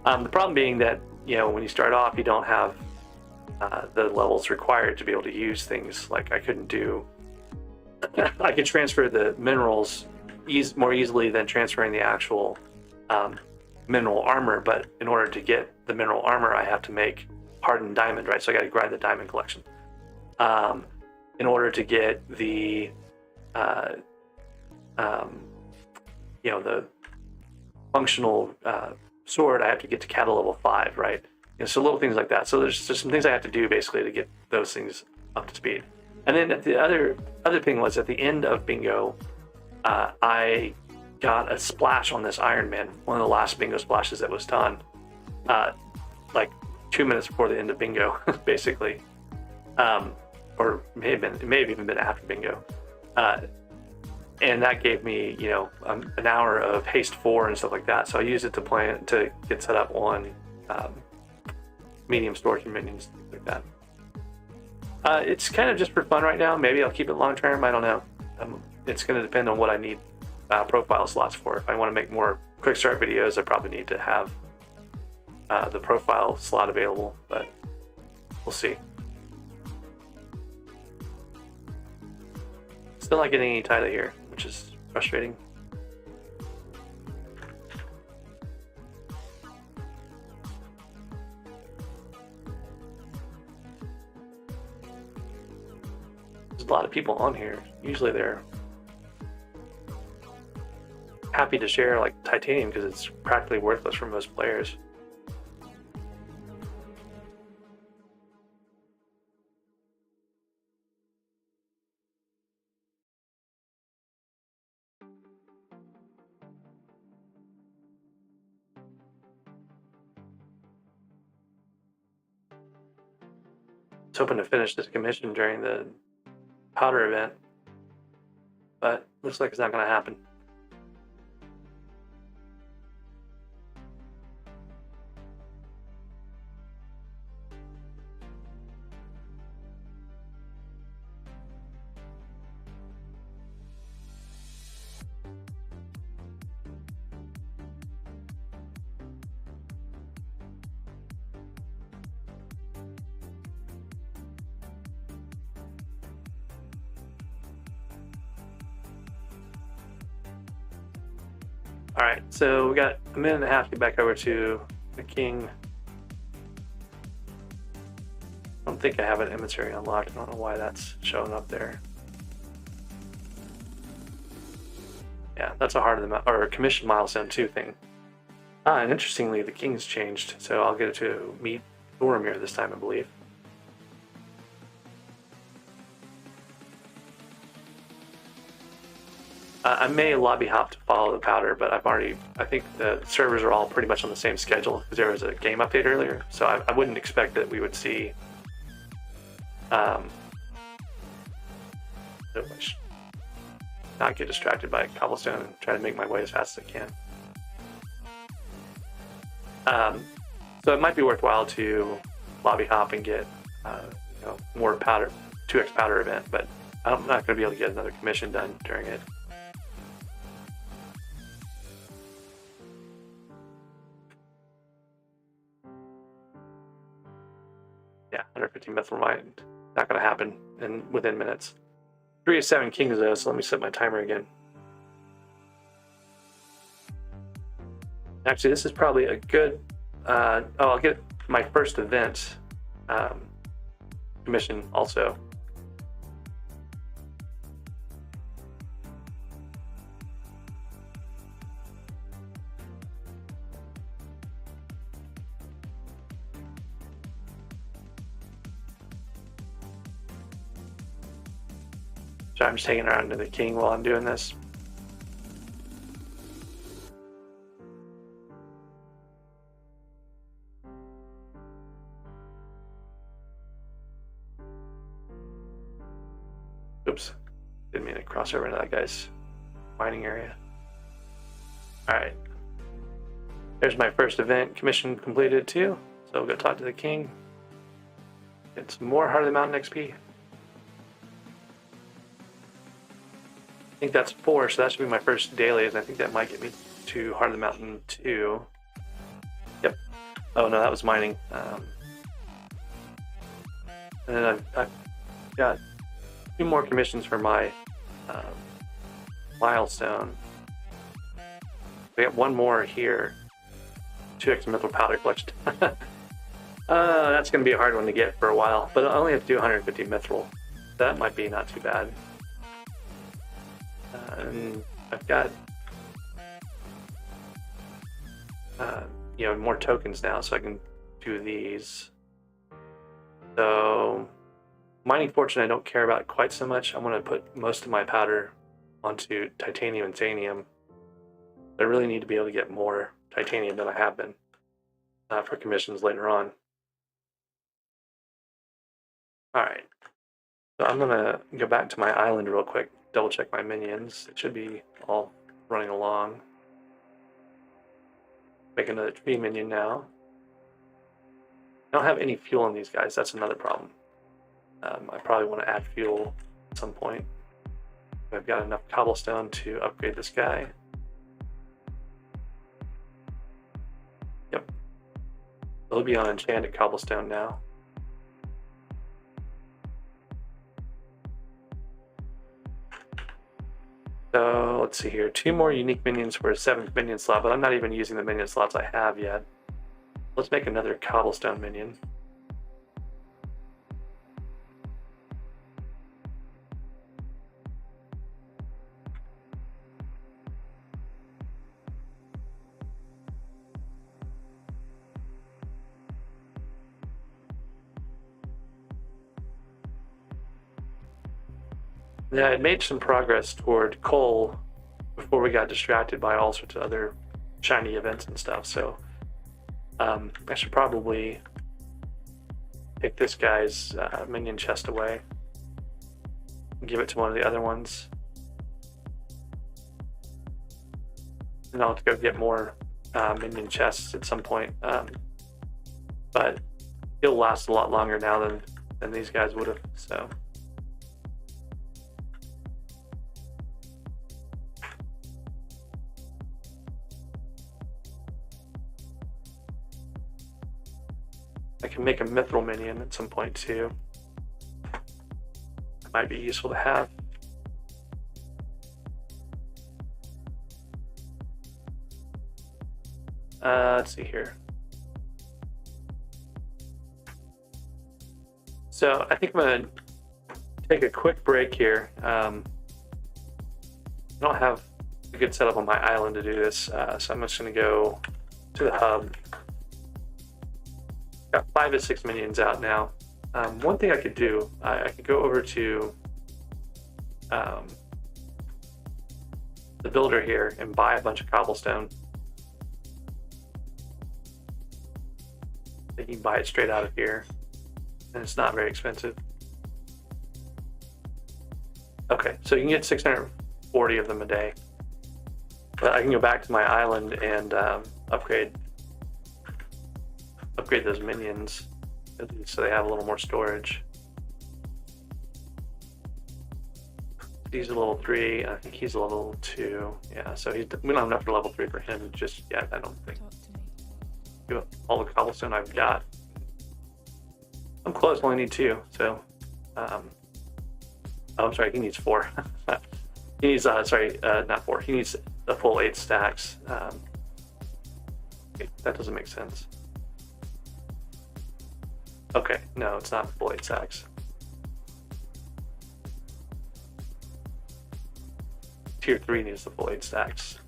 The problem being that, you know, when you start off, you don't have the levels required to be able to use things. Like I couldn't do. I could transfer the minerals more easily than transferring the actual mineral armor, but in order to get the mineral armor, I have to make hardened diamond, right? So I got to grind the diamond collection. In order to get the, you know, the functional sword, I have to get to cattle level 5, right? You know, so little things like that. So there's just some things I have to do basically to get those things up to speed. And then the other thing was at the end of bingo, I got a splash on this Ironman, one of the last bingo splashes that was done, like 2 minutes before the end of bingo, basically, or it may have even been after bingo, and that gave me, you know, an hour of haste 4 and stuff like that. So I used it to get set up on medium storage minions, things like that. It's kind of just for fun right now. Maybe I'll keep it long term. I don't know. It's going to depend on what I need profile slots for. If I want to make more quick start videos, I probably need to have the profile slot available, but we'll see. Still not getting any Tida here, which is frustrating. A lot of people on here. Usually they're happy to share like titanium because it's practically worthless for most players. was hoping to finish this commission during the powder event, but looks like it's not going to happen. All right, so we got a minute and a half to get back over to the king. I don't think I have an emissary unlocked. I don't know why that's showing up there. Yeah, that's a heart of the or a commission milestone 2 thing. And interestingly, the king's changed, so I'll get to meet Boromir this time, I believe. I may lobby hop to follow the powder, but I think the servers are all pretty much on the same schedule because there was a game update earlier, so I wouldn't expect that we would see not get distracted by cobblestone and try to make my way as fast as I can. So it might be worthwhile to lobby hop and get more powder, 2x powder event, but I'm not going to be able to get another commission done during it. Yeah, 150 methyl mine, not going to happen within minutes. 3 of 7 kings though, so let me set my timer again. Actually, this is probably a good, I'll get my first event commission also. So I'm just hanging around to the king while I'm doing this. Oops, didn't mean to cross over into that guy's mining area. All right, there's my first event commission completed too. So we'll go talk to the king. Get some more Heart of the Mountain XP. I think that's 4, so that should be my first daily, and I think that might get me to Heart of the Mountain 2. Yep. Oh no, that was mining. And then I've got 2 more commissions for my milestone. I got 1 more here. 2x mithril powder collection. That's going to be a hard one to get for a while, but I only have to do 150 mithril. That might be not too bad. And I've got more tokens now, so I can do these. So mining fortune I don't care about quite so much. I'm going to put most of my powder onto titanium and thanium. I really need to be able to get more titanium than I have been for commissions later on. All right, so I'm going to go back to my island real quick. Double check my minions. It should be all running along. Make another tree minion now. I don't have any fuel on these guys. That's another problem. I probably want to add fuel at some point. I've got enough cobblestone to upgrade this guy. Yep. It'll be on enchanted cobblestone now. So let's see here, 2 more unique minions for a 7th minion slot, but I'm not even using the minion slots I have yet. Let's make another cobblestone minion. Yeah, I made some progress toward coal before we got distracted by all sorts of other shiny events and stuff, so I should probably take this guy's minion chest away and give it to one of the other ones. And I'll have to go get more minion chests at some point. But he'll last a lot longer now than these guys would have, so. I can make a mithril minion at some point too. It might be useful to have. Let's see here. So I think I'm gonna take a quick break here. I don't have a good setup on my island to do this, so I'm just gonna go to the hub. Got 5 to 6 minions out now. One thing I could do, I could go over to the builder here and buy a bunch of cobblestone. You can buy it straight out of here, and it's not very expensive. Okay, so you can get 640 of them a day. But I can go back to my island and upgrade those minions so they have a little more storage. He's a level 3. I think he's a level 2. Yeah, so we don't have enough for level 3 for him just yet, I don't think. All the cobblestone I've got. I'm close, only need 2, so oh, I'm sorry, he needs 4. He needs not 4, he needs a full 8 stacks. That doesn't make sense. Okay, no, it's not full 8 stacks. Tier 3 needs the full 8 stacks.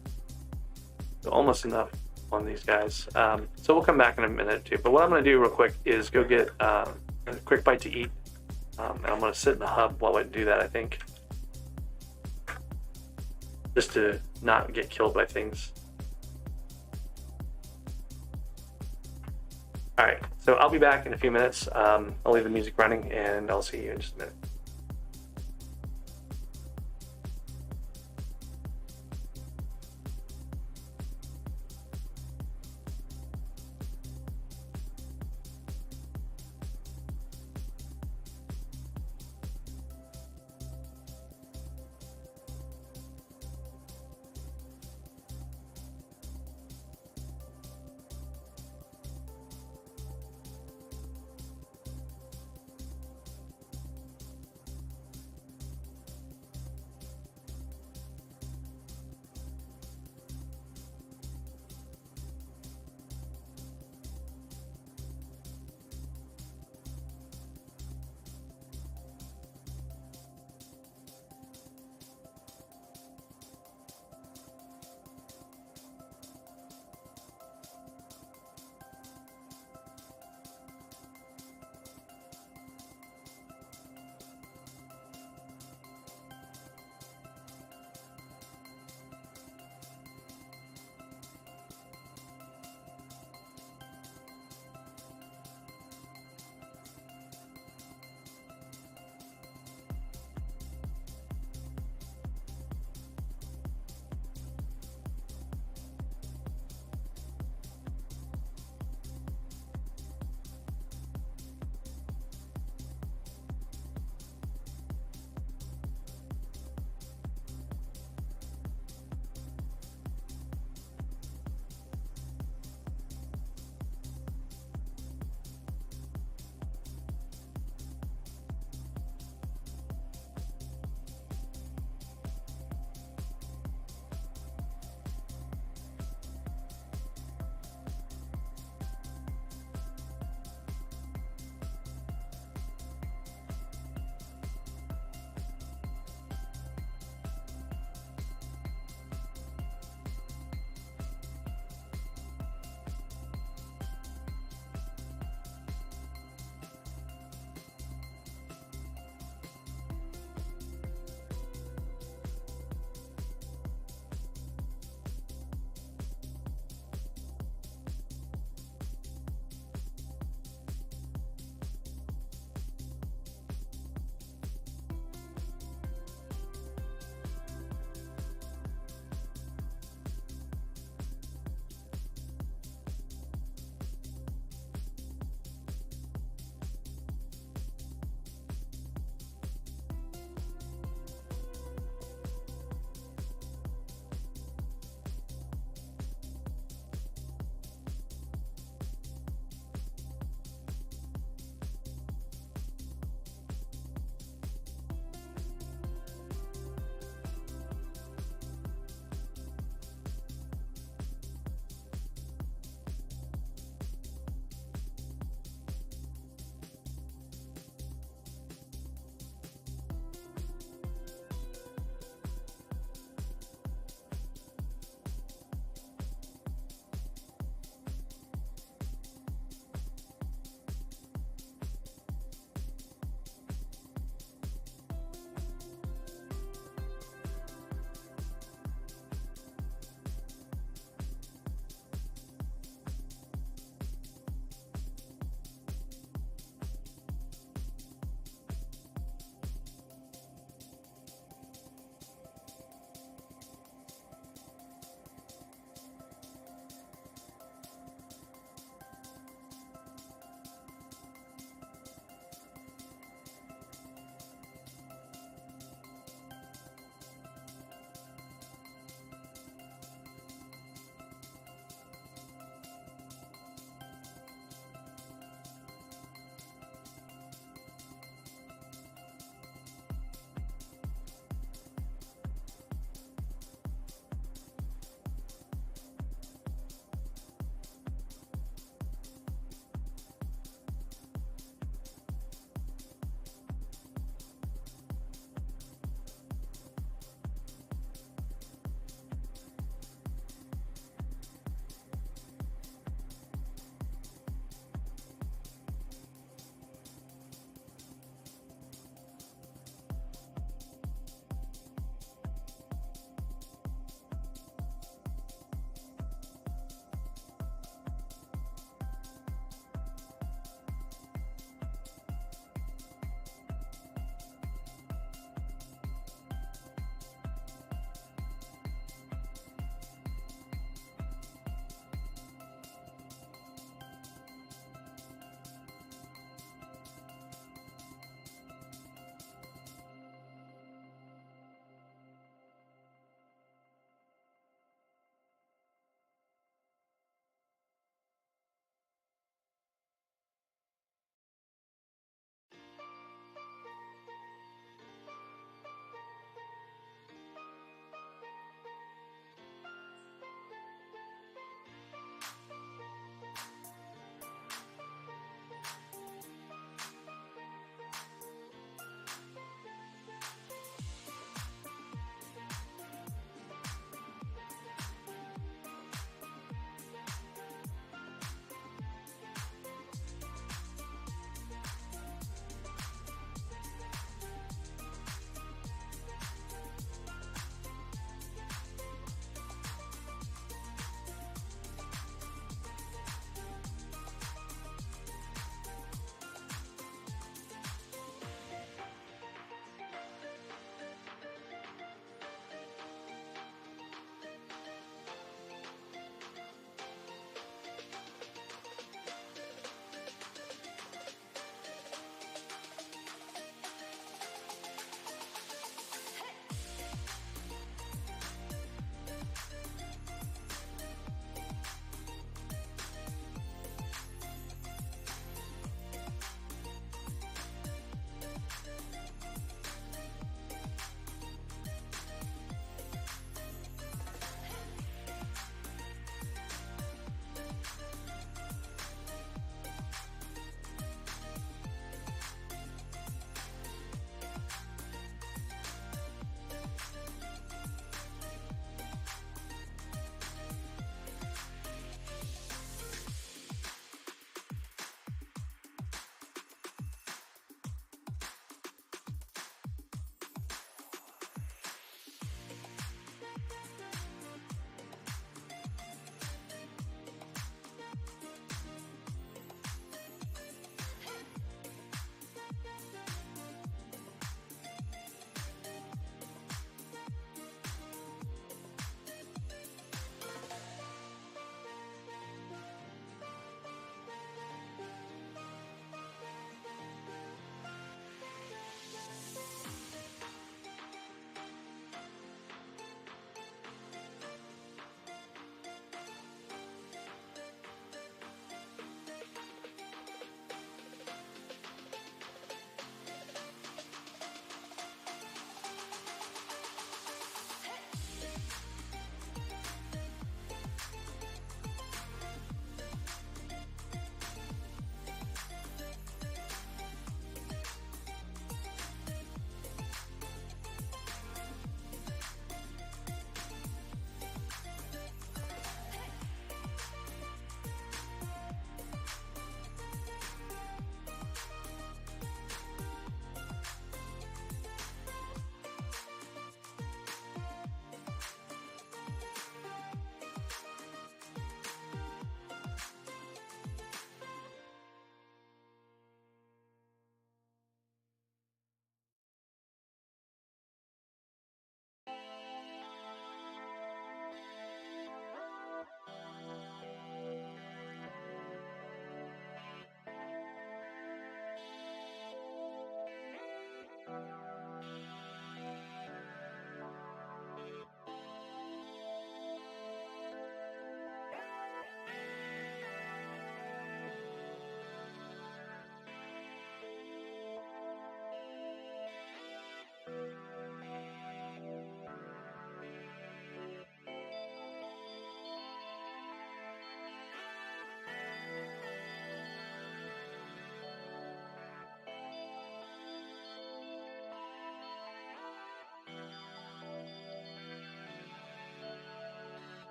So almost enough on these guys. So we'll come back in a minute or two. But what I'm going to do real quick is go get a quick bite to eat. And I'm going to sit in the hub while I do that, I think. Just to not get killed by things. Alright, so I'll be back in a few minutes. I'll leave the music running and I'll see you in just a minute.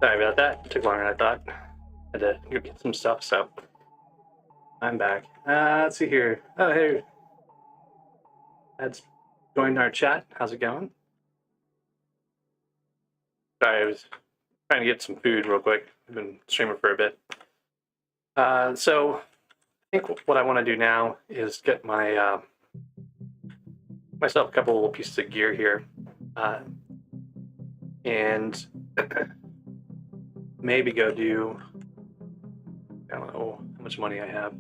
Sorry about that. It took longer than I thought. Had to go get some stuff, so I'm back. Let's see here. Oh, hey. That's joined our chat. How's it going? Sorry, I was trying to get some food real quick. I've been streaming for a bit. So I think what I want to do now is get my myself a couple little pieces of gear here, and maybe go do. I don't know how much money I have.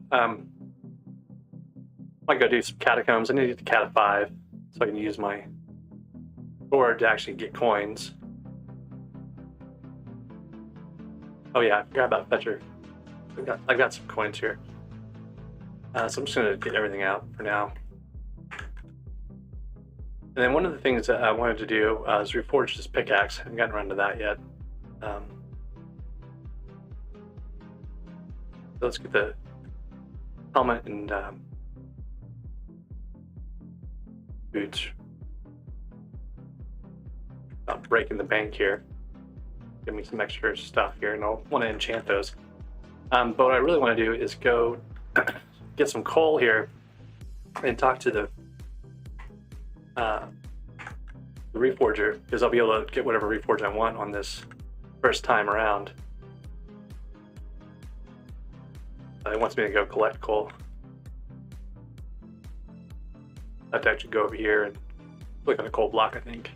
Might go do some catacombs. I need to get to Cata 5 so I can use my sword to actually get coins. Oh yeah, I forgot about Fetcher. I've got some coins here. So I'm just gonna get everything out for now. And then one of the things that I wanted to do is reforge this pickaxe. I haven't gotten around to that yet. So let's get the helmet and boots. Not breaking the bank here. Give me some extra stuff here, and I'll want to enchant those. But what I really want to do is go get some coal here and talk to the reforger, because I'll be able to get whatever reforge I want on this first time around. It wants me to go collect coal. I have to actually go over here and click on a coal block, I think.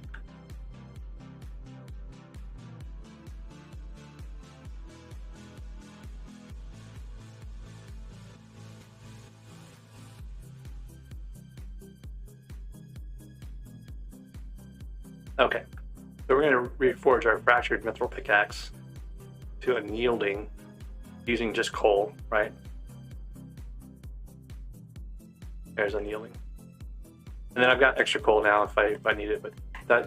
Okay, so we're going to reforge our fractured mithril pickaxe to unyielding using just coal, right? There's unyielding. And then I've got extra coal now if I need it, but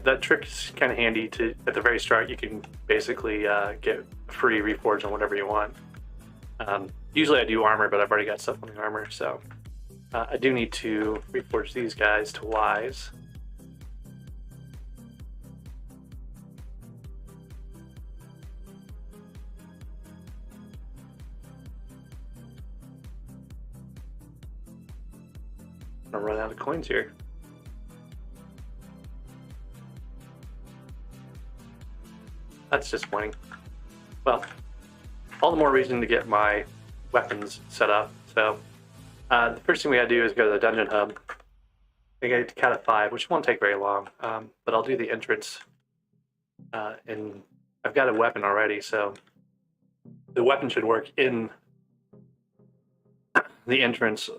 that trick is kind of handy to, at the very start, you can basically get free reforge on whatever you want. Usually I do armor, but I've already got stuff on the armor, so I do need to reforge these guys to Ys. I'm gonna run out of coins here. That's disappointing. Well, all the more reason to get my weapons set up. So the first thing we gotta do is go to the dungeon hub. I gotta get to Cata 5, which won't take very long, but I'll do the entrance. And I've got a weapon already, so the weapon should work in the entrance.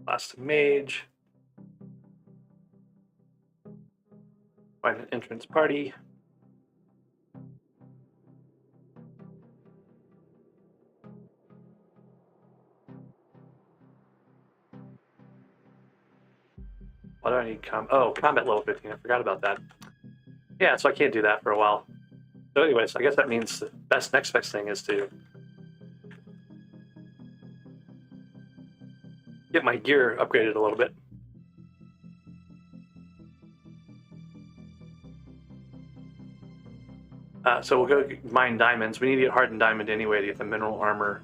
Last mage. Find an entrance party. Why do I need combat level 15? I forgot about that. Yeah, so I can't do that for a while. So anyways, I guess that means the next best thing is to get my gear upgraded a little bit. So we'll go mine diamonds. We need to get hardened diamond anyway to get the mineral armor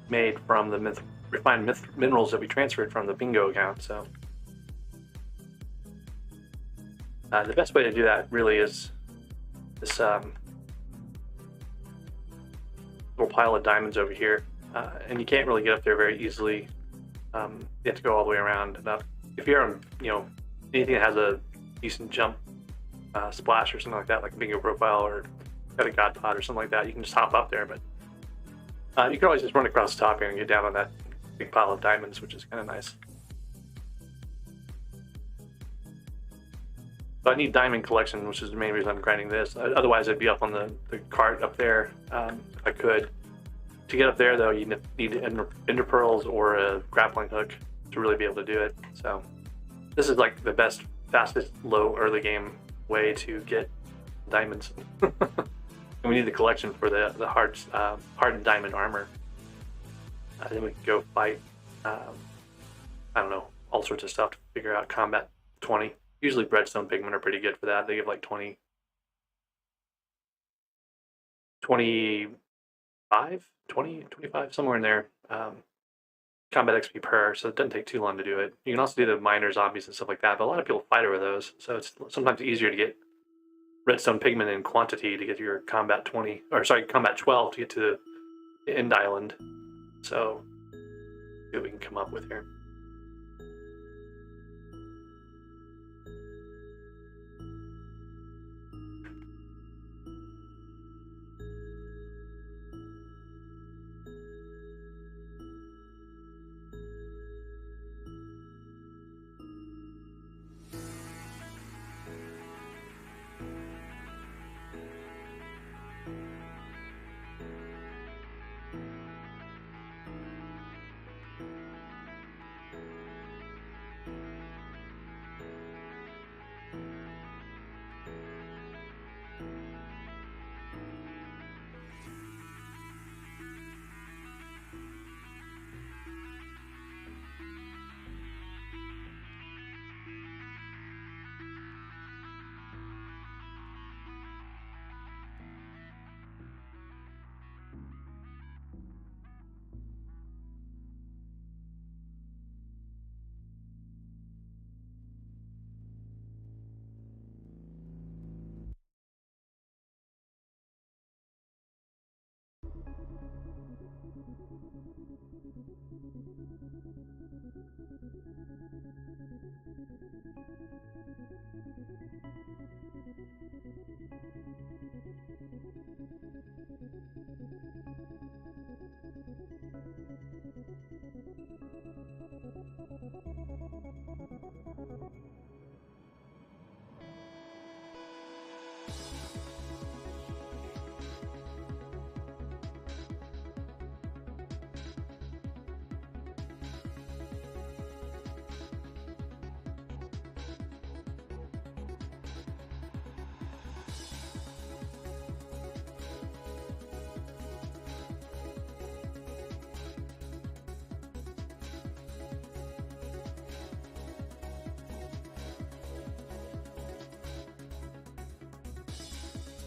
made from the refined minerals that we transferred from the bingo account. So the best way to do that really is this little pile of diamonds over here. And you can't really get up there very easily. You have to go all the way around. If you're on, anything that has a decent jump splash or something like that, like a bingo profile or got a god pod or something like that, you can just hop up there. But you can always just run across the top here and get down on that big pile of diamonds, which is kind of nice. So I need diamond collection, which is the main reason I'm grinding this. Otherwise, I'd be up on the cart up there if I could. To get up there, though, you need ender pearls or a grappling hook to really be able to do it. So this is like the best, fastest, low early game way to get diamonds. And we need the collection for the hardened diamond armor. Then we can go fight, I don't know, all sorts of stuff to figure out combat 20. Usually Breadstone Pigmen are pretty good for that. They give like 20 25, 20, 25, somewhere in there. Combat XP per, so it doesn't take too long to do it. You can also do the minor zombies and stuff like that, but a lot of people fight over those, so it's sometimes easier to get redstone pigment in quantity to get your combat 20, or sorry, combat 12 to get to the end island. So, see what we can come up with here.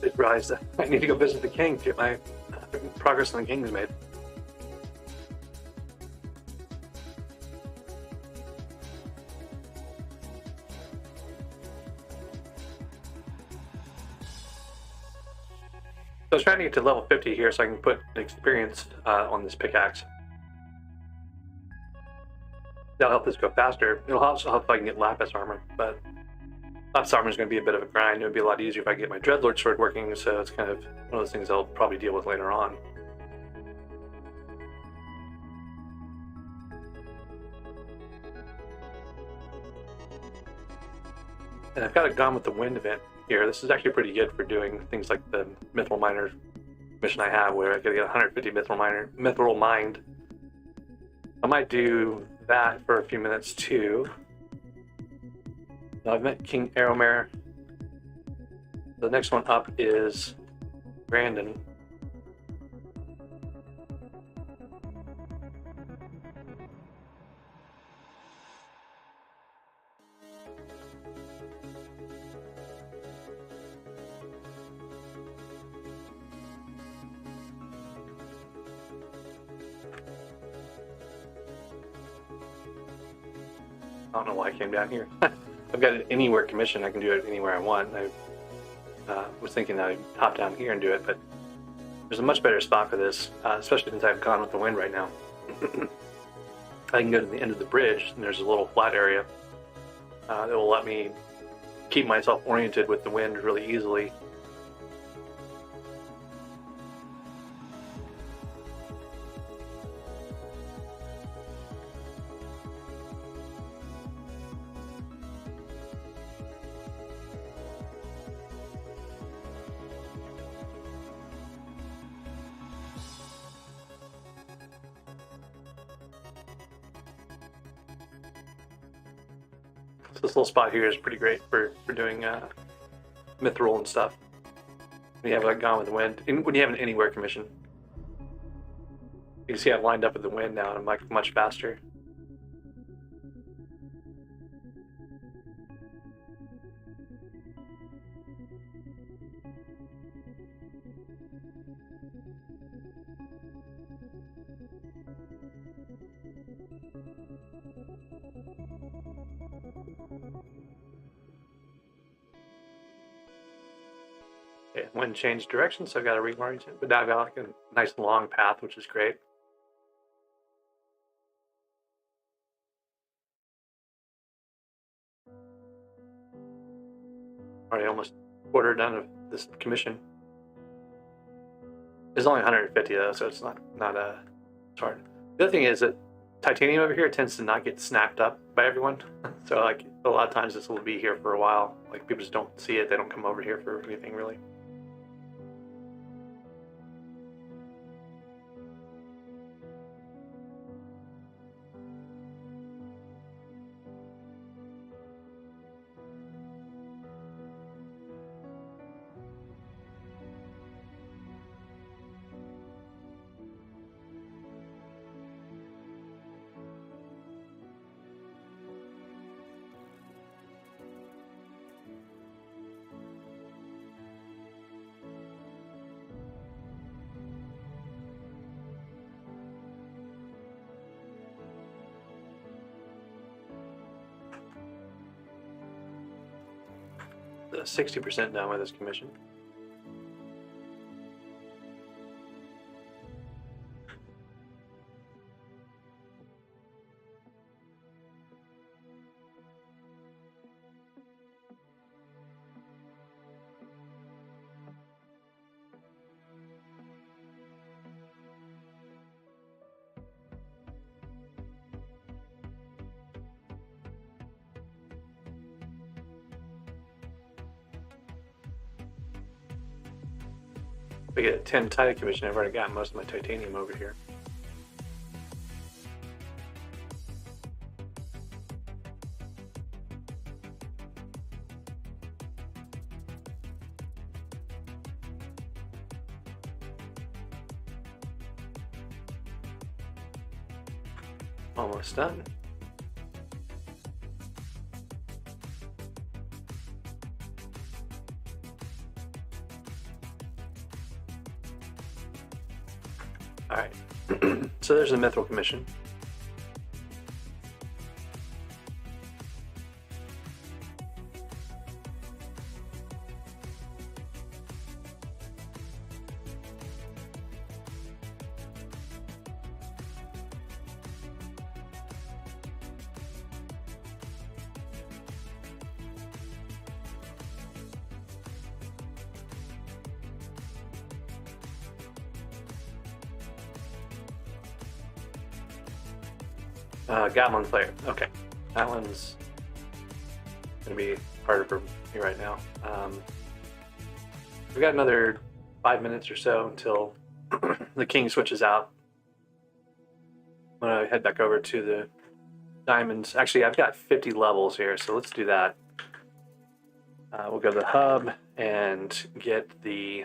I just realized that I need to go visit the king to get my progress on the king's made. So I was trying to get to level 50 here so I can put experience on this pickaxe. That'll help this go faster. It'll also help if I can get lapis armor, but lapis armor is going to be a bit of a grind. It would be a lot easier if I get my dreadlord sword working, so it's kind of one of those things I'll probably deal with later on. And I've got a Gone with the Wind event here. This is actually pretty good for doing things like the mithril miner mission I have, where I gotta get 150 mithril mined. I might do that for a few minutes too. Now I've met King Arrowmare. The next one up is Brandon. I don't know why I came down here. I've got an anywhere commission. I can do it anywhere I want. I was thinking that I'd hop down here and do it, but there's a much better spot for this, especially since I've Gone with the Wind right now. I can go to the end of the bridge, and there's a little flat area that will let me keep myself oriented with the wind really easily. So this little spot here is pretty great for doing mithril and stuff. When you have like Gone with the Wind, when you have an anywhere commission. You can see I've lined up with the wind now, and I'm like much faster. Okay, wind changed direction, so I've got to reorient it. But now I've got like a nice long path, which is great. Already almost quarter done of this commission. It's only 150 though, so it's not hard. The other thing is that titanium over here tends to not get snapped up by everyone. So like a lot of times this will be here for a while. Like people just don't see it. They don't come over here for anything really. The 60% done with this commission. We get a 10 title commission. I've already got most of my titanium over here. Almost done. All right, so there's the mithril commission. Goblin Slayer. Okay, that one's gonna be harder for me right now. We've got another 5 minutes or so until the king switches out. I'm gonna head back over to the diamonds. Actually, I've got 50 levels here, so let's do that. We'll go to the hub and get the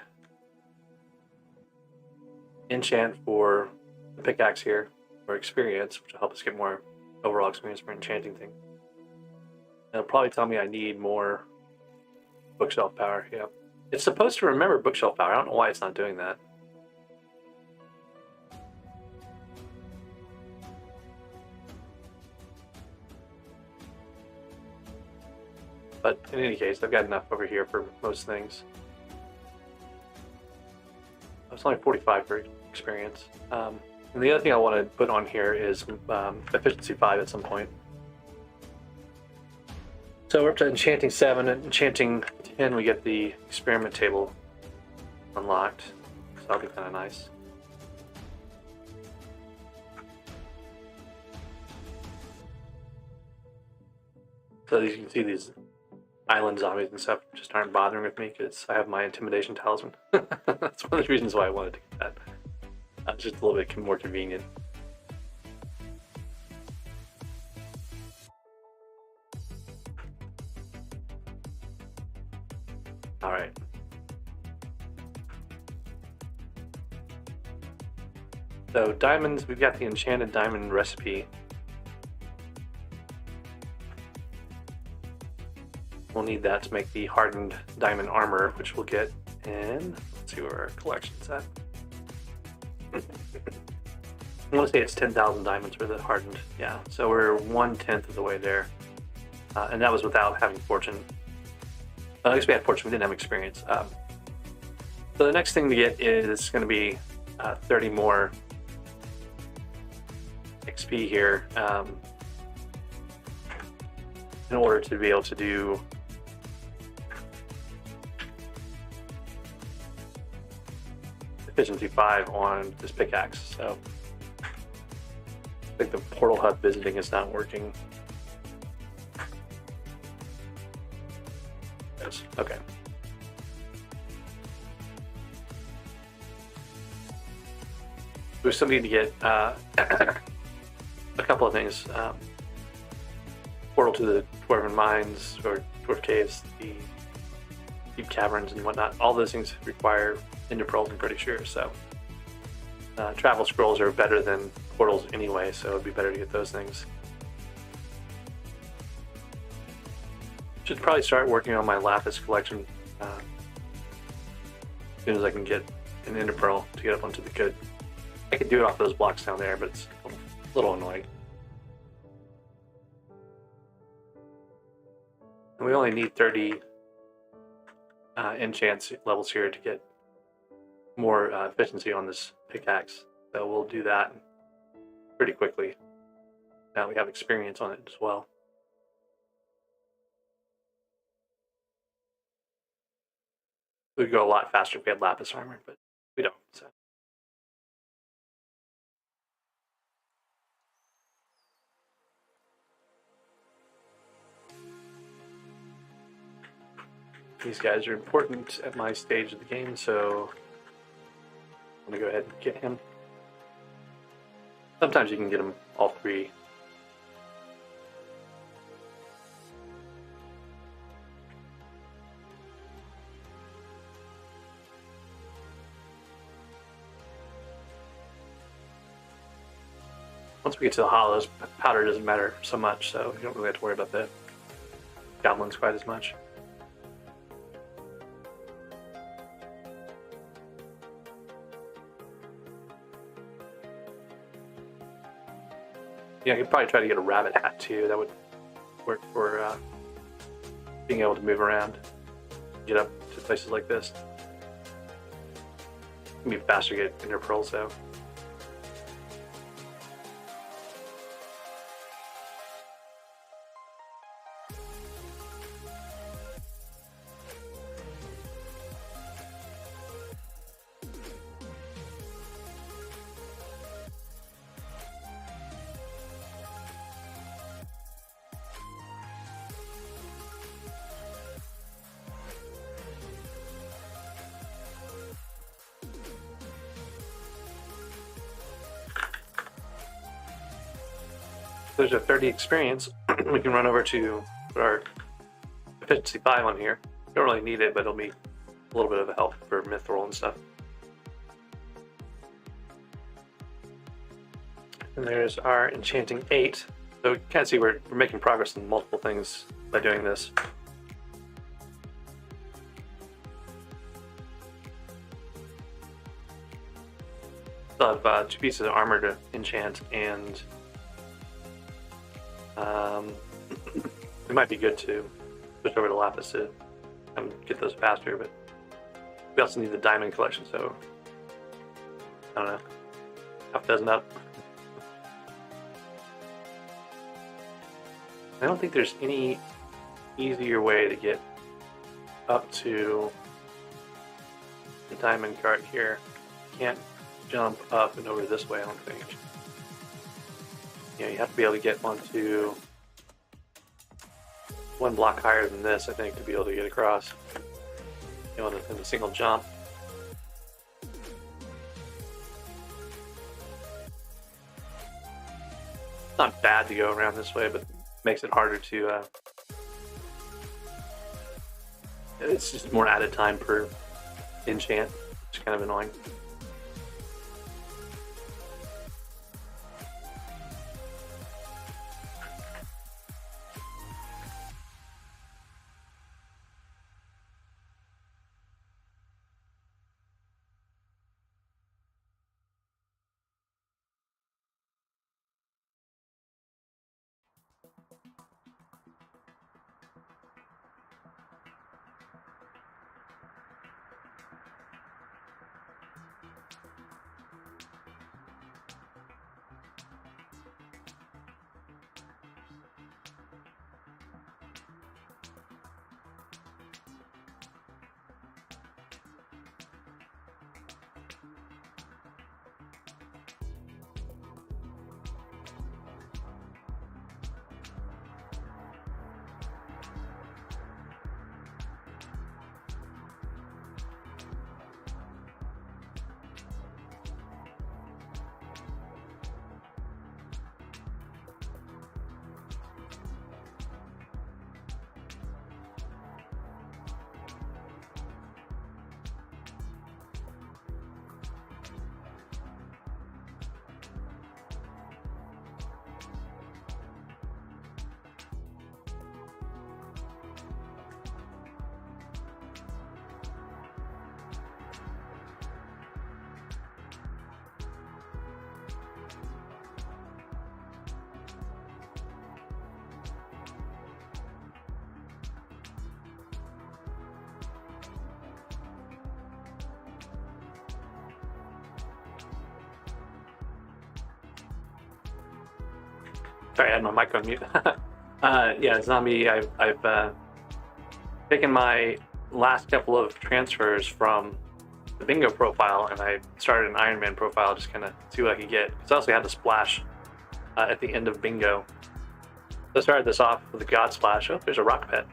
enchant for the pickaxe here, or experience, which will help us get more overall experience for enchanting things. It'll probably tell me I need more bookshelf power. Yeah, it's supposed to remember bookshelf power. I don't know why it's not doing that. But in any case, I've got enough over here for most things. It's only 45 for experience. And the other thing I want to put on here is efficiency 5 at some point. So we're up to enchanting 7. At enchanting 10, we get the experiment table unlocked. So that'll be kind of nice. So as you can see, these island zombies and stuff just aren't bothering with me because I have my intimidation talisman. That's one of the reasons why I wanted to get that. It's just a little bit more convenient. All right. So diamonds, we've got the enchanted diamond recipe. We'll need that to make the hardened diamond armor, which we'll get in, let's see where our collection's at. I want to say it's 10,000 diamonds for the hardened. Yeah, so we're 1/10 of the way there. And that was without having fortune. I guess we had fortune, we didn't have experience. So the next thing to get is going to be 30 more XP here in order to be able to do efficiency 5 on this pickaxe. So I think the portal hub visiting is not working. Yes. Okay. We still need to get a couple of things. Portal to the Dwarven Mines or Dwarf Caves, the deep caverns and whatnot. All those things require ender pearls, I'm pretty sure. So travel scrolls are better than portals anyway, so it'd be better to get those things. Should probably start working on my lapis collection as soon as I can get an ender pearl to get up onto the good. I could do it off those blocks down there, but it's a little annoying. And we only need 30 enchant levels here to get more efficiency on this pickaxe. So we'll do that pretty quickly. Now we have experience on it as well. We'd go a lot faster if we had lapis armor, but we don't. So. These guys are important at my stage of the game, so I'm going to go ahead and get him. Sometimes you can get them all three. Once we get to the hollows, powder doesn't matter so much, so you don't really have to worry about the goblins quite as much. Yeah, I could probably try to get a rabbit hat too. That would work for being able to move around, get up to places like this. It'd be faster to get ender pearls though. There's a 30 experience. We can run over to put our efficiency 5 on here. Don't really need it, but it'll be a little bit of a help for mithril and stuff. And there's our enchanting 8. So you can see we're making progress in multiple things by doing this. Still have 2 pieces of armor to enchant, and it might be good to switch over to lapis to get those faster, but we also need the diamond collection, so I don't know, half a dozen up. I don't think there's any easier way to get up to the diamond cart here. Can't jump up and over this way, I don't think. Yeah, you have to be able to get onto 1 block higher than this, I think, to be able to get across, you know, in a single jump. It's not bad to go around this way, but makes it harder to. It's just more added time per enchant, which is kind of annoying. Sorry, I had my mic on mute. Yeah, zombie. I've taken my last couple of transfers from the bingo profile, and I started an Ironman profile, just kind of see what I could get. Because I also had the splash at the end of bingo. So I started this off with a God Splash. Oh, there's a rock pet.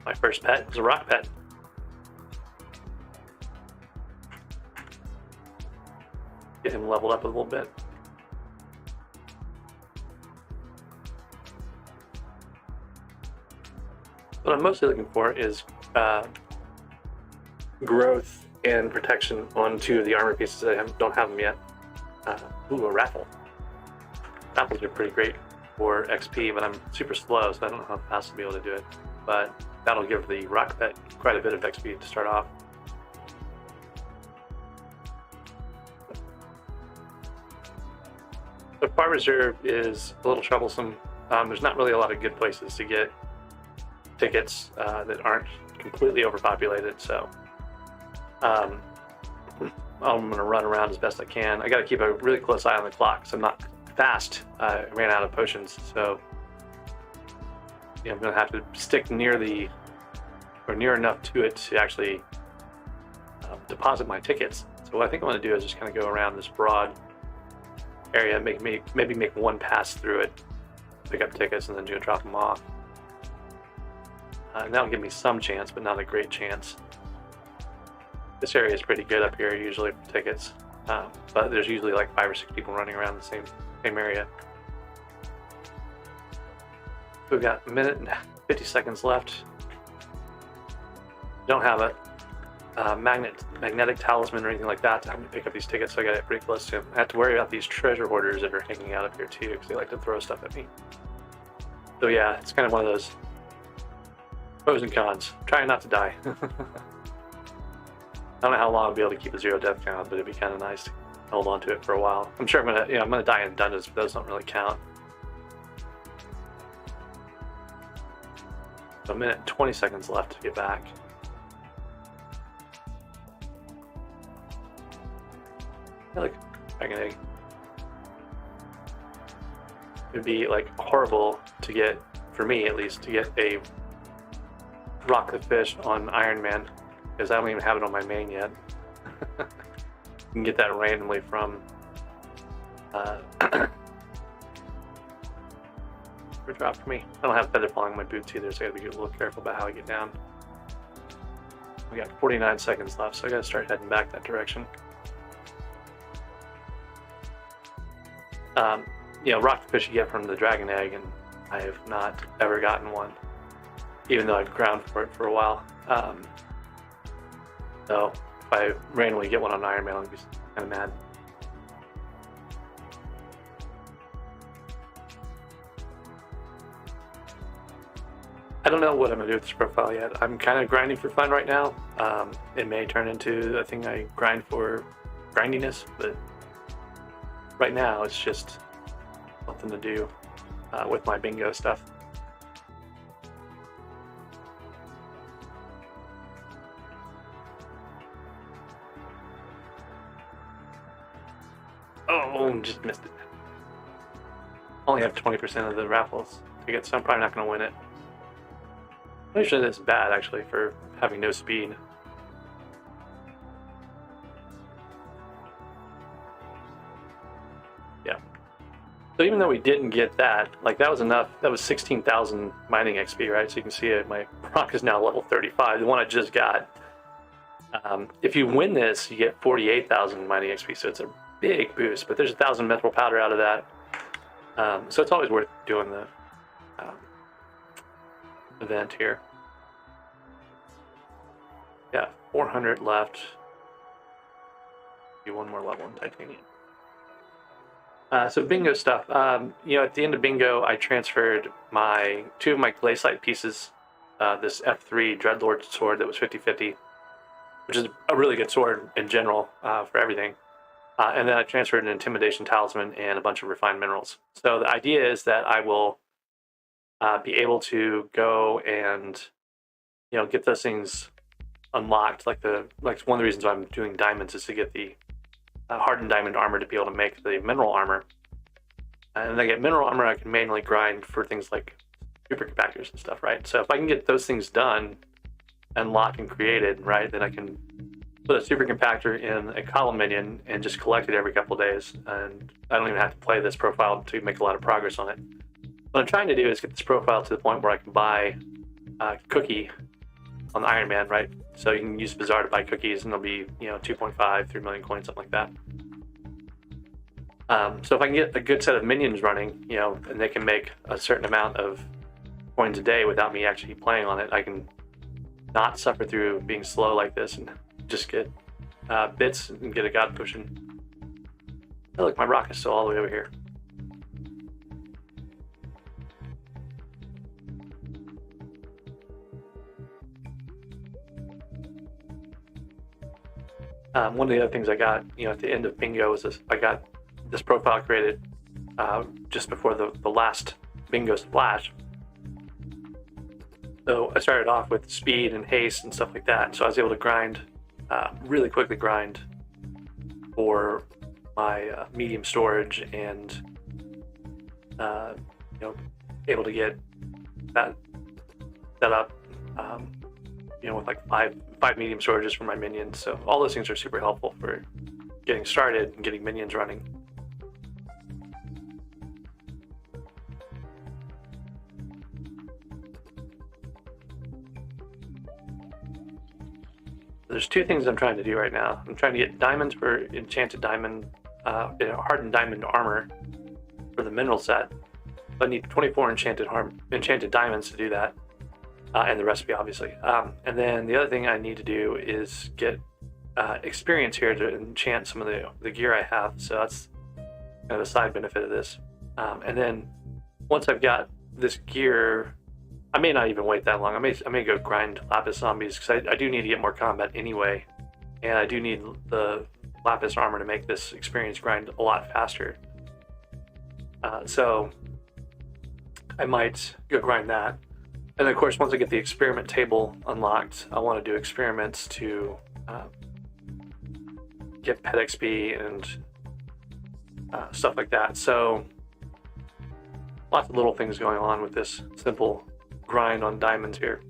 My first pet was a rock pet. Get him leveled up a little bit. What I'm mostly looking for is growth and protection on two of the armor pieces. I don't have them yet. Ooh, a raffle. Raffles are pretty great for XP, but I'm super slow, so I don't know how fast I'll be able to do it. But that'll give the rock pet quite a bit of XP to start off. The Farm Reserve is a little troublesome. There's not really a lot of good places to get tickets that aren't completely overpopulated, so I'm going to run around as best I can. I got to keep a really close eye on the clock because I'm not fast. I ran out of potions, so I'm going to have to stick near enough to it to actually deposit my tickets. So what I think I'm going to do is just kind of go around this broad area, maybe make one pass through it, pick up tickets, and then drop them off. And that'll give me some chance, but not a great chance. This area is pretty good up here usually for tickets, but there's usually like 5 or 6 people running around the same area. We've got a minute and 50 seconds left. Don't have a magnetic talisman or anything like that to help me pick up these tickets, so I got to get pretty close to him. I have to worry about these treasure hoarders that are hanging out up here too, because they like to throw stuff at me. So yeah, it's kind of one of those pros and cons. Trying not to die. I don't know how long I'll be able to keep a 0 death count, but it'd be kind of nice to hold on to it for a while. I'm sure I'm gonna die in dungeons, but those don't really count. So a minute and 20 seconds left to get back. Like dragon egg. It'd be like horrible to get, for me at least, to get a rock the fish on Ironman, because I don't even have it on my main yet. You can get that randomly from for drop for me. I don't have feather falling on my boots either, so I gotta be a little careful about how I get down. We got 49 seconds left, so I gotta start heading back that direction. Rock the fish you get from the dragon egg, and I have not ever gotten one, even though I've ground for it for a while. So if I randomly get one on Ironman, I'll be kind of mad. I don't know what I'm going to do with this profile yet. I'm kind of grinding for fun right now. It may turn into a thing I grind for grindiness, but right now it's just something to do with my bingo stuff. Oh, just missed it. Only have 20% of the raffles to get, so I'm probably not going to win it. I'm not sure that's bad, actually, for having no speed. Yeah. So even though we didn't get that, like that was enough, that was 16,000 mining XP, right? So you can see it, my rock is now level 35, the one I just got. If you win this, you get 48,000 mining XP, so it's a big boost, but there's 1,000 mithril powder out of that. So it's always worth doing the event here. Yeah, 400 left. Do one more level in titanium. So bingo stuff. At the end of bingo, I transferred two of my glaciite pieces. This F3 Dreadlord sword that was 50/50, which is a really good sword in general for everything. And then I transferred an intimidation talisman and a bunch of refined minerals. So the idea is that I will be able to go and get those things unlocked. Like one of the reasons why I'm doing diamonds is to get the hardened diamond armor to be able to make the mineral armor. And then I get mineral armor, I can manually grind for things like supercompactors and stuff, right? So if I can get those things done and locked and created, right, then I can put a supercompactor in a column minion and just collect it every couple of days. And I don't even have to play this profile to make a lot of progress on it. What I'm trying to do is get this profile to the point where I can buy a cookie on the Ironman, right? So you can use Bazaar to buy cookies, and they'll be 2.5, 3 million coins, something like that. So if I can get a good set of minions running, and they can make a certain amount of coins a day without me actually playing on it, I can not suffer through being slow like this and just get bits and get a god potion. Oh, look, my rock is still all the way over here. One of the other things I got, at the end of bingo was this. I got this profile created just before the last bingo splash. So I started off with speed and haste and stuff like that. So I was able to grind, really quickly grind for my medium storage, and able to get that set up. With like five medium storages for my minions. So all those things are super helpful for getting started and getting minions running. There's two things I'm trying to do right now. I'm trying to get diamonds for enchanted diamond, hardened diamond armor for the mineral set. I need 24 enchanted diamonds to do that. And the recipe, obviously. And then the other thing I need to do is get experience here to enchant some of the gear I have. So that's kind of a side benefit of this. And then once I've got this gear, I may not even wait that long. I may go grind lapis zombies, because I do need to get more combat anyway. And I do need the lapis armor to make this experience grind a lot faster. So I might go grind that. And of course, once I get the experiment table unlocked, I want to do experiments to get pet XP and stuff like that. So lots of little things going on with this simple grind on diamonds here.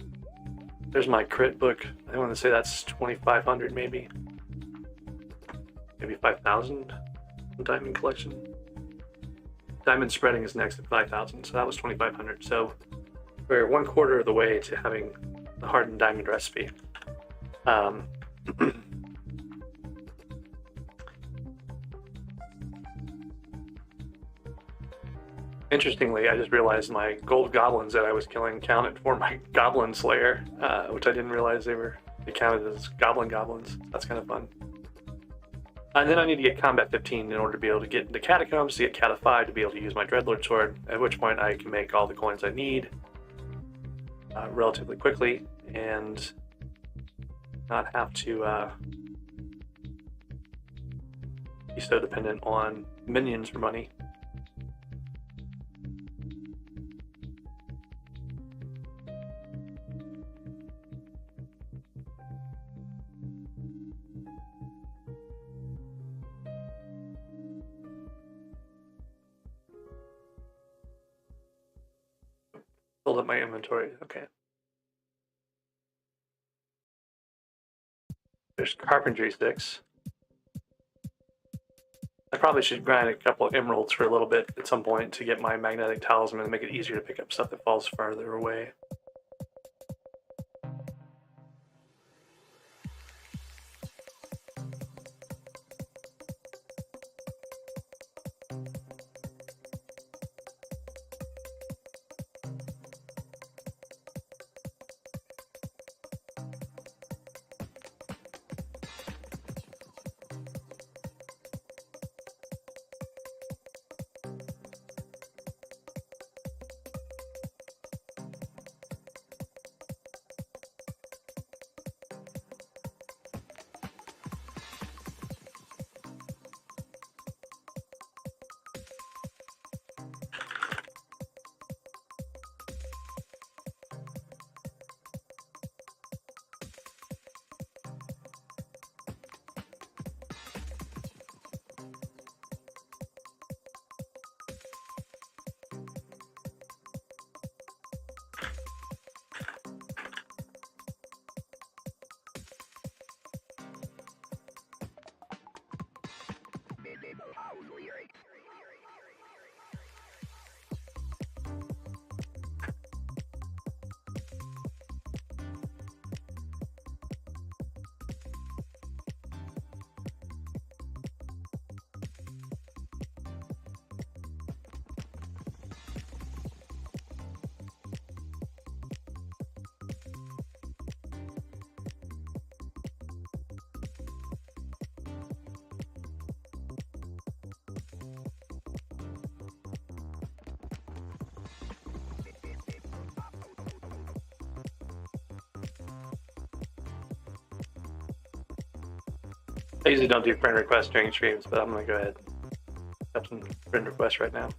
There's my crit book. I want to say that's 2,500 maybe 5,000 diamond collection. Diamond spreading is next at 5,000, so that was 2,500. So we're 1/4 of the way to having the hardened diamond recipe. Interestingly, I just realized my gold goblins that I was killing counted for my goblin slayer, which I didn't realize they counted as goblins. That's kind of fun. And then I need to get combat 15 in order to be able to get into catacombs, to get cata 5 to be able to use my dreadlord sword, at which point I can make all the coins I need relatively quickly and not have to be so dependent on minions for money. Build up my inventory. Okay. There's carpentry sticks. I probably should grind a couple of emeralds for a little bit at some point to get my magnetic talisman and make it easier to pick up stuff that falls farther away. I usually don't do friend requests during streams, but I'm gonna go ahead and accept some friend requests right now.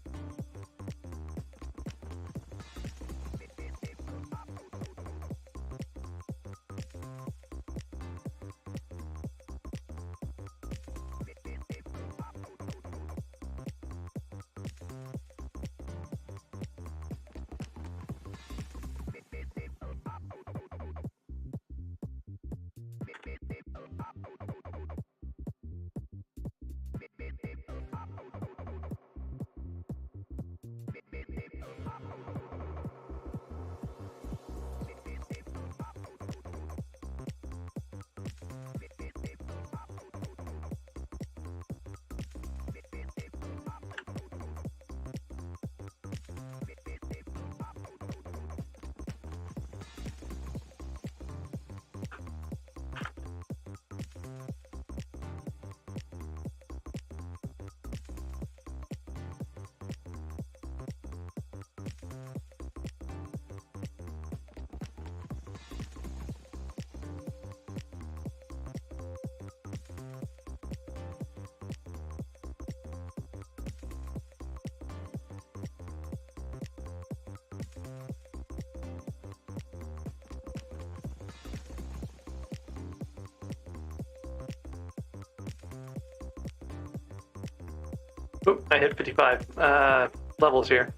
Oop, I hit 55 levels here.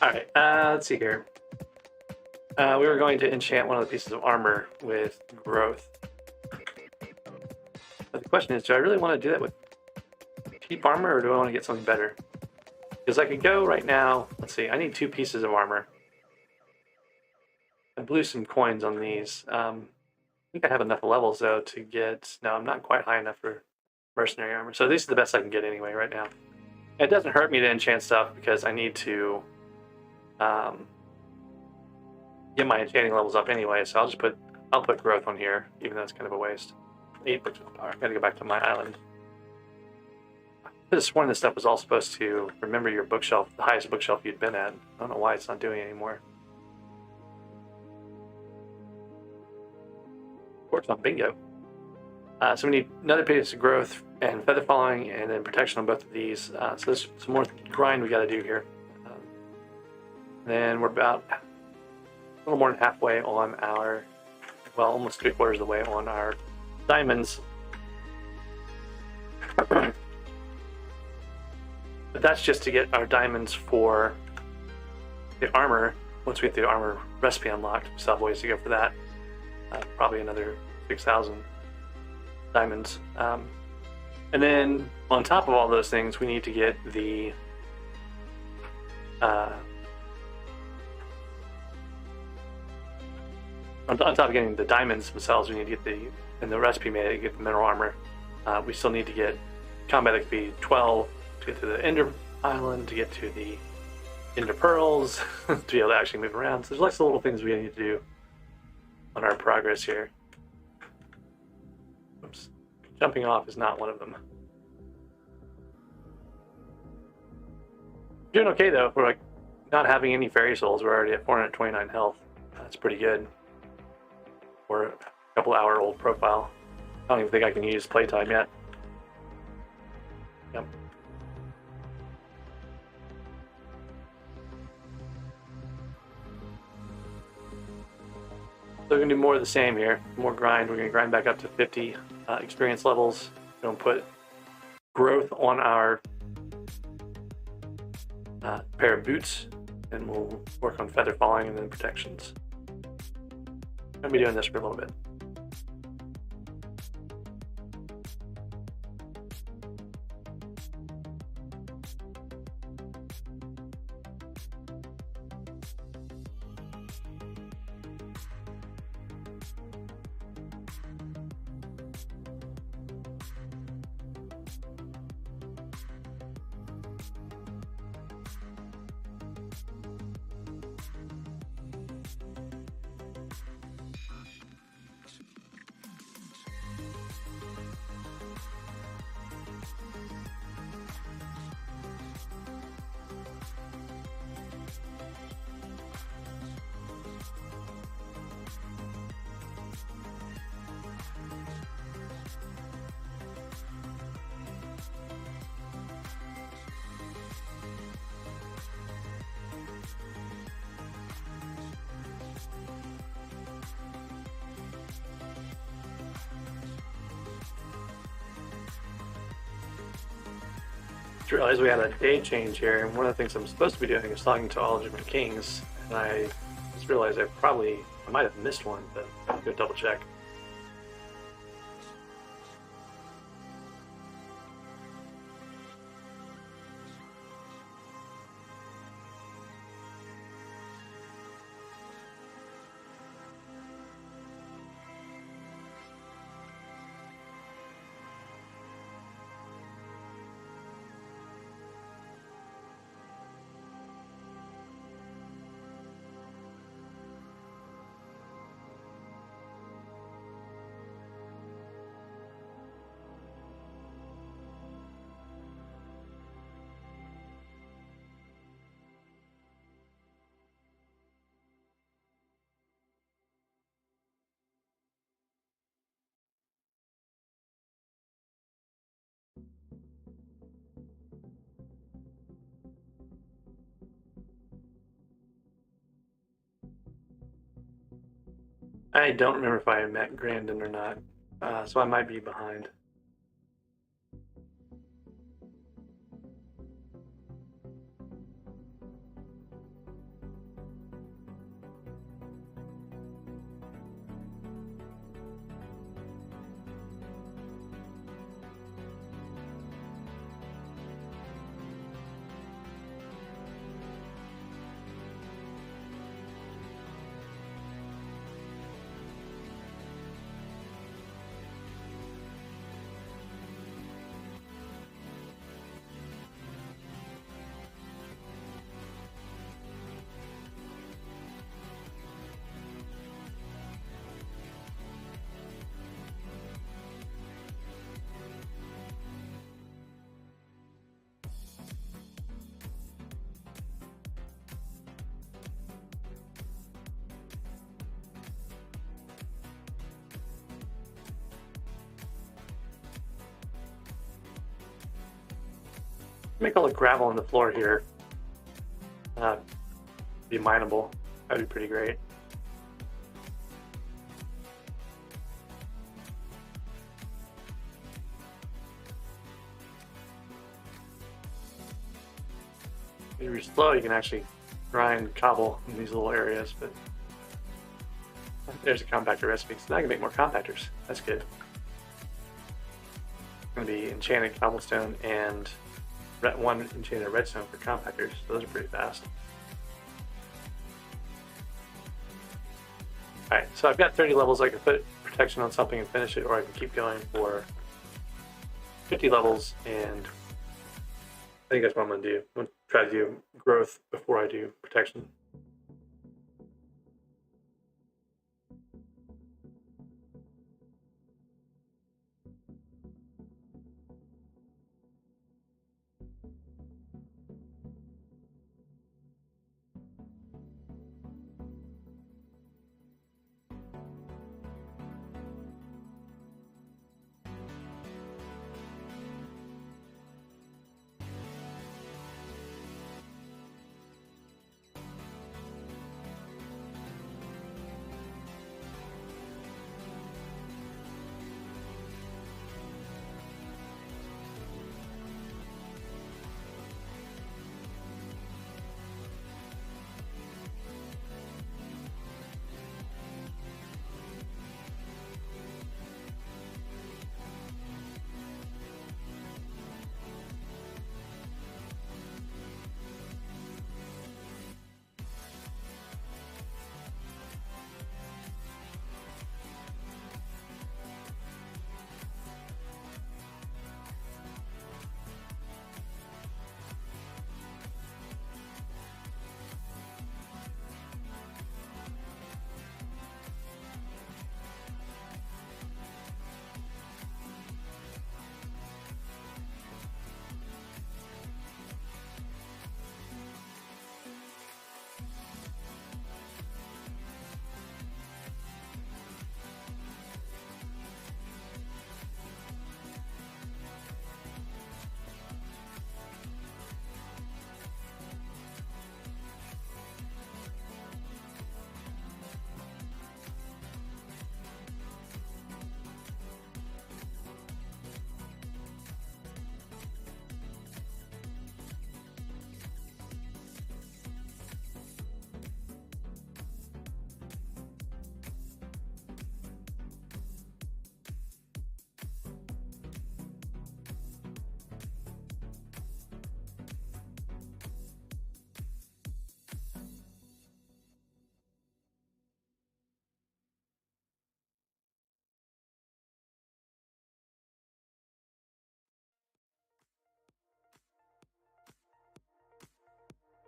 All right, let's see here. We were going to enchant one of the pieces of armor with growth. But the question is, do I really want to do that with cheap armor, or do I want to get something better? Because I could go right now, let's see, I need 2 pieces of armor. I blew some coins on these. I think I have enough levels, though, to get... No, I'm not quite high enough for mercenary armor. So these are the best I can get anyway right now. It doesn't hurt me to enchant stuff because I need to... get my enchanting levels up anyway, so I'll put growth on here, even though it's kind of a waste. 8 books of power. I gotta go back to my island. I could have sworn this stuff was all supposed to remember your bookshelf, the highest bookshelf you'd been at. I don't know why it's not doing it anymore. Of course, on bingo. So we need another piece of growth and feather falling, and then protection on both of these. So there's some more grind we got to do here. Then we're about a little more than halfway on our, well, almost 3/4 of the way on our diamonds. But that's just to get our diamonds for the armor. Once we get the armor recipe unlocked, we still have ways to go for that. Probably another 6,000 diamonds. And then on top of all those things, we need to get the on top of getting the diamonds themselves, we need to get the recipe made to get the mineral armor. We still need to get combat XP 12 to get to the Ender Island, to get to the Ender Pearls, to be able to actually move around. So there's lots of little things we need to do on our progress here. Oops. Jumping off is not one of them. Doing okay though. We're like not having any fairy souls. We're already at 429 health. That's pretty good. We're a couple hour old profile. I don't even think I can use playtime yet. Yep. So we're going to do more of the same here. More grind. We're going to grind back up to 50 experience levels. We're going to put growth on our pair of boots, and we'll work on feather falling and then protections. I'm going to be doing this for a little bit. Just realized we had a day change here, and one of the things I'm supposed to be doing is talking to all different kings, and I just realized I might have missed one, but I'll go double check. I don't remember if I met Grandin or not, so I might be behind. Make all the gravel on the floor here be mineable. That'd be pretty great. If you're slow, you can actually grind cobble in these little areas, but there's a compactor recipe. So now I can make more compactors. That's good. It's going to be enchanted cobblestone and one enchanted redstone for compactors. So those are pretty fast. Alright, so I've got 30 levels. I can put protection on something and finish it, or I can keep going for 50 levels, and I think that's what I'm going to do. I'm going to try to do growth before I do protection.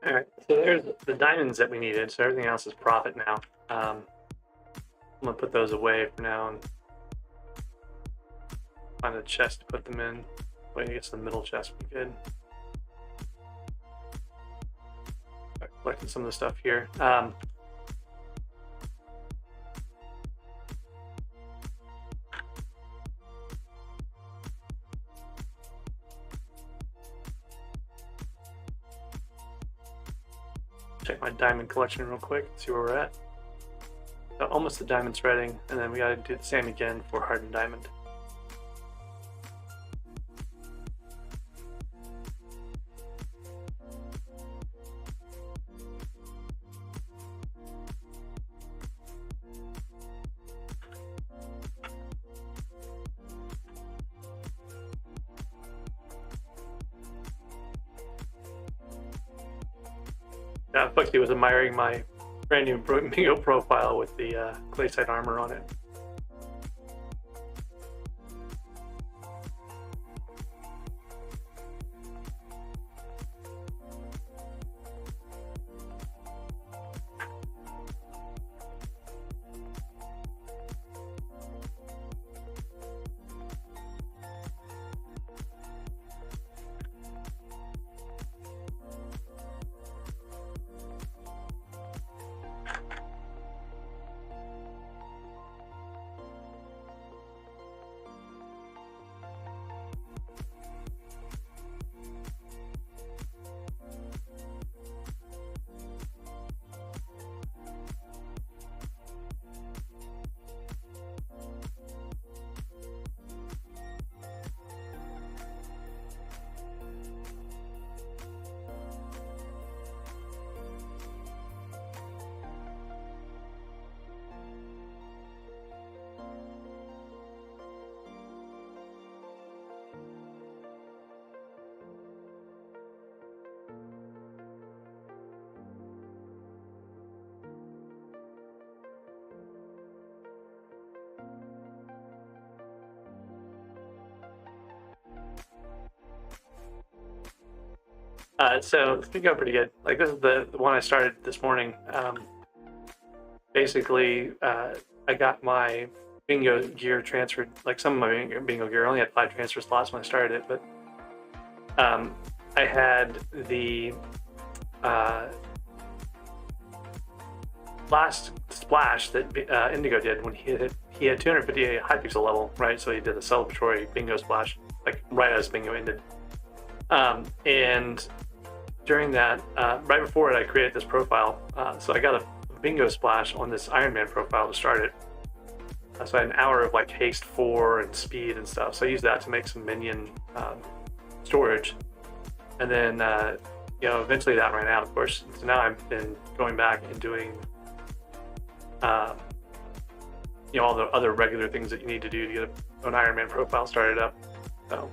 All right, so there's the diamonds that we needed. So everything else is profit now. I'm gonna put those away for now and find a chest to put them in. Wait, I guess the middle chest would be good. Collecting some of the stuff here. Check my diamond collection real quick, see where we're at. So almost the diamond threading, and then we gotta do the same again for hardened diamond. Bucky was admiring my brand new Bingo profile with the claysite armor on it. So it's been going pretty good. Like this is the one I started this morning. Basically, I got my bingo gear transferred. Like some of my bingo gear, I only had 5 transfer slots when I started it, but I had the last splash that Indigo did when he had 250 Hypixel level, right? So he did the celebratory bingo splash, like right as bingo ended. And during that, right before it, I created this profile. So I got a bingo splash on this Ironman profile to start it. So I had an hour of like haste 4 and speed and stuff. So I used that to make some minion storage. And then, eventually that ran out, of course. So now I've been going back and doing, all the other regular things that you need to do to get an Ironman profile started up. So.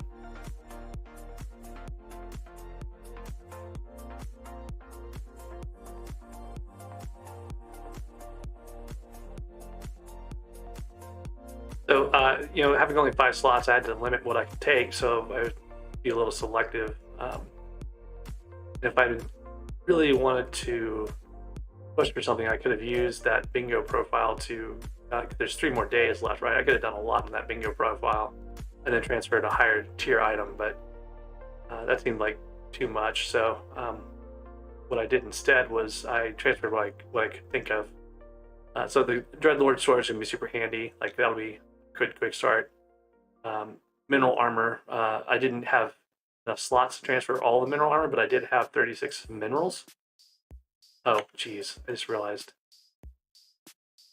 So, having only 5 slots, I had to limit what I could take, so I would be a little selective. If I really wanted to push for something, I could have used that bingo profile to, there's 3 more days left, right? I could have done a lot in that bingo profile and then transferred a higher tier item, but that seemed like too much. So what I did instead was I transferred what I could think of. So the Dreadlord sword is going to be super handy. Like that'll be quick start. Mineral armor. I didn't have enough slots to transfer all the mineral armor, but I did have 36 minerals. Oh, geez, I just realized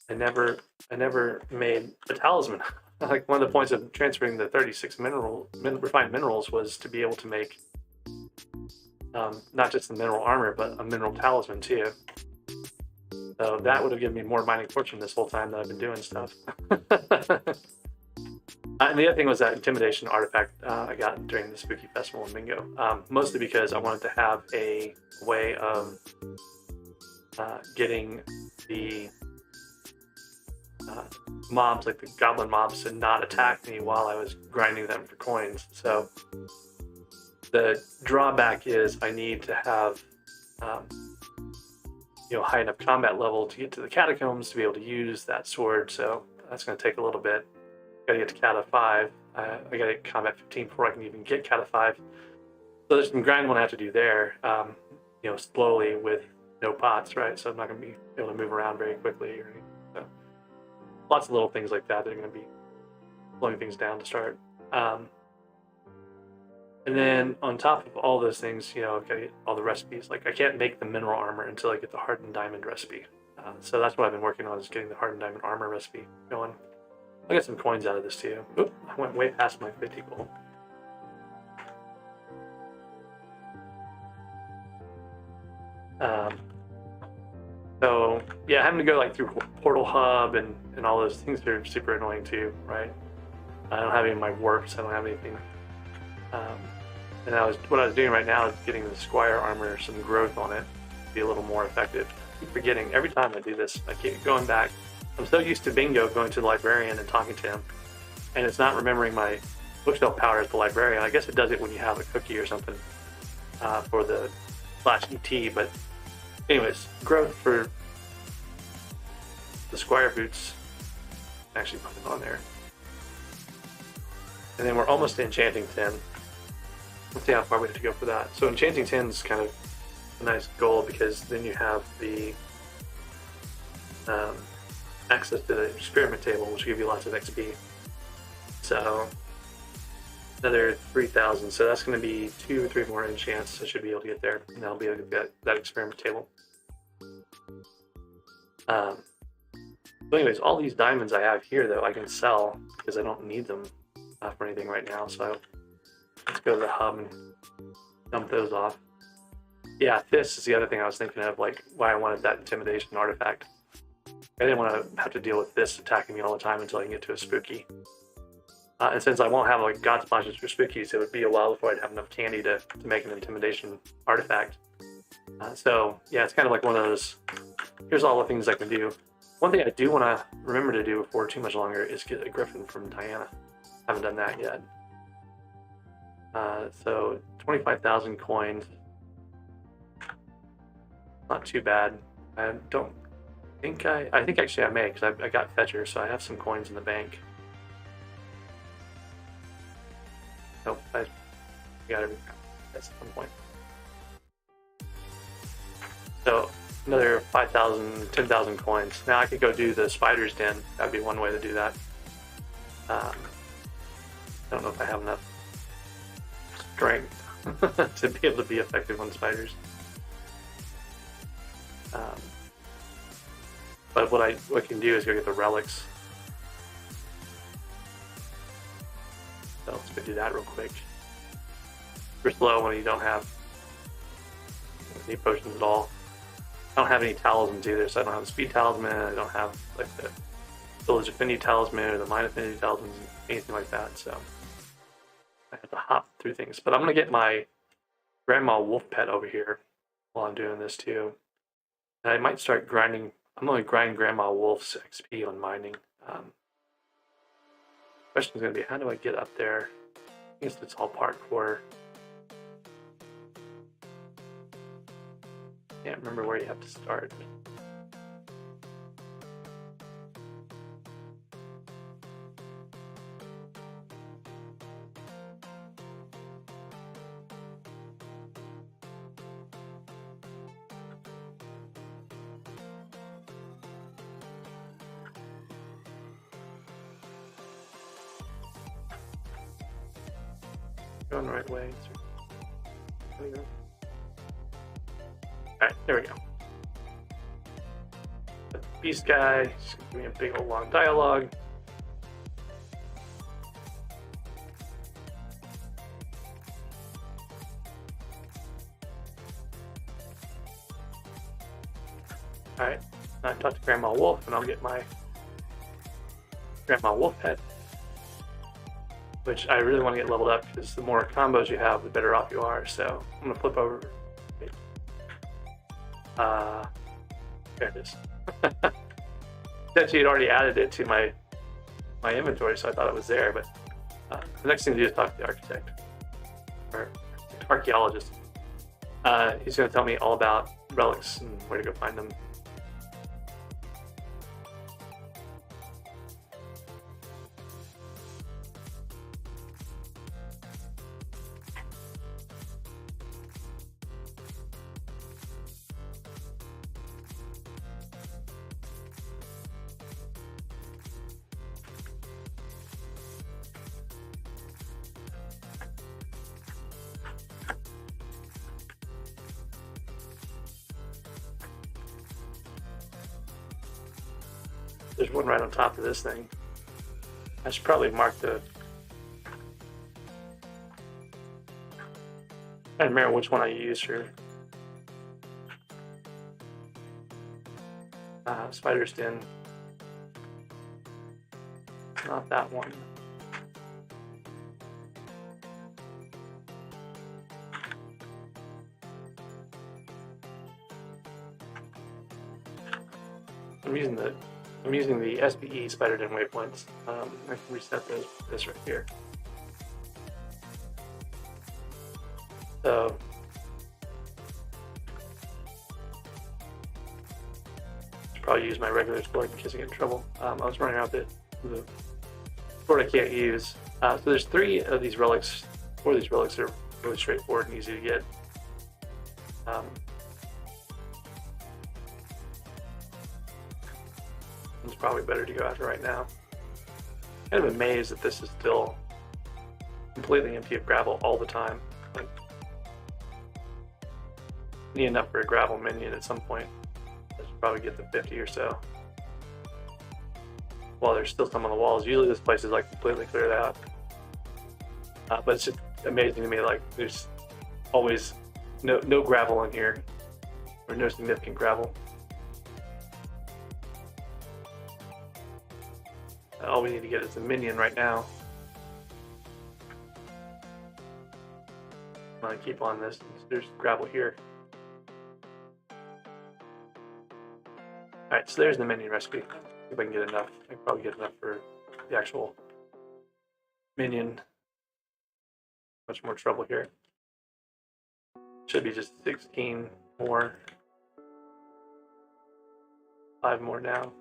I never made a talisman. Like one of the points of transferring the 36 refined minerals was to be able to make not just the mineral armor, but a mineral talisman too. So that would have given me more mining fortune this whole time that I've been doing stuff. And the other thing was that intimidation artifact I got during the Spooky Festival in Bingo. Mostly because I wanted to have a way of getting the mobs, like the goblin mobs, to not attack me while I was grinding them for coins. So the drawback is I need to have high enough combat level to get to the catacombs to be able to use that sword. So that's going to take a little bit. Got to get to Kata 5. I got to get combat 15 before I can even get Kata 5. So there's some grinding I have to do there, slowly with no pots, right? So I'm not going to be able to move around very quickly or anything. So lots of little things like that are going to be slowing things down to start. And then on top of all those things, I've got to get all the recipes. Like I can't make the mineral armor until I get the hardened diamond recipe. So that's what I've been working on, is getting the hardened diamond armor recipe going. I'll get some coins out of this too. Oop, I went way past my 50 gold. So yeah, having to go like through Portal Hub and all those things are super annoying too, right? I don't have any of my warps. I don't have anything. And what I was doing right now is getting the Squire armor, some growth on it, to be a little more effective. I keep forgetting every time I do this. I keep going back. I'm so used to Bingo going to the librarian and talking to him, and it's not remembering my bookshelf power at the librarian. I guess it does it when you have a cookie or something for the /ET. But anyways, growth for the Squire boots. Actually put it on there. And then we're almost to Enchanting 10. Let's see how far we have to go for that. So Enchanting 10 is kind of a nice goal, because then you have the access to the experiment table, which will give you lots of XP. So another 3,000. So that's going to be 2 or 3 more enchants. I should be able to get there, and I'll be able to get that experiment table. So anyways, all these diamonds I have here, though, I can sell because I don't need them for anything right now. So let's go to the hub and dump those off. Yeah, this is the other thing I was thinking of, like why I wanted that intimidation artifact. I didn't want to have to deal with this attacking me all the time until I can get to a spooky. And since I won't have like god splashes for spookies, it would be a while before I'd have enough candy to make an intimidation artifact. So yeah, it's kind of like one of those, here's all the things I can do. One thing I do want to remember to do before too much longer is get a griffin from Diana. I haven't done that yet. So 25,000 coins. Not too bad. I don't think I think actually I may, because I got Fetcher, so I have some coins in the bank. Nope, I got everything at some point. So another 5,000, 10,000 coins. Now I could go do the spider's den. That'd be one way to do that. I don't know if I have enough strength to be able to be effective on spiders. But what I can do is go get the relics. So let's go do that real quick. Super slow when you don't have any potions at all. I don't have any talismans either, so I don't have a speed talisman. I don't have like the village affinity talisman or the mine affinity talisman, anything like that. So I have to hop through things. But I'm gonna get my grandma wolf pet over here while I'm doing this too. And I might start grinding. I'm going to grind Grandma Wolf's XP on mining. Question is going to be, how do I get up there? I guess it's all parkour. Can't remember where you have to start. Going the right way. There we go. Alright, there we go. The beast guy, just give me a big old long dialogue. Alright, now I talk to Grandma Wolf and I'll get my Grandma Wolf pet, which I really want to get leveled up because the more combos you have, the better off you are. So I'm going to flip over. There it is. Actually, had already added it to my inventory, so I thought it was there. But the next thing to do is talk to the architect or archaeologist. He's going to tell me all about relics and where to go find them. There's one right on top of this thing. I should probably mark the... I don't remember which one I used for spider's den. Not that one. I'm using the SBE spider den waypoints. I can reset this right here. So should probably use my regular explorer in case I get in trouble. I was running out the sword I can't use. So there's 3 of these relics. 4 of these relics are really straightforward and easy to get. It's probably better to go after right now. Kind of amazed that this is still completely empty of gravel all the time. Like, need enough for a gravel minion at some point. I should probably get the 50 or so. Well, there's still some on the walls. Usually this place is like completely cleared out. But it's just amazing to me, like there's always no gravel in here, or no significant gravel. All we need to get is a minion right now. I'm gonna keep on this. There's gravel here. Alright, so there's the minion recipe. See if I can get enough. I can probably get enough for the actual minion. Much more trouble here. Should be just 16 more. 5 more now.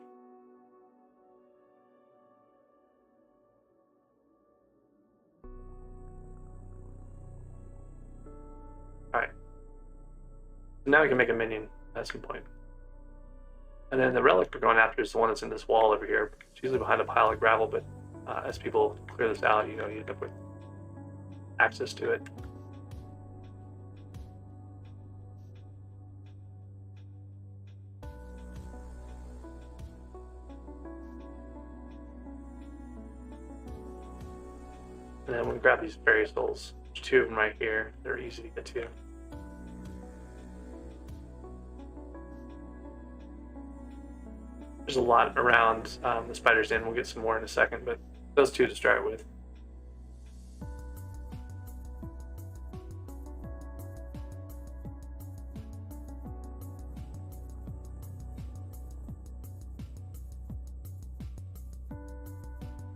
Alright. So now we can make a minion at some point. And then the relic we're going after is the one that's in this wall over here. It's usually behind a pile of gravel, but as people clear this out, you end up with access to it. And then we grab these fairy souls. There's 2 of them right here. They're easy to get to. There's a lot around the spider's den. We'll get some more in a second, but those 2 to start with.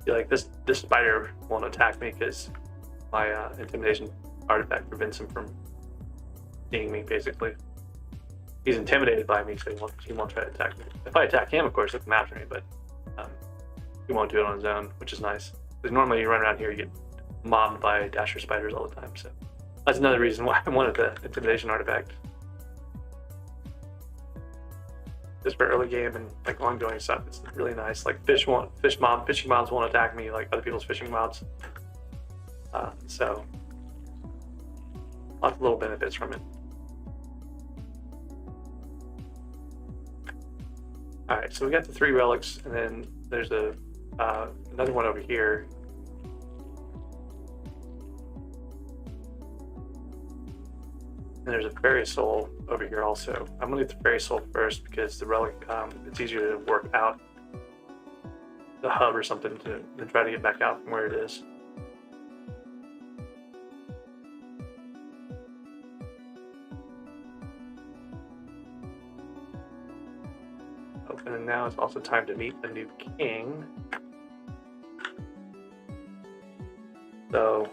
Like this spider won't attack me because my intimidation artifact prevents him from seeing me, basically. He's intimidated by me, so he won't try to attack me. If I attack him, of course, he'll come after me, but he won't do it on his own, which is nice. Because normally you run around here, you get mobbed by dasher spiders all the time, so that's another reason why I wanted the intimidation artifact. Just for early game and like ongoing stuff, it's really nice. Like fishing mobs won't attack me like other people's fishing mobs. So lots of little benefits from it. All right, so we got the 3 relics, and then there's another one over here. And there's a fairy soul over here also. I'm gonna get the fairy soul first because the relic, it's easier to work out the hub or something than try to get back out from where it is. Open, and now it's also time to meet the new king. So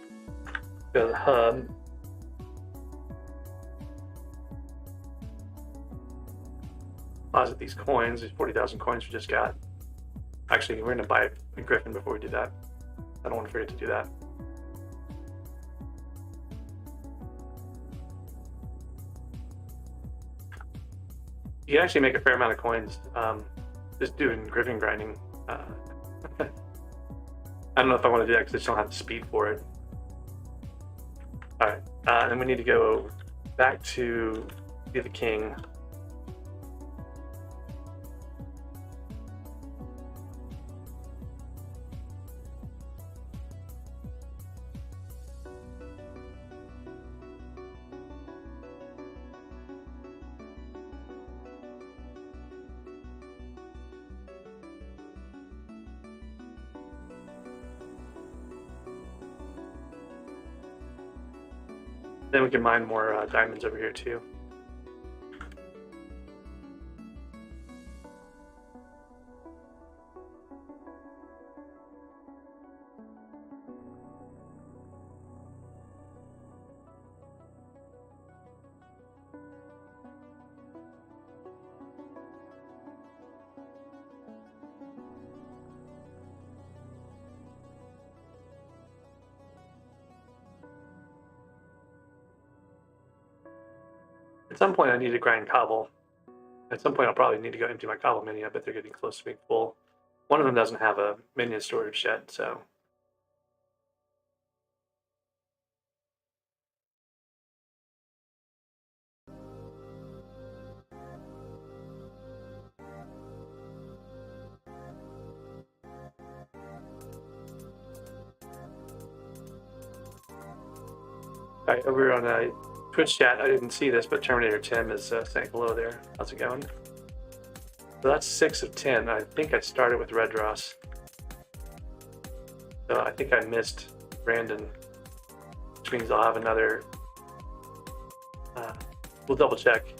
go to the hub. deposit these coins, these 40,000 coins we just got. Actually, we're going to buy a griffin before we do that. I don't want to forget to do that. You can actually make a fair amount of coins just doing griffin grinding. I don't know if I want to do that because I just don't have the speed for it. All right, then we need to go back to be the king. Then we can mine more diamonds over here too. At some point I need to grind cobble. At some point I'll probably need to go empty my cobble mini. I bet they're getting close to being full. One of them doesn't have a minion storage yet, so. All right, over on Twitch chat, I didn't see this, but Terminator Tim is saying hello there. How's it going? So that's 6 of 10. I think I started with Red Ross. So I think I missed Brandon, which means I'll have another. We'll double check.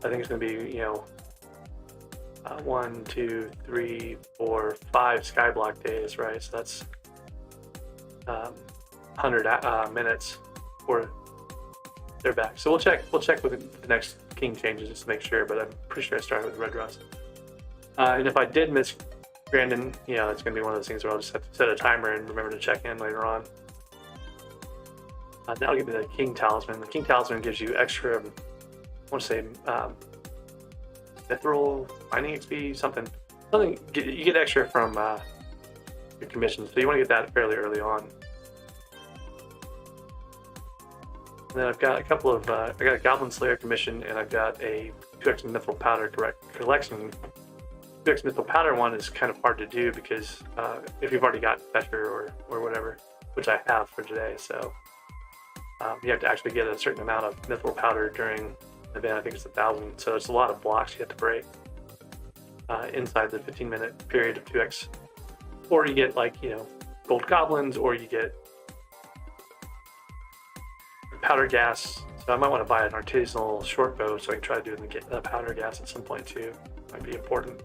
I think it's going to be, 1, 2, 3, 4, 5 SkyBlock days, right? So that's 100 minutes for they're back. So we'll check with the next king changes just to make sure, but I'm pretty sure I started with Red Ross. And if I did miss Brandon, it's going to be one of those things where I'll just have to set a timer and remember to check in later on. That'll give me the King Talisman. The King Talisman gives you extra, I want to say, mithril mining XP, something. You get extra from your commissions, so you want to get that fairly early on. And then I've got a couple of, I got a Goblin Slayer commission, and I've got a 2x mithril powder collection. 2x mithril powder one is kind of hard to do because if you've already got Fetcher or whatever, which I have for today, so you have to actually get a certain amount of mithril powder during the event. I think it's 1,000, so it's a lot of blocks you have to break inside the 15-minute period of 2x. Or you get gold goblins, or you get powder gas. So I might want to buy an artisanal short bow so I can try to do the powder gas at some point too. Might be important.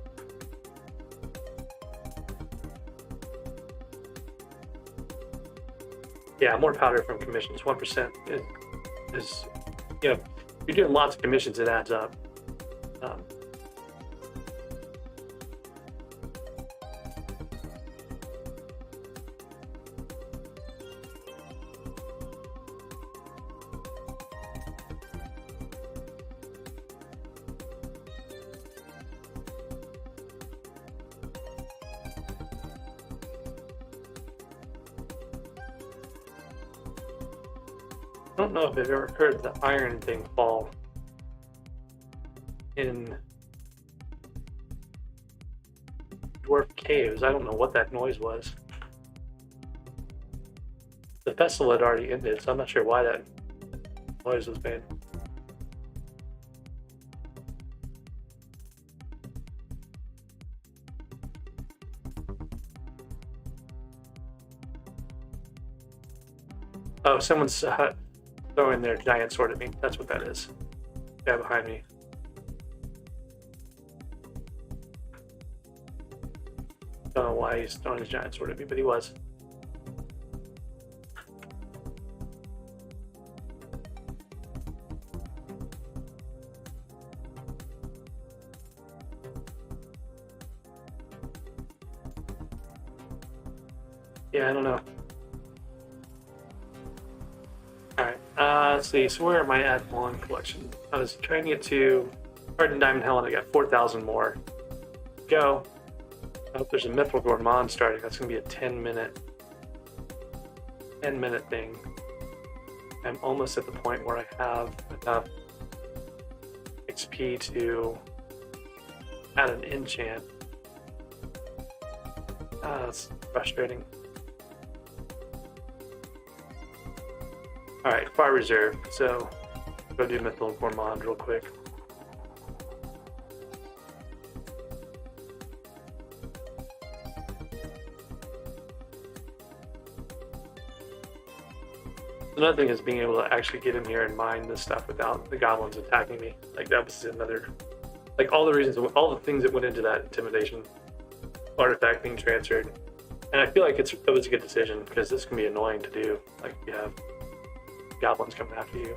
Yeah, more powder from commissions. 1% is you're doing lots of commissions, it adds up. I don't know if I've ever heard the iron thing fall in dwarf caves. I don't know what that noise was. The festival had already ended, so I'm not sure why that noise was made. Oh, someone's throwing their giant sword at me. That's what that is. Guy behind me. Don't know why he's throwing his giant sword at me, but he was. Yeah, I don't know. All right. Let's see. So where am I at on collection? I was trying to get to Hardened Diamond Helmet. I got 4,000 more. Go. I hope there's a Mithril Gourmand starting. That's going to be a 10-minute thing. I'm almost at the point where I have enough XP to add an enchant. That's frustrating. Alright, Fire Reserve. So, go do Mithril Gourmand real quick. Another thing is being able to actually get in here and mine this stuff without the goblins attacking me. Like, that was another... Like, all the things that went into that intimidation artifact being transferred. And I feel like it was a good decision, because this can be annoying to do. Like, you have goblins coming after you.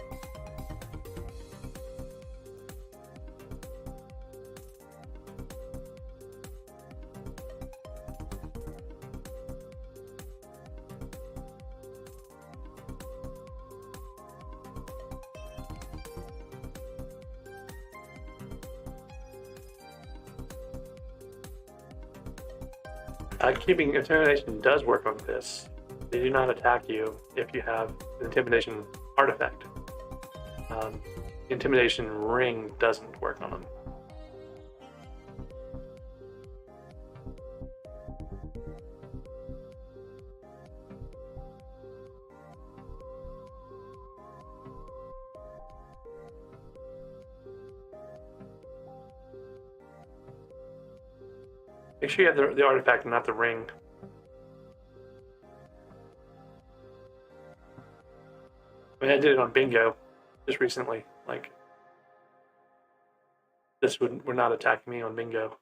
Keeping intimidation does work on this. They do not attack you if you have an intimidation artifact. Intimidation ring doesn't work on them. Make sure you have the artifact and not the ring. I mean, I did it on bingo just recently. Like, this would not attacking me on bingo.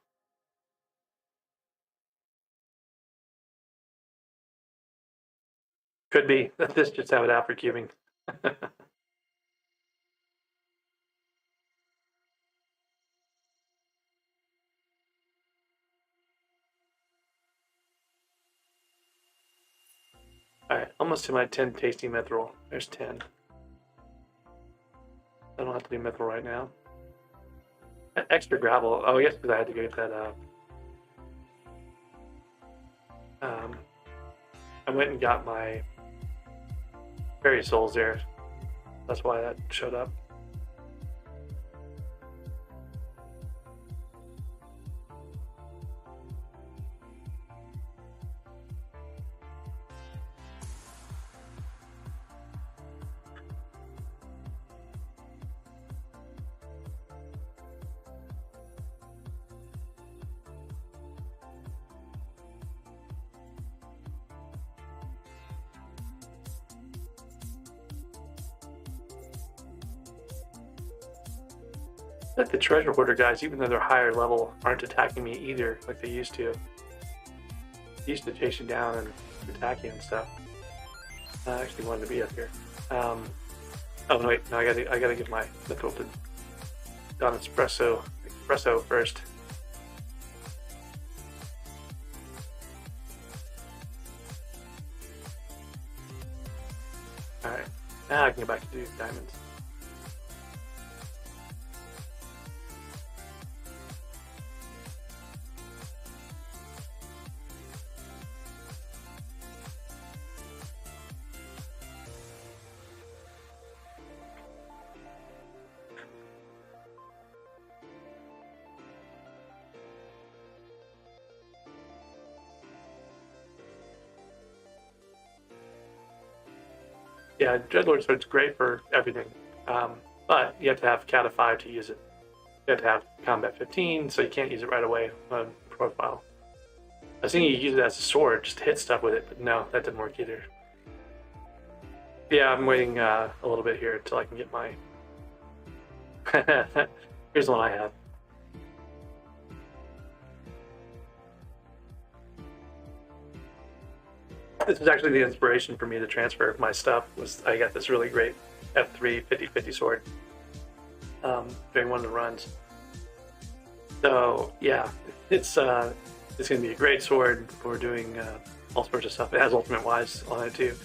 Could be that this just have it out for cubing. Alright, almost to my 10 tasty mithril. There's 10. I don't have to do mithril right now. Extra gravel. Oh, yes, because I had to get that I went and got my fairy souls there. That's why that showed up. Like the treasure hoarder guys, even though they're higher level, aren't attacking me either like they used to. They used to chase you down and attack you and stuff. I actually wanted to be up here. Oh no, wait, no, I gotta get my mithril to Don espresso first. All right, now I can go back to do diamonds. Yeah, Dreadlord Sword's great for everything, but you have to have Cat of 5 to use it. You have to have Combat 15, so you can't use it right away on profile. I was thinking you use it as a sword, just to hit stuff with it, but no, that didn't work either. Yeah, I'm waiting a little bit here until I can get my... Here's the one I have. This was actually the inspiration for me to transfer my stuff. Was I got this really great F3 50/50 sword during one of the runs. So yeah, it's going to be a great sword for doing all sorts of stuff. It has Ultimate Wise on it too.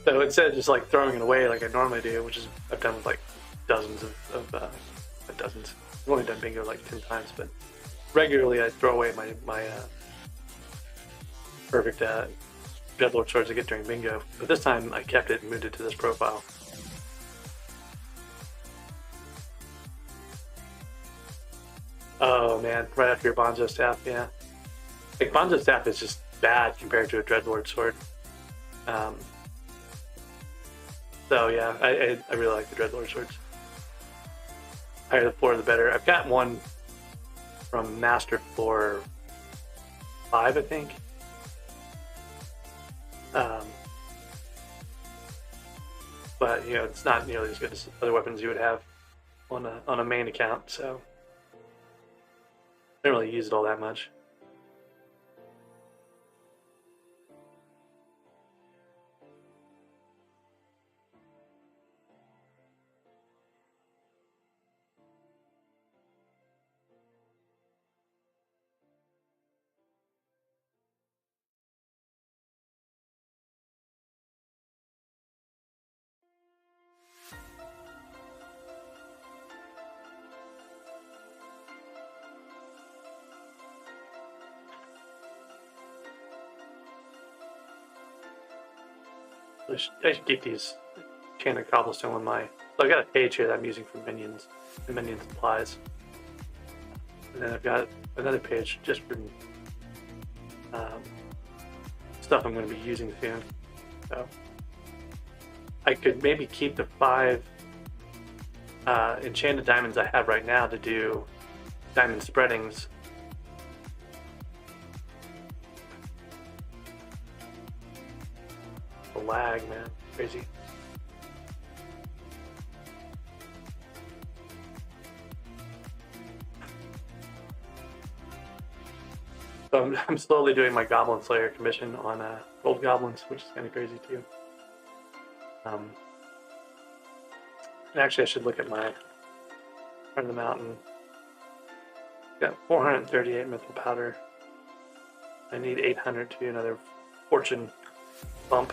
So instead of just like throwing it away like I normally do, which is I've done with like dozens of dozens. I've only done bingo like 10 times, but regularly I throw away my perfect Dreadlord swords I get during bingo. But this time I kept it and moved it to this profile. Oh man, right after your Bonzo staff, yeah. Like Bonzo staff is just bad compared to a Dreadlord sword. So yeah, I really like the Dreadlord swords. Higher the floor, the better. I've got one from Master Floor 5, I think. But you know, it's not nearly as good as other weapons you would have on a main account. So I don't really use it all that much. I should get these enchanted cobblestone on my. So I've got a page here that I'm using for minions and minion supplies, and then I've got another page just for stuff I'm going to be using soon. So I could maybe keep the 5 enchanted diamonds I have right now to do diamond spreadings. The lag, man, crazy. So I'm slowly doing my Goblin Slayer commission on gold goblins, which is kind of crazy too. And actually, I should look at my Friend of the Mountain. Got 438 mental powder. I need 800 to do another fortune bump.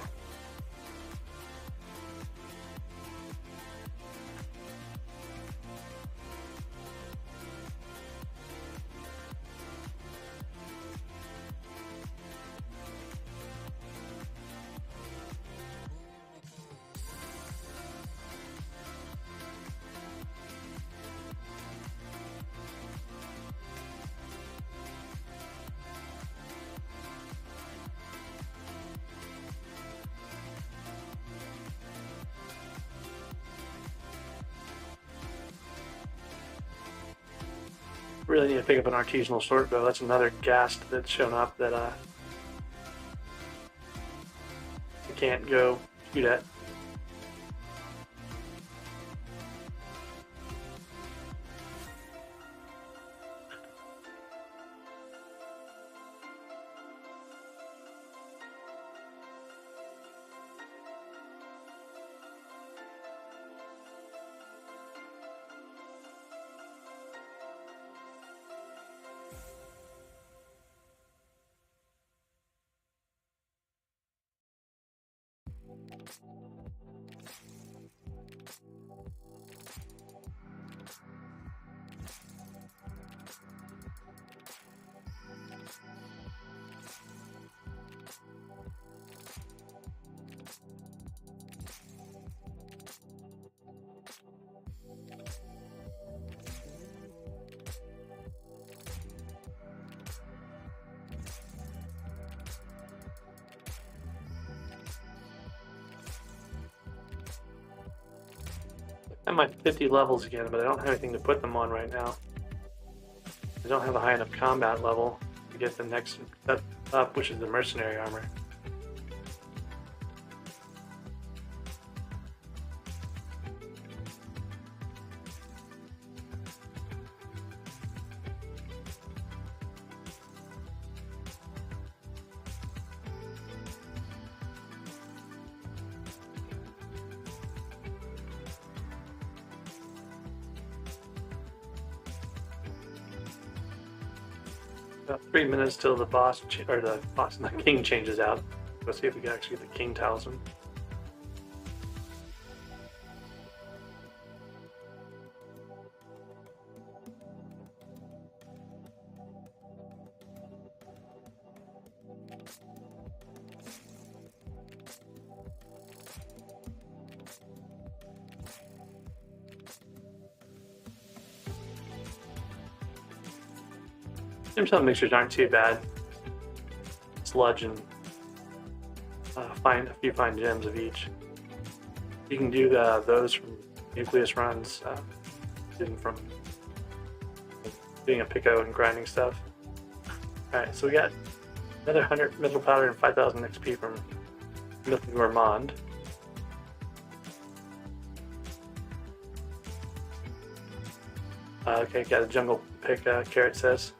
Really need to pick up an artisanal short bow. That's another ghast that's shown up that I can't go shoot at. I'm at 50 levels again, but I don't have anything to put them on right now. I don't have a high enough combat level to get the next step up, which is the mercenary armor. About 3 minutes till the the king changes out. Let's see if we can actually get the king talisman. Some mixtures aren't too bad. Sludge and find a few fine gems of each. You can do those from nucleus runs, from doing a pico and grinding stuff. Alright, so we got another 100 mithril powder and 5,000 XP from Mythic Gourmand. Okay, got a jungle pick, Carrot says.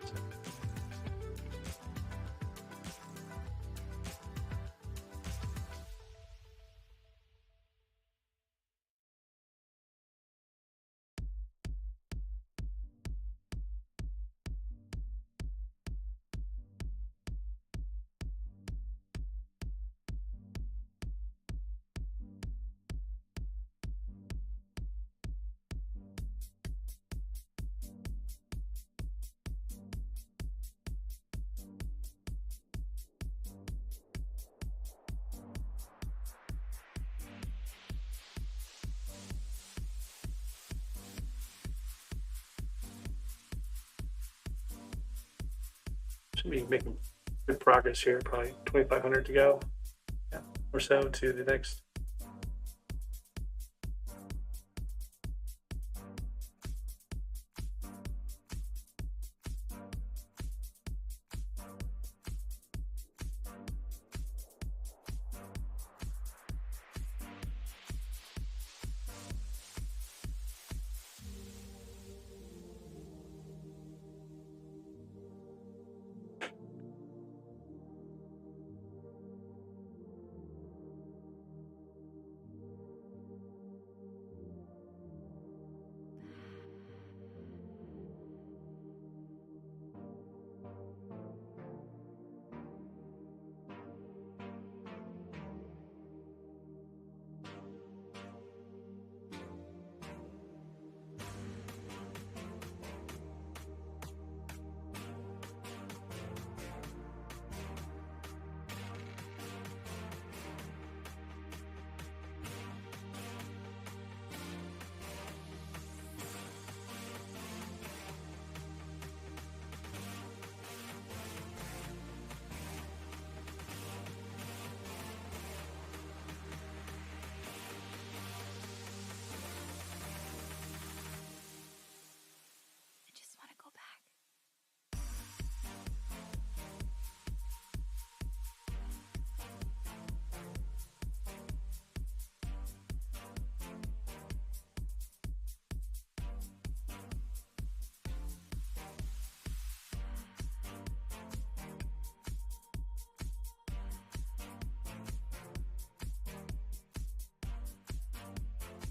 Should be making good progress here. Probably 2,500 to go, or so to the next.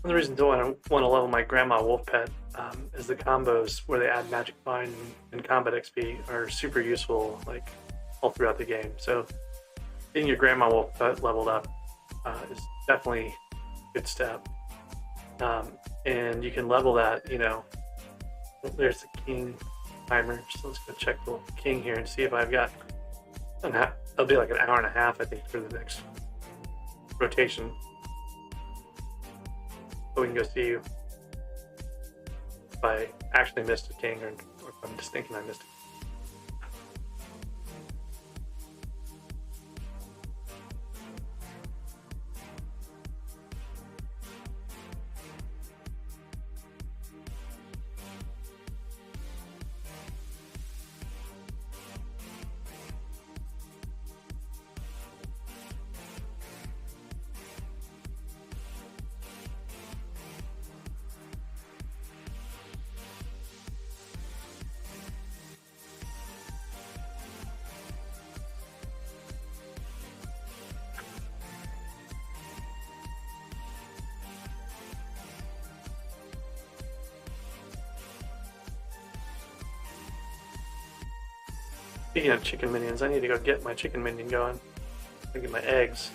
One of the reasons I want to level my Grandma Wolf Pet is the combos where they add Magic Find and Combat XP are super useful, like all throughout the game. So getting your Grandma Wolf Pet leveled up is definitely a good step. And you can level that, there's the King timer. So let's go check the King here and see if I've got, it'll be like an hour and a half, I think, for the next rotation. So we can go see if I actually missed a king or if I'm just thinking I missed it. Speaking of chicken minions, I need to go get my chicken minion going. I get my eggs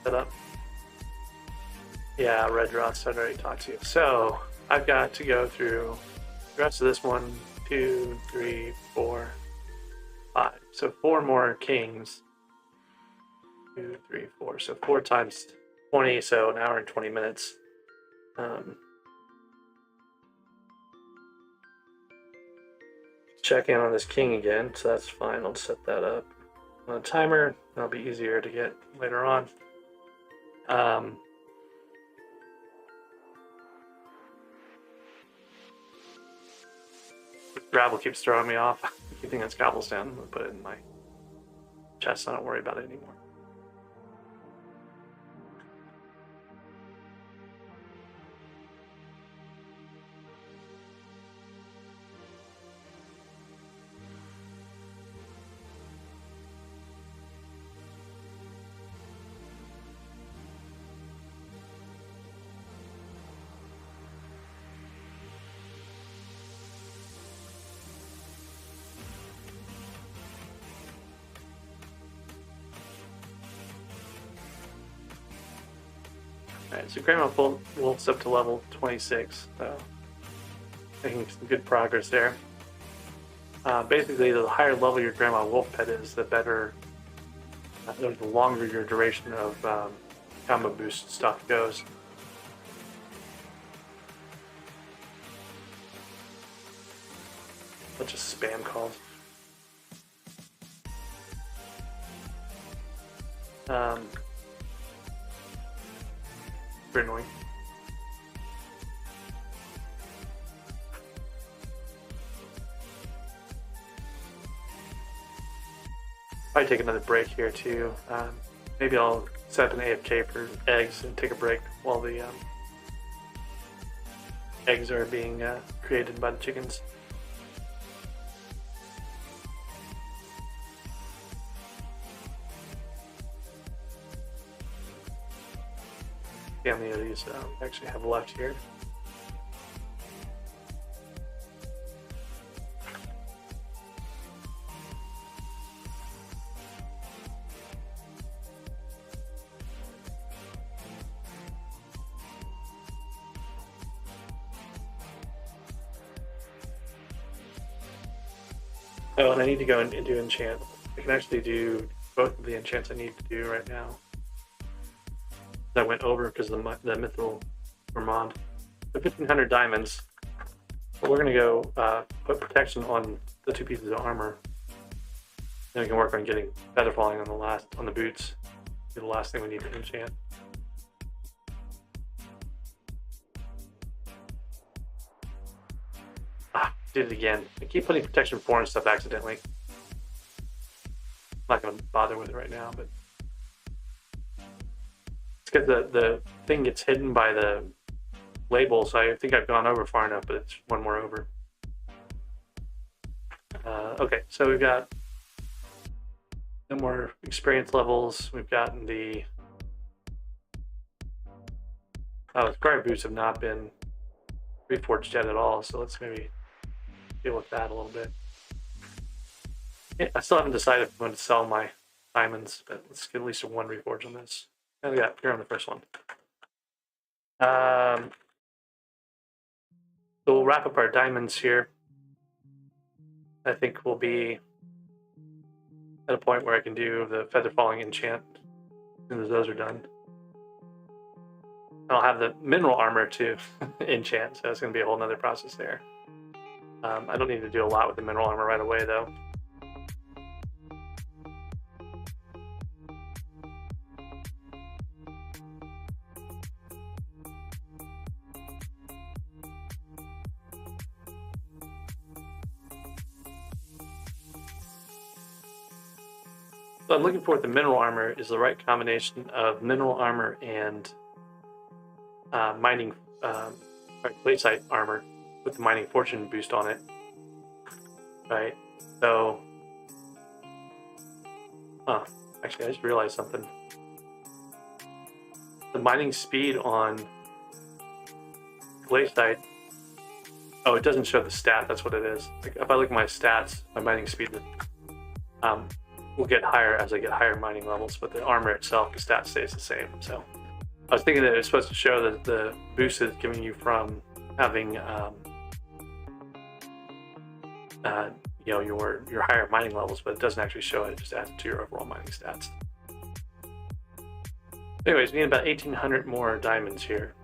set up. Yeah, red rust, I'd already talked to you. So I've got to go through the rest of this 1, 2, 3, 4, 5. So 4 more kings. 2, 3, 4. So 4 times 20, so an hour and 20 minutes. Check in on this king again, so that's fine. I'll set that up on a timer. That'll be easier to get later on. Gravel keeps throwing me off. I keep thinking it's cobblestone. I'm gonna put it in my chest so I don't worry about it anymore. Alright, so Grandma Wolf's up to level 26, so making some good progress there. Basically, the higher level your Grandma Wolf pet is, the better, the longer your duration of combo boost stuff goes. Bunch of spam calls. Very annoying. Probably take another break here too. Maybe I'll set up an AFK for eggs and take a break while the eggs are being created by the chickens. See how many of these actually have left here. Oh, and I need to go and do enchant. I can actually do both of the enchants I need to do right now. I went over because of the Mithril Vermont. The 1500 diamonds. But we're going to go put protection on the 2 pieces of armor. Then we can work on getting feather falling on the boots. Be the last thing we need to enchant. Did it again. I keep putting protection 4 and stuff accidentally. I'm not going to bother with it right now, but it's because the thing gets hidden by the label, so I think I've gone over far enough, but it's 1 more over. Okay, so we've got no more experience levels. We've gotten the scribe boots have not been reforged yet at all, so let's maybe deal with that a little bit. Yeah, I still haven't decided if I'm going to sell my diamonds, but let's get at least 1 reforge on this. And we got here on the first one. So we'll wrap up our diamonds here. I think we'll be at a point where I can do the feather falling enchant as soon as those are done. And I'll have the mineral armor to enchant, so it's going to be a whole nother process there. I don't need to do a lot with the mineral armor right away, though. So I'm looking for what the mineral armor is the right combination of mineral armor and mining glaciite armor with the mining fortune boost on it. Right, so actually I just realized something. The mining speed on glaciite, it doesn't show the stat. That's what it is. Like if I look at my stats, my mining speed will get higher as I get higher mining levels, but the armor itself, the stat stays the same. So I was thinking that it's supposed to show that the boost is giving you from having your higher mining levels, but it doesn't actually show it. It just adds to your overall mining stats. Anyways, we need about 1,800 more diamonds here.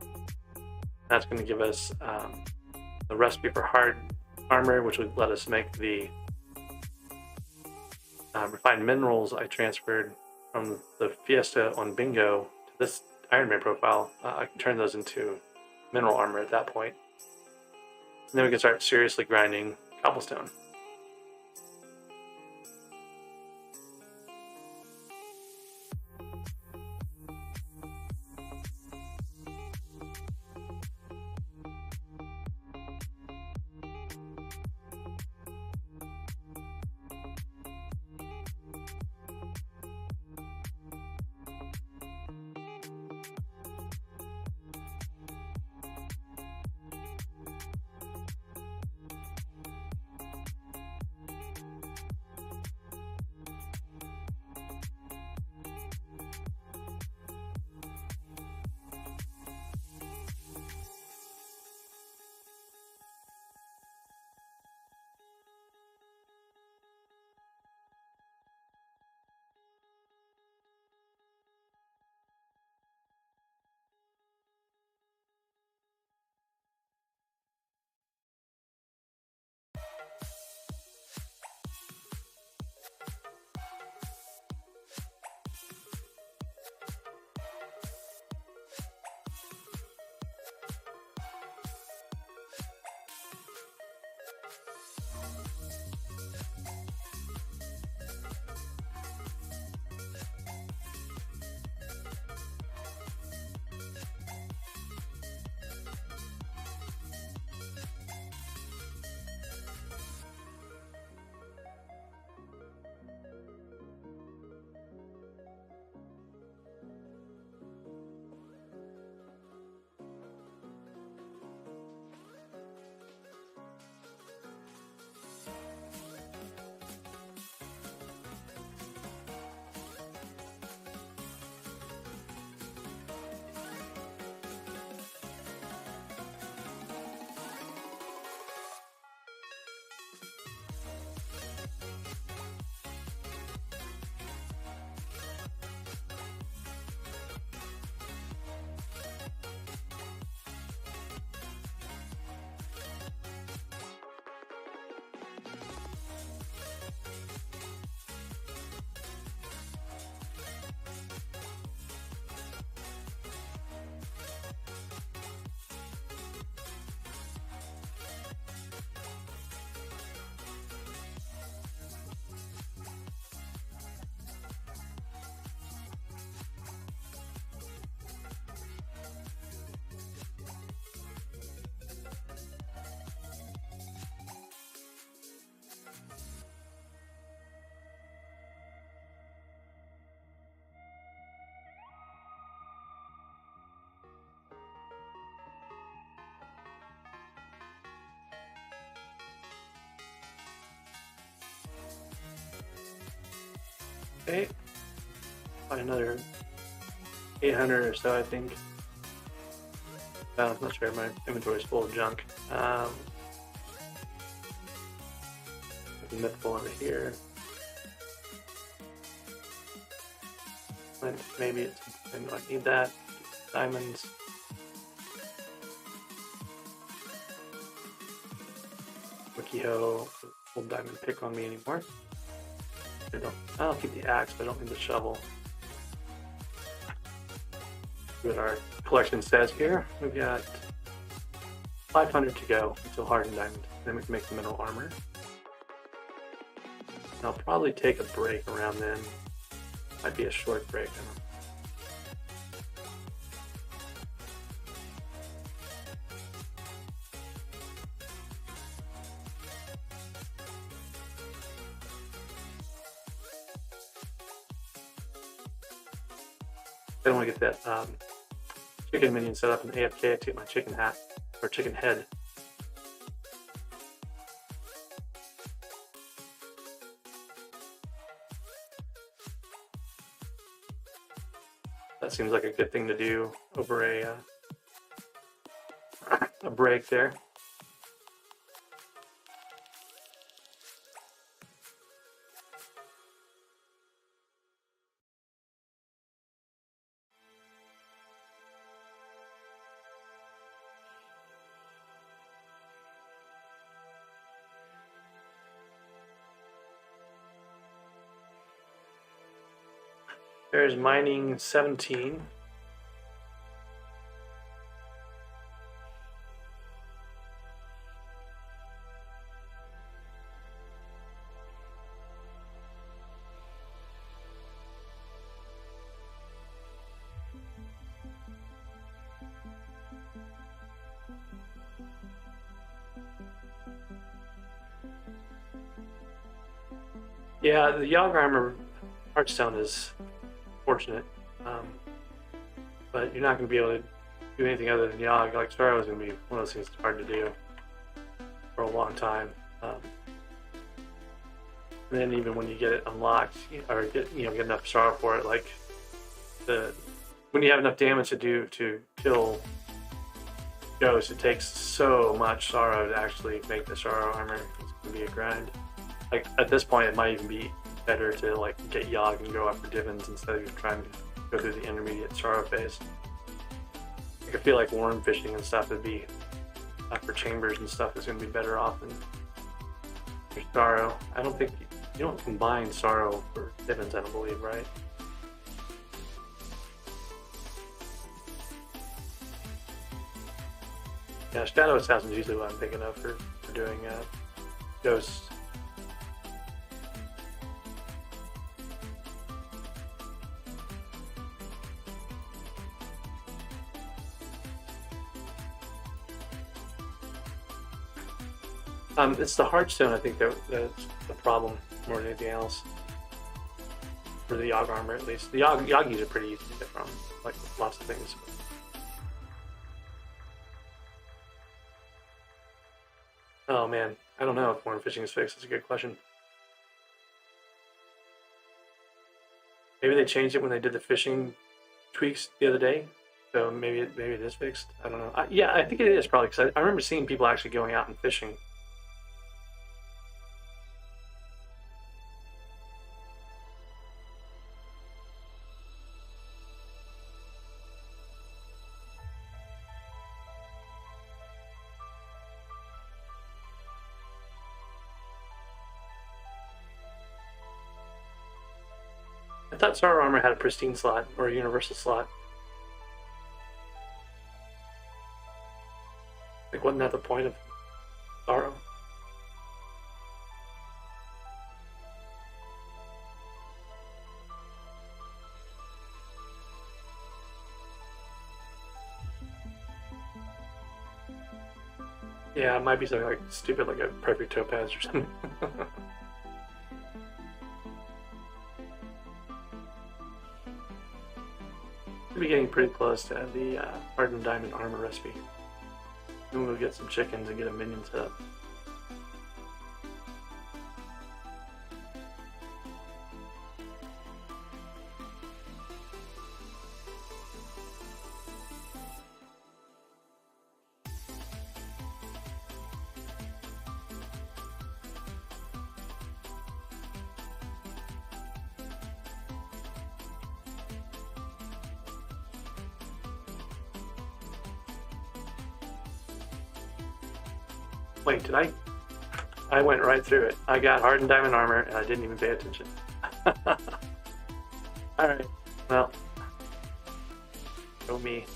That's going to give us the recipe for hard armor, which would let us make the refined minerals I transferred from the Fiesta on Bingo to this Ironman profile. I can turn those into mineral armor at that point. And then we can start seriously grinding cobblestone. Okay, probably another 800 or so, I think. I'm not sure, my inventory is full of junk. Mythical over here. Maybe it's, I don't need that. Diamonds. Wikiho, old diamond pick on me anymore. I'll keep the axe, but I don't need the shovel. See what our collection says here. We've got 500 to go until hardened diamond. Then we can make the mineral armor. I'll probably take a break around then. Might be a short break. I don't know. I don't want to get that chicken minion set up in AFK to get my chicken hat or chicken head. That seems like a good thing to do over a break there. There's mining 17. Yeah, the Yogg armor Hearthstone is fortunate, but you're not going to be able to do anything other than Yogg. Like Sorrow is going to be one of those things that's hard to do for a long time. And then even when you get it unlocked or get enough Sorrow for it, like when you have enough damage to kill Ghost, it takes so much Sorrow to actually make the Sorrow armor. It's going to be a grind. Like at this point, it might even be better to like get Yogg and go after Divins instead of trying to go through the intermediate Sorrow phase. Like, I feel like worm fishing and stuff would be for chambers and stuff is going to be better off than your Sorrow. I don't think you don't combine Sorrow for Divins, I don't believe, right? Yeah, Shadow Assassin is usually what I'm thinking of for doing Ghosts. It's the Hearthstone, I think, that's the problem more than anything else. For the Yogg armor, at least. The Yoggies are pretty easy to get from, like lots of things. Oh man, I don't know if worm fishing is fixed. That's a good question. Maybe they changed it when they did the fishing tweaks the other day. So maybe it is fixed. I don't know. Yeah, I think it is probably because I remember seeing people actually going out and fishing. I thought Sorrow Armor had a pristine slot or a universal slot. Like, wasn't that the point of Sorrow? Yeah, it might be something like stupid, like a perfect topaz or something. We'll be getting pretty close to the hardened diamond armor recipe. Then we'll get some chickens and get a minion set up. Wait, did I? I went right through it. I got hardened diamond armor and I didn't even pay attention. Alright, well. Go me.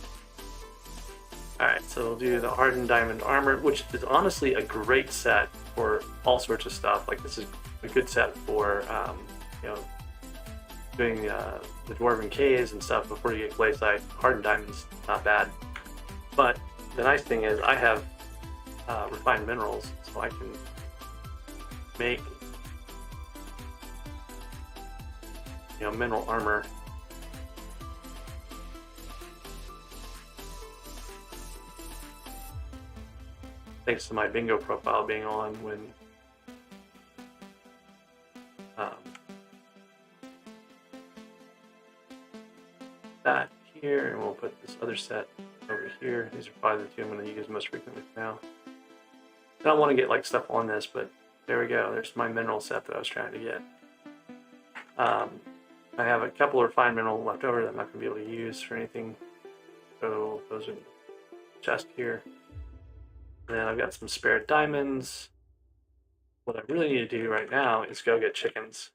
Alright, so we'll do the hardened diamond armor, which is honestly a great set for all sorts of stuff. Like, this is a good set for, doing the Dwarven Caves and stuff before you get Glaciite. Hardened diamond's not bad. But the nice thing is I have refined minerals, so I can make mineral armor. Thanks to my bingo profile being on when that here, and we'll put this other set over here. These are probably the two I'm going to use most frequently now. I don't want to get like stuff on this, but there we go. There's my mineral set that I was trying to get. I have a couple of refined mineral left over that I'm not going to be able to use for anything. So those are chest here. And then I've got some spare diamonds. What I really need to do right now is go get chickens.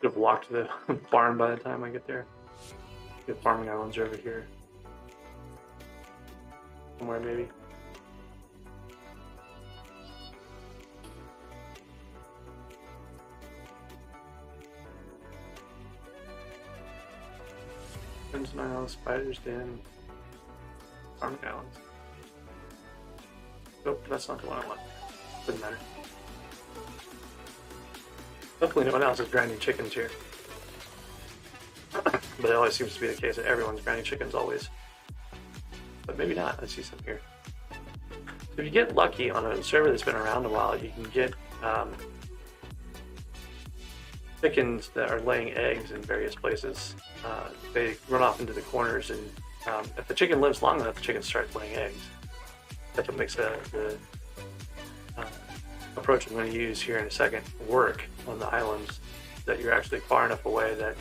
Could have walked to the barn by the time I get there. The farming islands are over here. Somewhere maybe. Crimson Island, Spider's Den, farming islands. Nope, that's not the one I want. Doesn't matter. Hopefully no one else is grinding chickens here. But it always seems to be the case that everyone's grinding chickens always. But maybe not. Let's see some here. So if you get lucky on a server that's been around a while, you can get chickens that are laying eggs in various places. They run off into the corners, and if the chicken lives long enough, the chicken starts laying eggs. That's what makes the approach I'm going to use here in a second work on the islands, that you're actually far enough away that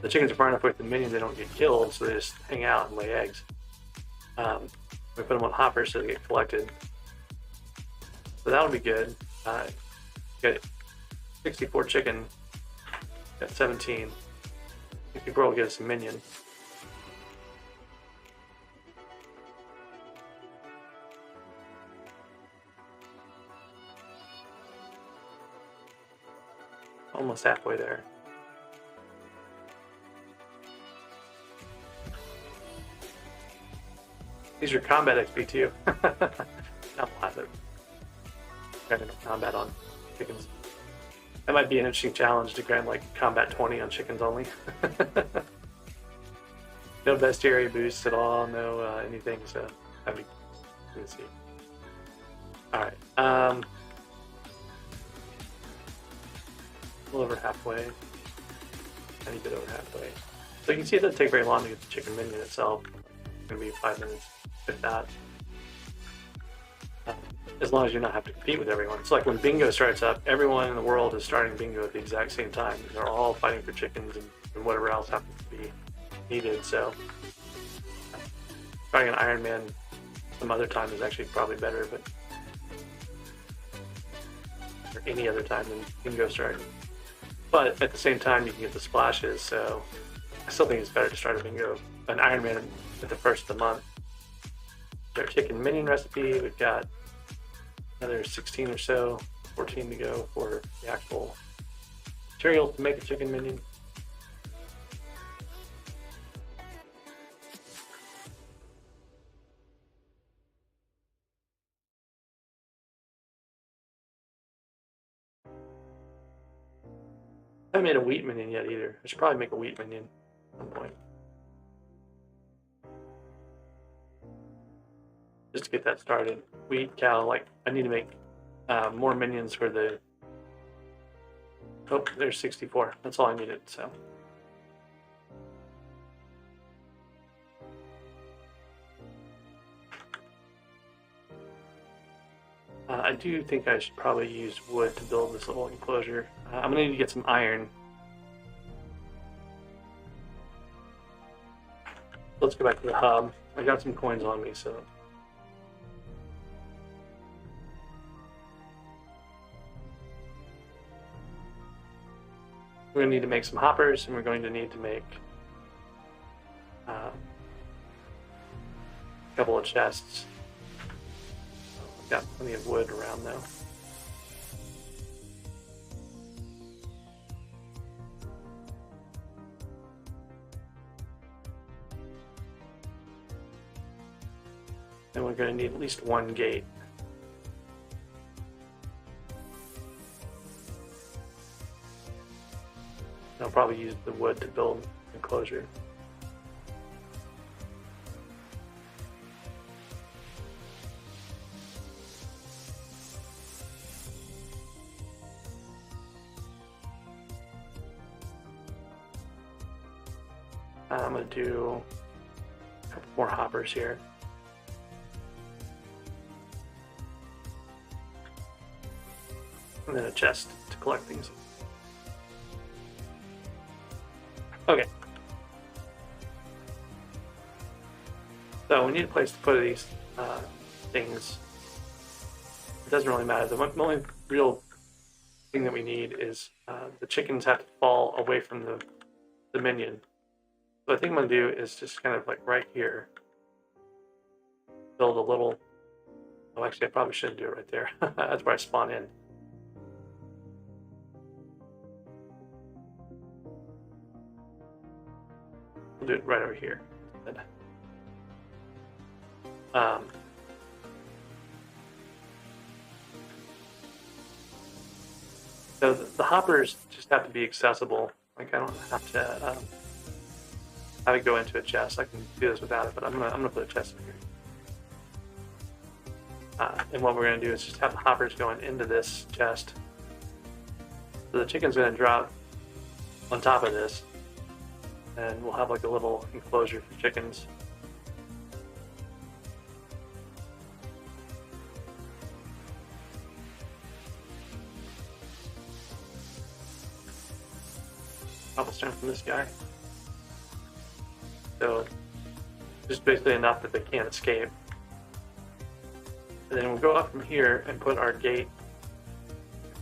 the chickens are far enough away from the minions they don't get killed, so they just hang out and lay eggs. We put them on hoppers so they get collected. So that'll be good. Got 64 chicken, got 17. 64 will get us a minion. Almost halfway there. These are combat XP too. Not a lot, but kind of combat on chickens. That might be an interesting challenge to grind like combat 20 on chickens only. No bestiary boosts at all, no anything, so that'd be good to see. Alright, a little over halfway. I need to get over halfway. So you can see it doesn't take very long to get the chicken minion itself. It's going to be 5 minutes, if that. As long as you not have to compete with everyone. It's like when bingo starts up, everyone in the world is starting bingo at the exact same time. They're all fighting for chickens and whatever else happens to be needed. So trying an Ironman some other time is actually probably better, but or any other time than bingo starting. But at the same time, you can get the splashes, so I still think it's better to start a bingo, an Ironman at the first of the month. Our chicken minion recipe, we've got another 16 or so, 14 to go for the actual material to make a chicken minion. I haven't made a wheat minion yet either. I should probably make a wheat minion at some point. Just to get that started. Wheat, cow, like, I need to make more minions for the... Oh, there's 64. That's all I needed, so... I do think I should probably use wood to build this little enclosure. I'm going to need to get some iron. Let's go back to the hub. I got some coins on me, so... We're going to need to make some hoppers, and we're going to need to make a couple of chests. I've got plenty of wood around though. And we're going to need at least one gate. probably use the wood to build enclosure. I'm going to do a couple more hoppers here. And then a chest to collect things. Okay. So we need a place to put these things. It doesn't really matter. The only real thing that we need is the chickens have to fall away from the minion. So I think I'm going to do is just kind of like right here, build a little, oh actually I probably shouldn't do it right there. That's where I spawn in. We'll do it right over here. So the hoppers just have to be accessible. Like I don't have to have it go into a chest. I can do this without it, but I'm gonna put a chest in here. And what we're gonna do is just have the hoppers going into this chest. So the chicken's gonna drop on top of this, and we'll have like a little enclosure for chickens. Cobblestone from this guy. So just basically enough that they can't escape. And then we'll go up from here and put our gate.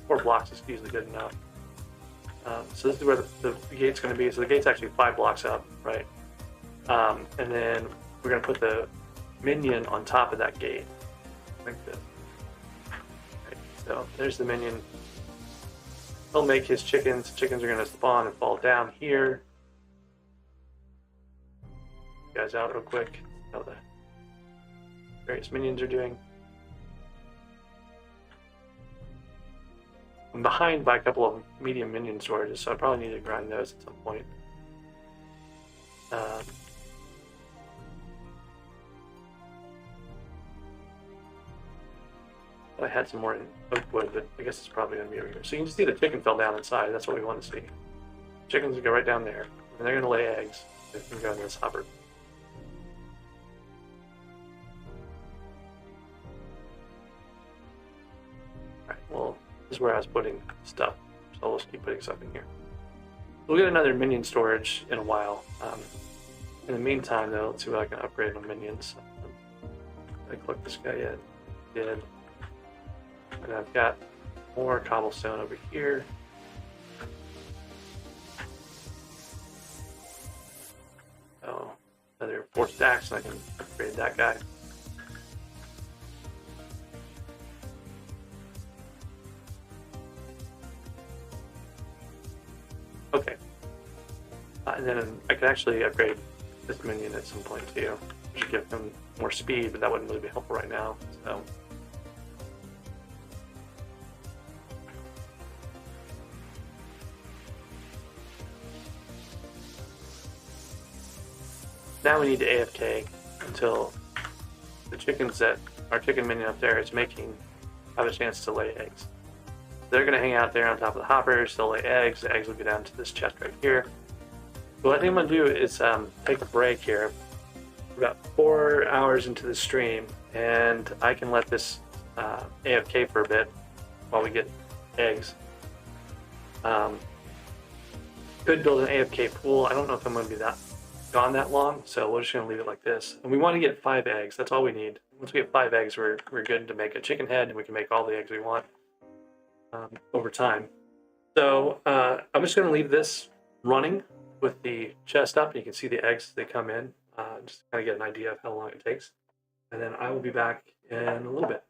4 blocks is usually good enough. So this is where the gate's going to be. So the gate's actually 5 blocks up, right? And then we're going to put the minion on top of that gate, like this. Right, so there's the minion. He'll make his chickens. Chickens are going to spawn and fall down here. You guys out real quick. How the various minions are doing. I'm behind by a couple of medium minion storages, so I probably need to grind those at some point. I had some more in oak wood, but I guess it's probably going to be over here. So you can just see the chicken fell down inside. That's what we want to see. Chickens will go right down there, and they're going to lay eggs. They can go in this hopper. Alright, well, this is where I was putting stuff, so I'll just keep putting stuff in here. We'll get another minion storage in a while. In the meantime, though, let's see what I can upgrade on minions. Did I click this guy yet? Did. And I've got more cobblestone over here. Oh, another 4 stacks, and I can upgrade that guy. Okay. And then I could actually upgrade this minion at some point too. I should give him more speed, but that wouldn't really be helpful right now. So. Now we need to AFK until the chickens that our chicken minion up there is making have a chance to lay eggs. They're going to hang out there on top of the hoppers. They'll lay eggs. The eggs will go down to this chest right here. So what I think I'm going to do is take a break here. We're about 4 hours into the stream, and I can let this AFK for a bit while we get eggs. Could build an AFK pool. I don't know if I'm going to be gone that long, so we're just going to leave it like this. And we want to get 5 eggs. That's all we need. Once we get 5 eggs, we're good to make a chicken head, and we can make all the eggs we want over time. So I'm just going to leave this running with the chest up, and you can see the eggs as they come in, just to kind of get an idea of how long it takes. And then I will be back in a little bit.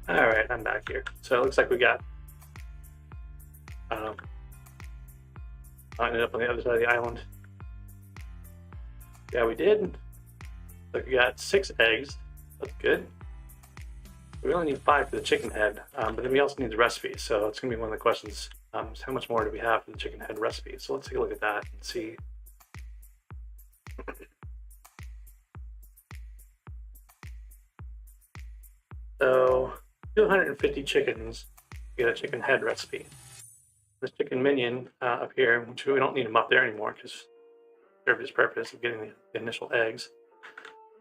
All right, I'm back here. So it looks like we got, I don't know, I ended up on the other side of the island. Yeah, we did. So we got 6 eggs. That's good. We only need 5 for the chicken head, but then we also need the recipe. So it's going to be one of the questions. Is how much more do we have for the chicken head recipe? So let's take a look at that and see. So 250 chickens, we get a chicken head recipe. This chicken minion up here, which we don't need them up there anymore because served its purpose of getting the initial eggs.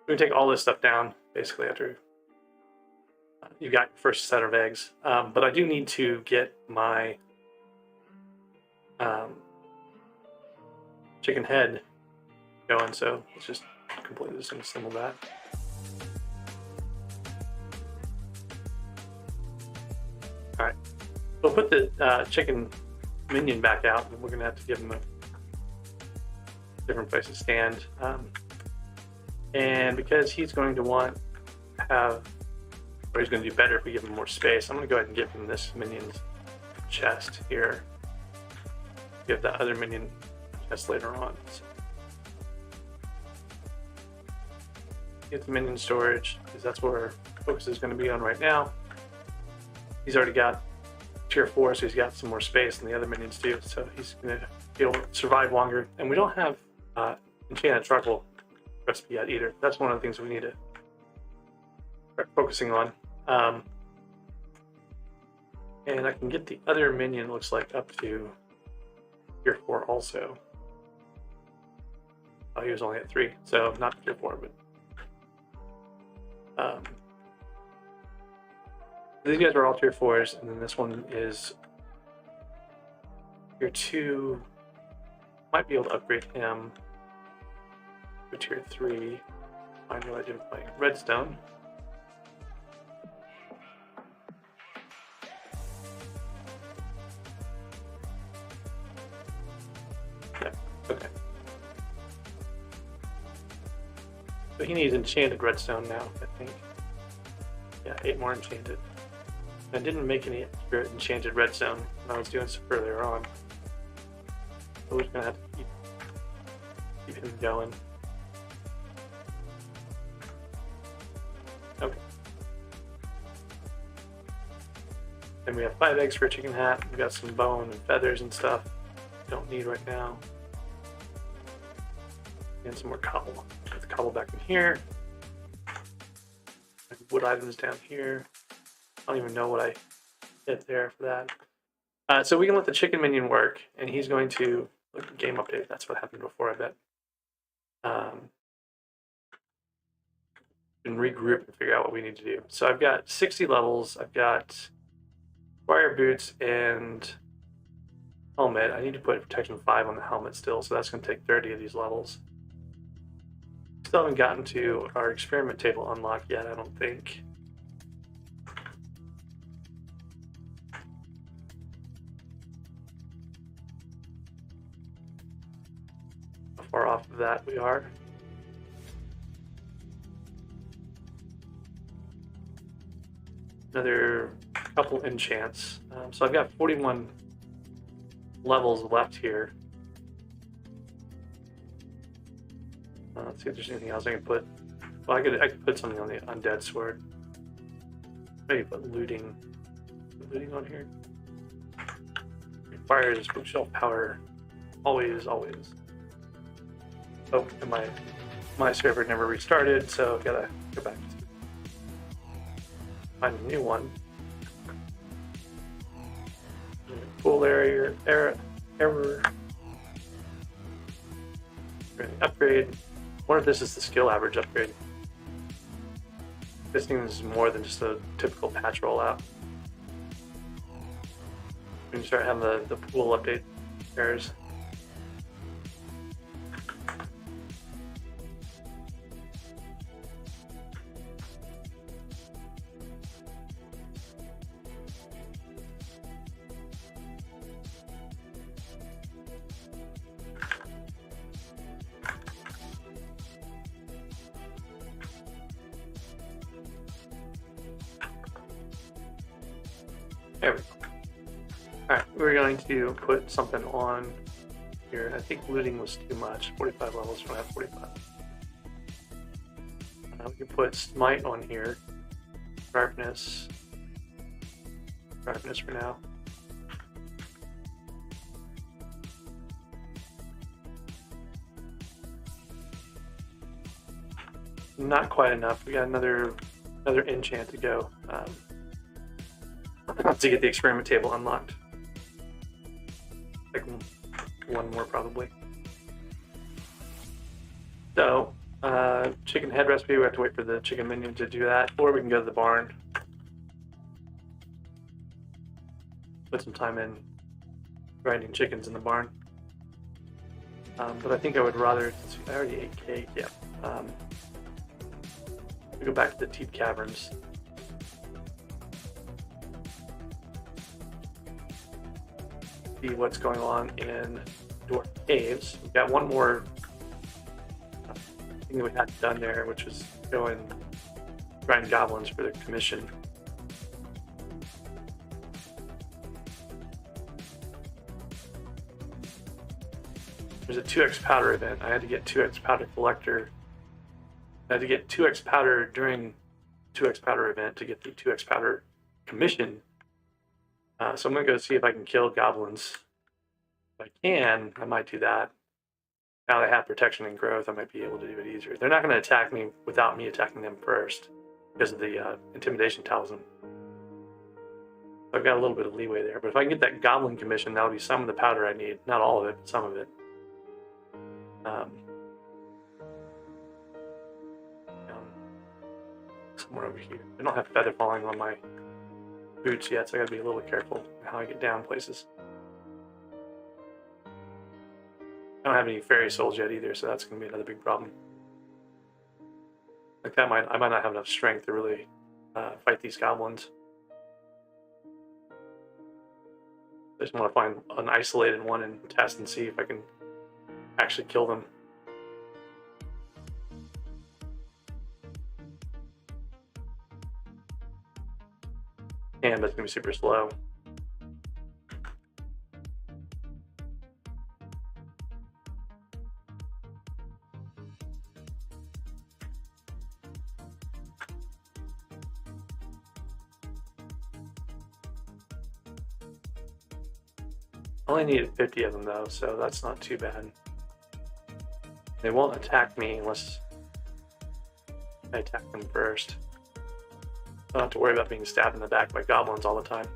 We can take all this stuff down basically after you got your first set of eggs. But I do need to get my chicken head going, so let's just completely disassemble that. All right, we'll put the chicken minion back out, and we're gonna have to give him a different place to stand. And because he's going to want to have, or he's going to do better if we give him more space, I'm going to go ahead and give him this minion's chest here. Give that other minion chest later on. So get the minion storage, because that's where our focus is going to be on right now. He's already got tier 4, so he's got some more space than the other minions do, so he's going to be able to survive longer. And we don't have enchanted charcoal recipe yet either. That's one of the things we need to start focusing on. And I can get the other minion, looks like, up to tier 4 also. Oh, he was only at 3, so not tier 4, but these guys are all tier 4s, and then this one is tier 2. Might be able to upgrade him to tier 3. Find what I did with my redstone. Yeah, okay. So he needs enchanted redstone now, I think. Yeah, 8 more enchanted. I didn't make any extra enchanted redstone when I was doing stuff earlier on. So we're just gonna have to keep him going. Okay. Then we have 5 eggs for a chicken hat. We got some bone and feathers and stuff. Don't need right now. And some more cobble. Put the cobble back in here. Wood items down here. I don't even know what I did there for that. So we can let the chicken minion work, and he's going to look at the game update. That's what happened before, I bet. And regroup and figure out what we need to do. So I've got 60 levels. I've got wire boots and helmet. I need to put protection 5 on the helmet still, so that's going to take 30 of these levels. Still haven't gotten to our experiment table unlock yet, I don't think. How far off of that we are. Another couple enchants. So I've got 41 levels left here. Let's see if there's anything else I can put. Well, I could put something on the undead sword. Maybe put looting on here. Requires bookshelf power. Always. Oh, and my server never restarted, so I've gotta go back to find a new one. Pool area error. Upgrade. I wonder if this is the skill average upgrade. This thing is more than just a typical patch rollout. We can start having the pool update errors. There we go. All right, we're going to put something on here. I think looting was too much. 45 levels, we don't have 45. We can put smite on here. Sharpness for now. Not quite enough. We got another enchant to go to get the experiment table unlocked. Like one more probably. So chicken head recipe, we have to wait for the chicken minion to do that, or we can go to the barn. Put some time in grinding chickens in the barn. But I think I would rather, I already ate cake, yeah. We go back to the Teep Caverns. See what's going on in Dwarf Caves. We've got one more thing that we had done there, which was go and grind goblins for the commission. There's a 2x powder event. I had to get 2x powder collector. I had to get 2x powder during 2x powder event to get the 2x powder commission. So I'm going to go see if I can kill goblins. If I can, I might do that. Now they have protection and growth, I might be able to do it easier. They're not going to attack me without me attacking them first because of the intimidation talisman. So I've got a little bit of leeway there. But if I can get that goblin commission, that'll be some of the powder I need. Not all of it, but some of it. Somewhere over here. I don't have feather falling on my boots yet, so I gotta be a little bit careful how I get down places. I don't have any fairy souls yet either, so that's gonna be another big problem. Like that I might not have enough strength to really fight these goblins. I just want to find an isolated one and test and see if I can actually kill them. But it's going to be super slow. Only needed 50 of them though, so that's not too bad. They won't attack me unless I attack them first. I don't have to worry about being stabbed in the back by goblins all the time.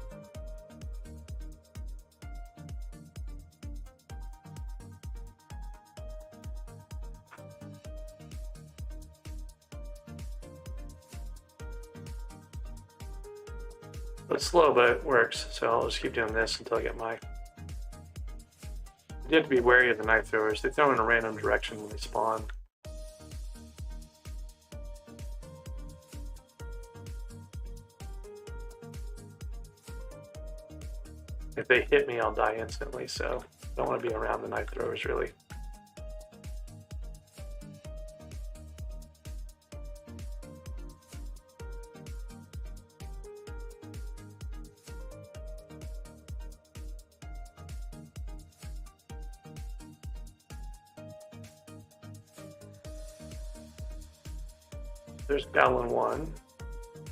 It's slow, but it works, so I'll just keep doing this until I get my... You have to be wary of the knife throwers. They throw in a random direction when they spawn. If they hit me, I'll die instantly, so I don't want to be around the knife throwers, really. There's Goblin 1.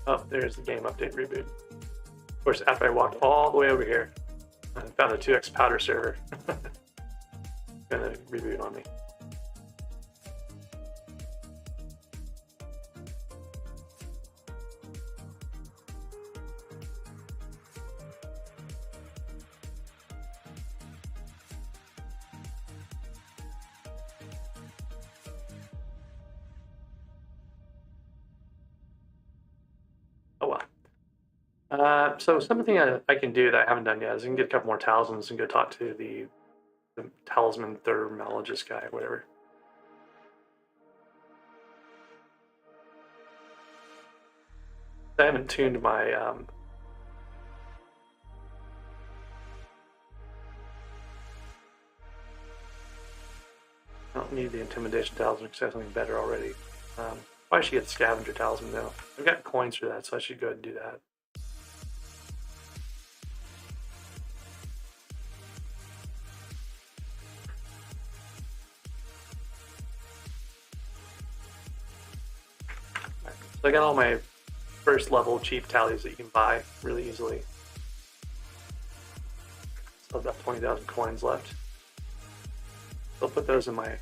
Oh, there's the game update reboot. Of course, after I walked all the way over here, I found a 2x powder server. Gonna reboot on me. Oh well. So something I can do that I haven't done yet is I can get a couple more talismans and go talk to the talisman thermologist guy, whatever. I haven't tuned my I don't need the intimidation talisman because I have something better already. I should get the scavenger talisman though. I've got coins for that, so I should go ahead and do that. So I got all my first level cheap tallies that you can buy really easily. Still got 20,000 coins left. So I'll put those in my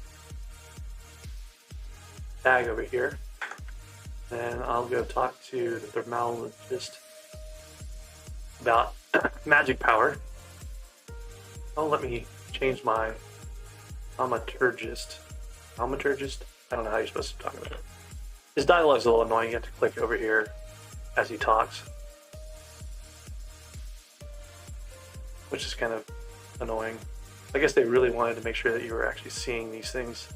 bag over here. And I'll go talk to the thermalogist about magic power. Oh, let me change my thaumaturgist. Thaumaturgist? I don't know how you're supposed to talk about it. His dialogue's a little annoying. You have to click over here as he talks, which is kind of annoying. I guess they really wanted to make sure that you were actually seeing these things.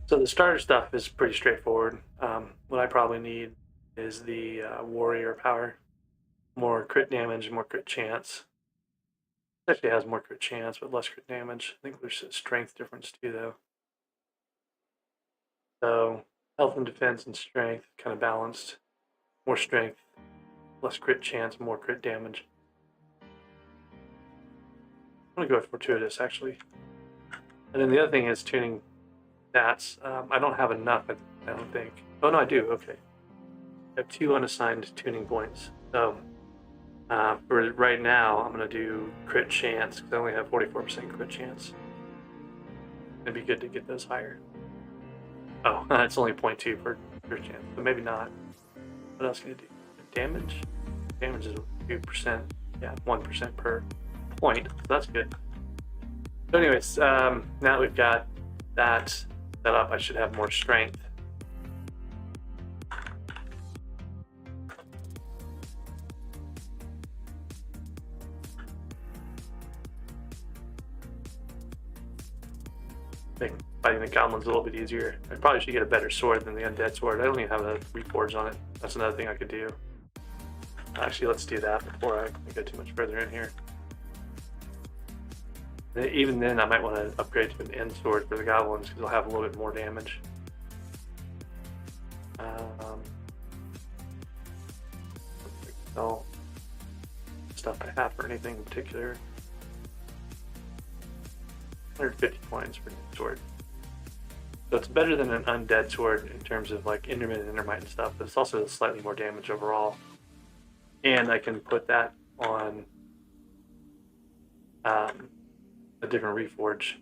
So the starter stuff is pretty straightforward. What I probably need is the warrior power. More crit damage, more crit chance. It actually has more crit chance, but less crit damage. I think there's a strength difference too, though. So health and defense and strength kind of balanced. More strength, less crit chance, more crit damage. I'm gonna go with fortuitous actually. And then the other thing is tuning stats. I don't have enough, I don't think. Oh no, I do. Okay. I have 2 unassigned tuning points. So for right now, I'm gonna do crit chance because I only have 44% crit chance. It'd be good to get those higher. Oh, it's only 0.2 per crit chance, but maybe not. What else can I do? Damage? Damage is 2%. Yeah, 1% per point. So that's good. So anyways, now that we've got that set up, I should have more strength. I think fighting the goblins a little bit easier. I probably should get a better sword than the undead sword. I don't even have a reforge on it. That's another thing I could do. Actually, let's do that before I go too much further in here. And even then, I might want to upgrade to an end sword for the goblins because they'll have a little bit more damage. Sell stuff I have for anything in particular. 150 coins for the sword. So it's better than an undead sword in terms of like intermittent and intermittent stuff, but it's also slightly more damage overall. And I can put that on a different reforge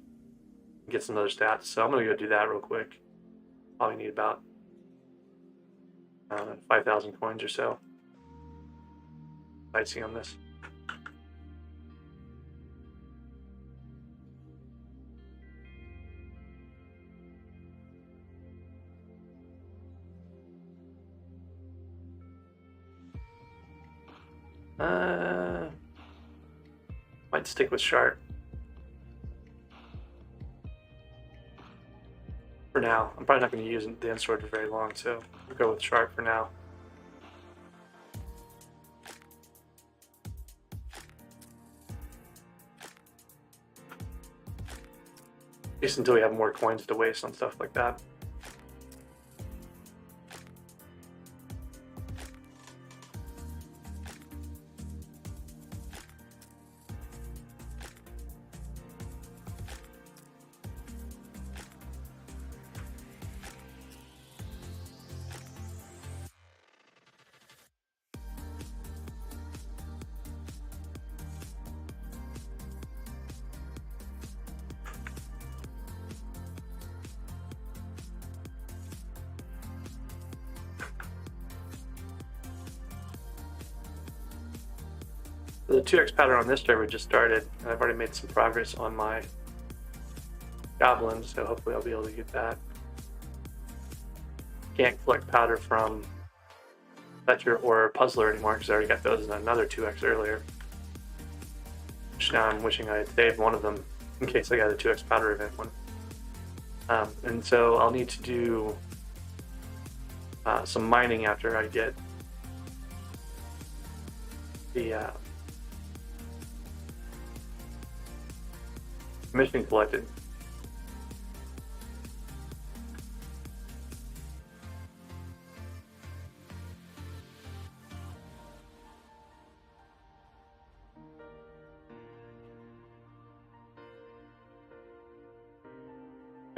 and get some other stats. So I'm gonna go do that real quick. Probably need about 5,000 coins or so. I'd see on this. Might stick with sharp for now. I'm probably not going to use the end sword for very long, so we'll go with sharp for now. At least until we have more coins to waste on stuff like that. The 2x pattern on this server just started, and I've already made some progress on my goblins, so hopefully I'll be able to get that. Can't collect powder from Fetcher or Puzzler anymore because I already got those in another 2x earlier. Which now I'm wishing I had saved one of them in case I got a 2x powder event one. And so I'll need to do some mining after I get the mission collected.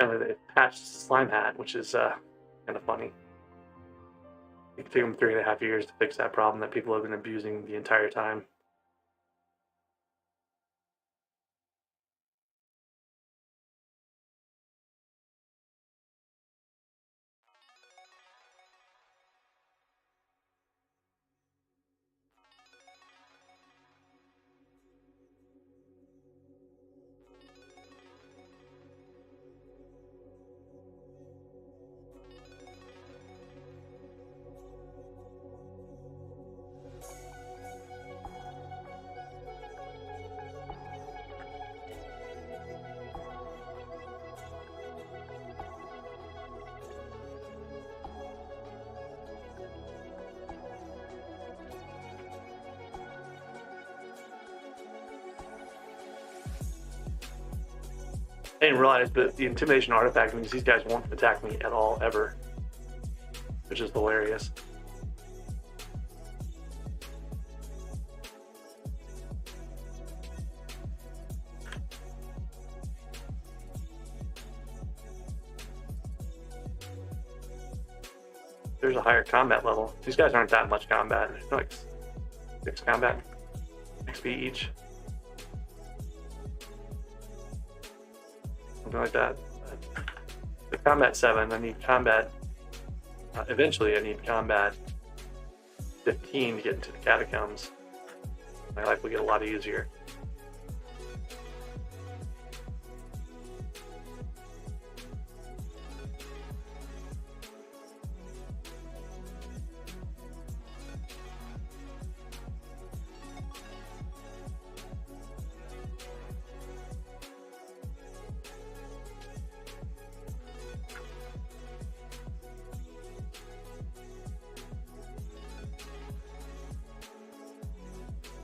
And they patched Slime Hat, which is kind of funny. It took them 3.5 years to fix that problem that people have been abusing the entire time. I didn't realize, but the intimidation artifact means these guys won't attack me at all, ever, which is hilarious. There's a higher combat level. These guys aren't that much combat. There's like 6 combat XP each. Something like that. The combat 7, I need combat. Eventually, I need combat 15 to get into the catacombs. My life will get a lot easier.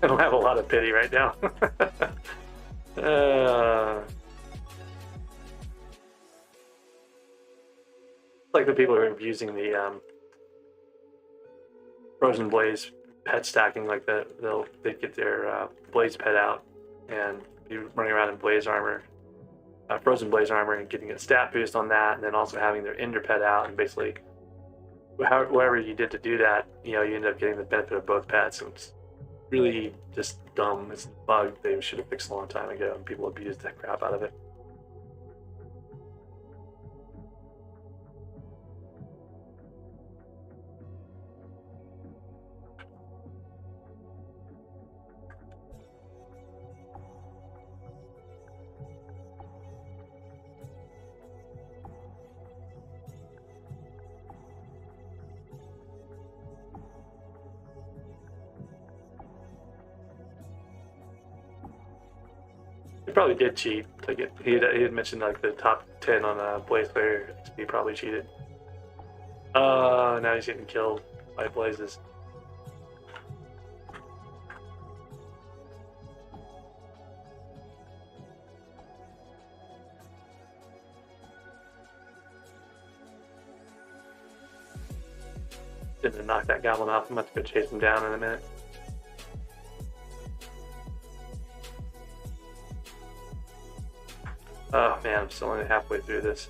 I don't have a lot of pity right now. Like the people who are abusing the Frozen Blaze pet stacking, like they get their Blaze pet out and be running around in Blaze armor, Frozen Blaze armor, and getting a stat boost on that, and then also having their Ender pet out, and basically, whatever you did to do that, you end up getting the benefit of both pets. And it's really just dumb. It's a bug they should have fixed a long time ago, and people abused the crap out of it. He probably did cheat. Like he had mentioned like the top 10 on Blaze player. He probably cheated. Now he's getting killed by Blazes. Didn't knock that goblin off. I'm about to go chase him down in a minute. Oh man, I'm still only halfway through this.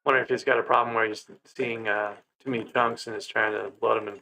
Wonder if he's got a problem where he's seeing too many chunks and is trying to load them in.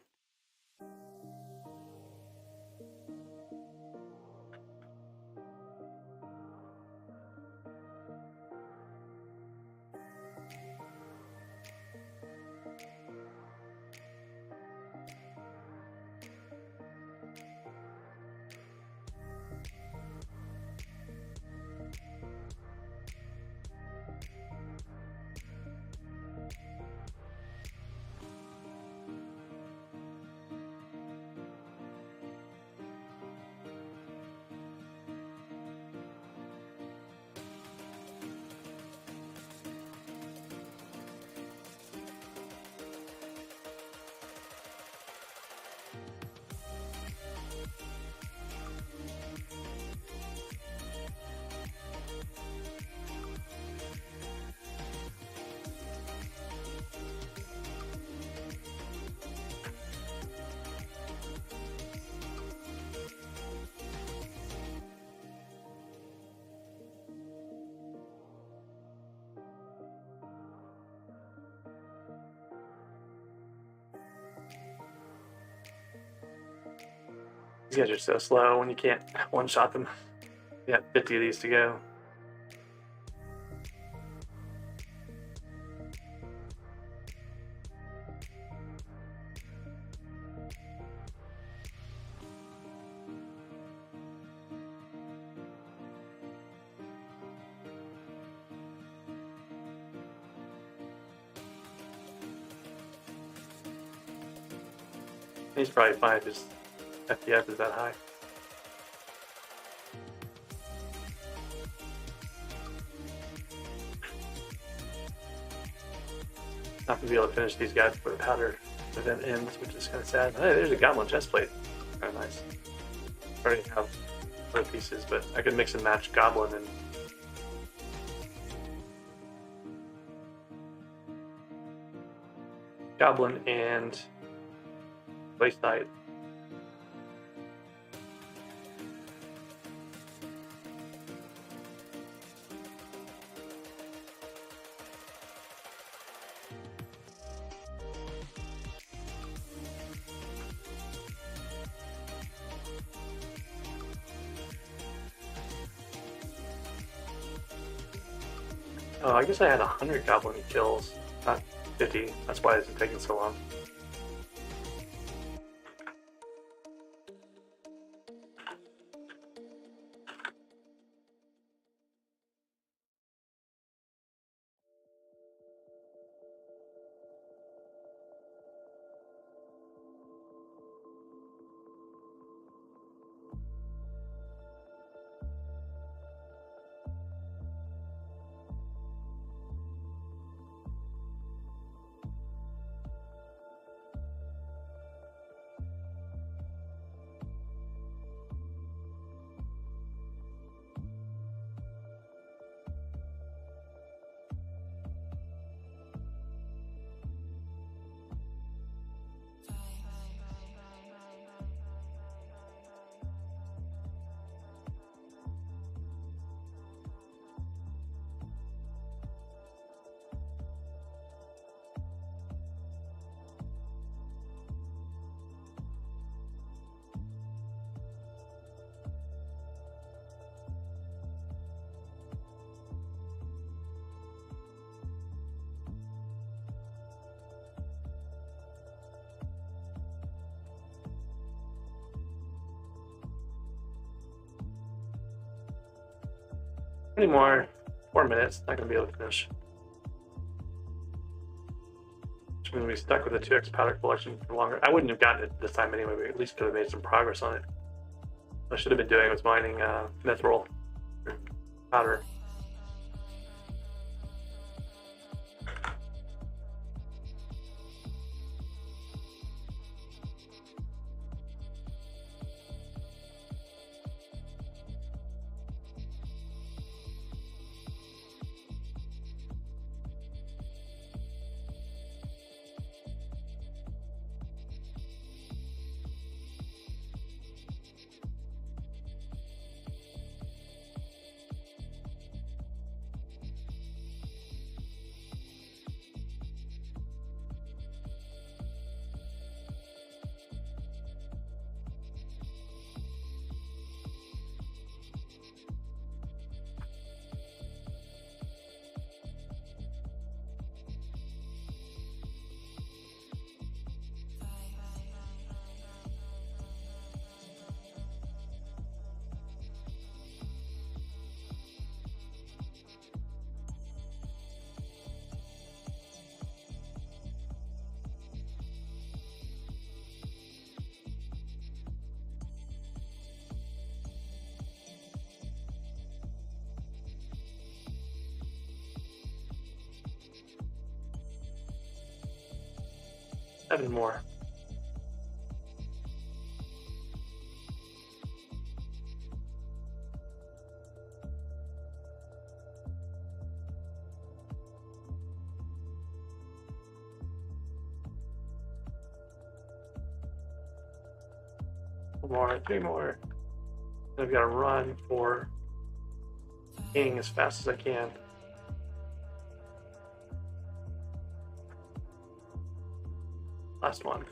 These guys are so slow when you can't one-shot them. You got 50 of these to go. He's probably fine if his FPS is that high. Not gonna be able to finish these guys before the powder event ends, which is kind of sad. Hey, there's a goblin chest plate. Kind of nice. I already have other pieces, but I could mix and match goblin and wayside. Oh, I guess I had 100 goblin kills, not 50. That's why it's taking so long. Any more? 4 minutes. Not gonna be able to finish. Which means we stuck with the 2x powder collection for longer. I wouldn't have gotten it this time anyway. We at least could have made some progress on it. What I should have been doing was mining mithril powder. 7 more. More, 3 more. I've got to run for king as fast as I can. Last one.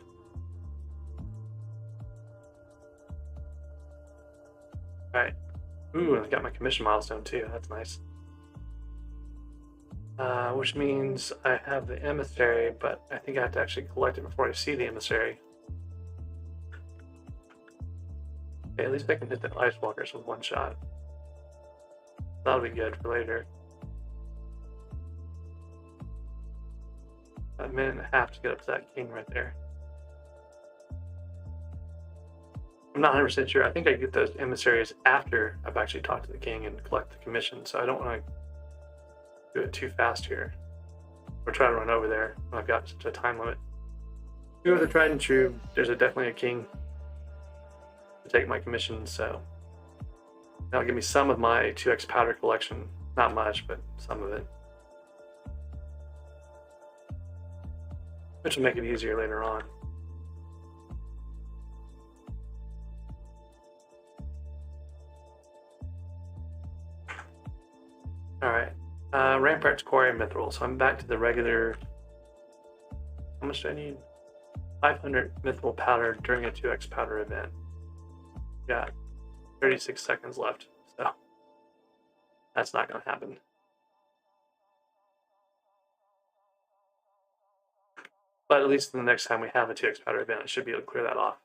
All right. Ooh, I've got my commission milestone too. That's nice. Which means I have the emissary, but I think I have to actually collect it before I see the emissary. Okay, at least I can hit the ice walkers with 1 shot. That'll be good for later. A minute and a half to get up to that king right there. I'm not 100% sure. I think I get those emissaries after I've actually talked to the king and collect the commission, so I don't want to do it too fast here. Or try to run over there when I've got such a time limit. Go to tried and true. There's definitely a king to take my commission, so that'll give me some of my 2x powder collection. Not much, but some of it. Which will make it easier later on. Alright. Ramparts, Quarry, and Mithril. So I'm back to the regular. How much do I need? 500 Mithril powder during a 2x powder event. Got 36 seconds left, so that's not going to happen. But at least the next time we have a 2x powder event, I should be able to clear that off.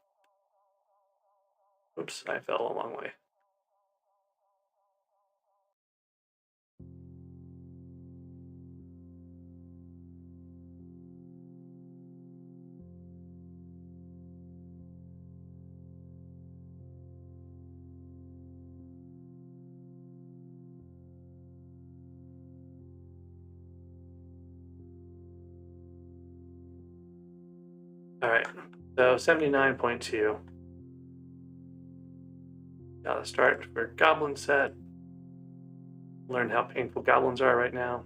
Oops, I fell a long way. All right, so 79.2. Gotta start for goblin set. Learn how painful goblins are right now.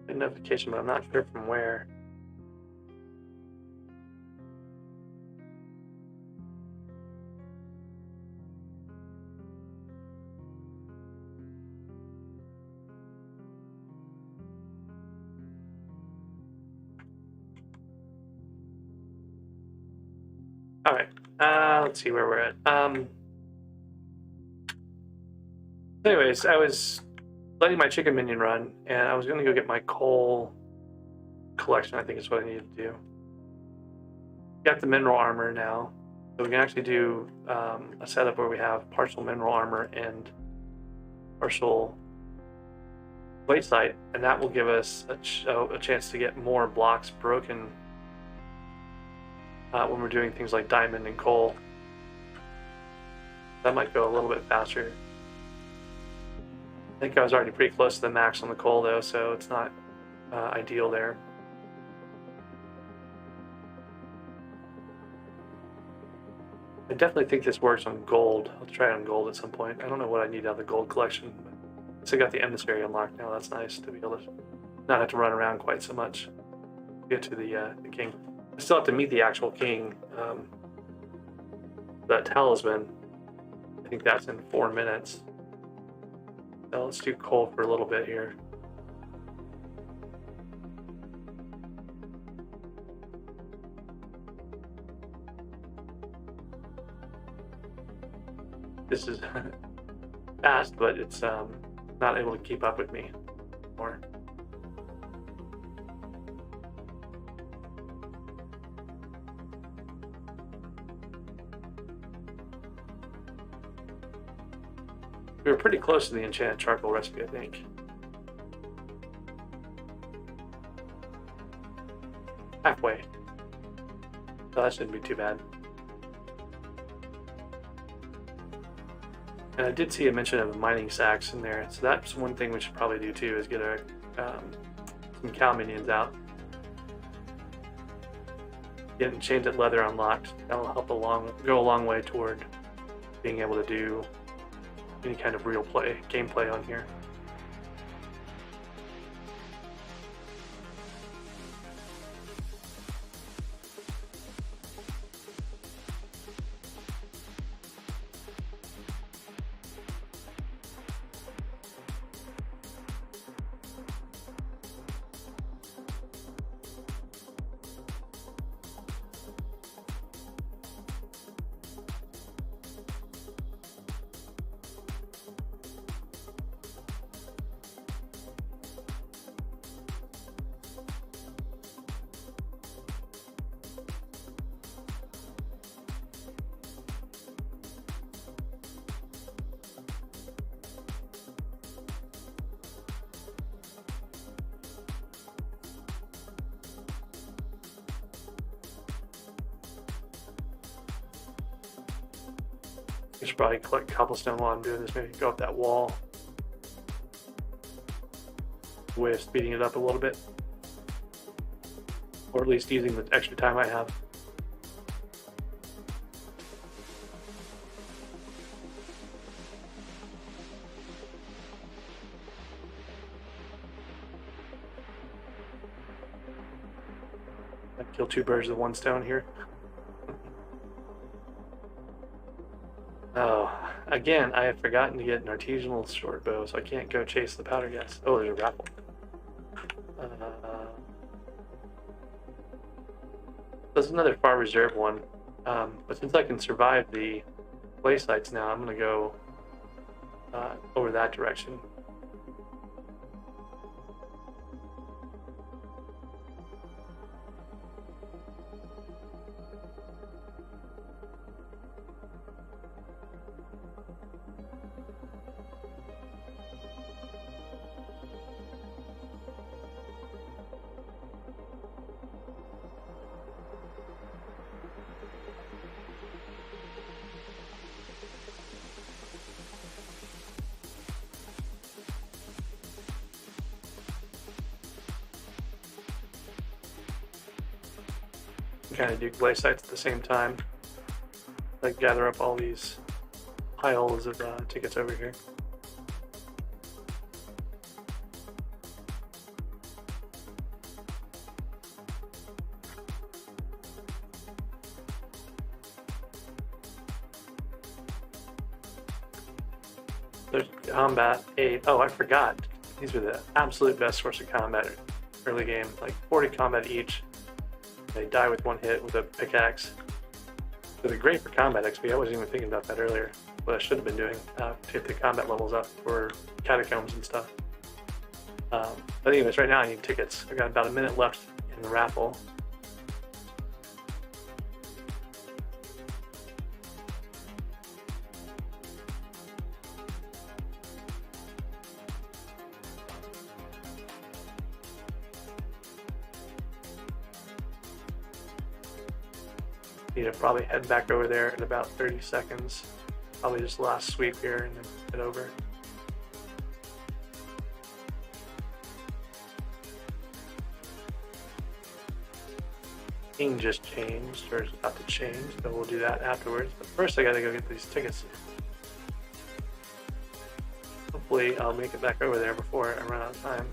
A notification, but I'm not sure from where. All right, let's see where we're at. Anyways, I was letting my chicken minion run, and I was going to go get my coal collection, I think is what I needed to do. Got the mineral armor now, so we can actually do a setup where we have partial mineral armor and partial weight sight, and that will give us a chance to get more blocks broken when we're doing things like diamond and coal. That might go a little bit faster. I think I was already pretty close to the max on the coal though, so it's not ideal there. I definitely think this works on gold. I'll try it on gold at some point. I don't know what I need out of the gold collection, but so I got the emissary unlocked now. That's nice to be able to not have to run around quite so much to get to the king. I still have to meet the actual king. That talisman, I think that's in 4 minutes. So let's do coal for a little bit here. this is fast, but it's not able to keep up with me anymore. We were pretty close to the enchanted charcoal recipe, I think. Halfway. So that shouldn't be too bad. And I did see a mention of mining sacks in there, so that's one thing we should probably do too, is get some cow minions out. Get enchanted leather unlocked. That'll help go a long way toward being able to do any kind of real gameplay on here. I should probably collect cobblestone while I'm doing this. Maybe go up that wall. Way of speeding it up a little bit. Or at least using the extra time I have. I kill two birds with one stone here. Oh, again, I have forgotten to get an artisanal short bow, so I can't go chase the powder gas. Oh, there's a raffle. There's another far reserve one, but since I can survive the play sites now, I'm going to go over that direction. Kind of do play sites at the same time. Like gather up all these piles of tickets over here. There's combat 8. Oh, I forgot. These are the absolute best source of combat early game. Like 40 combat each. They die with one hit with a pickaxe. So they're great for combat XP. I wasn't even thinking about that earlier. What I should have been doing to get the combat levels up for catacombs and stuff. But anyways, right now I need tickets. I've got about a minute left in the raffle. Need to probably head back over there in about 30 seconds. Probably just last sweep here and then head over. Thing just changed, or is about to change, but we'll do that afterwards. But first I gotta go get these tickets. Hopefully I'll make it back over there before I run out of time.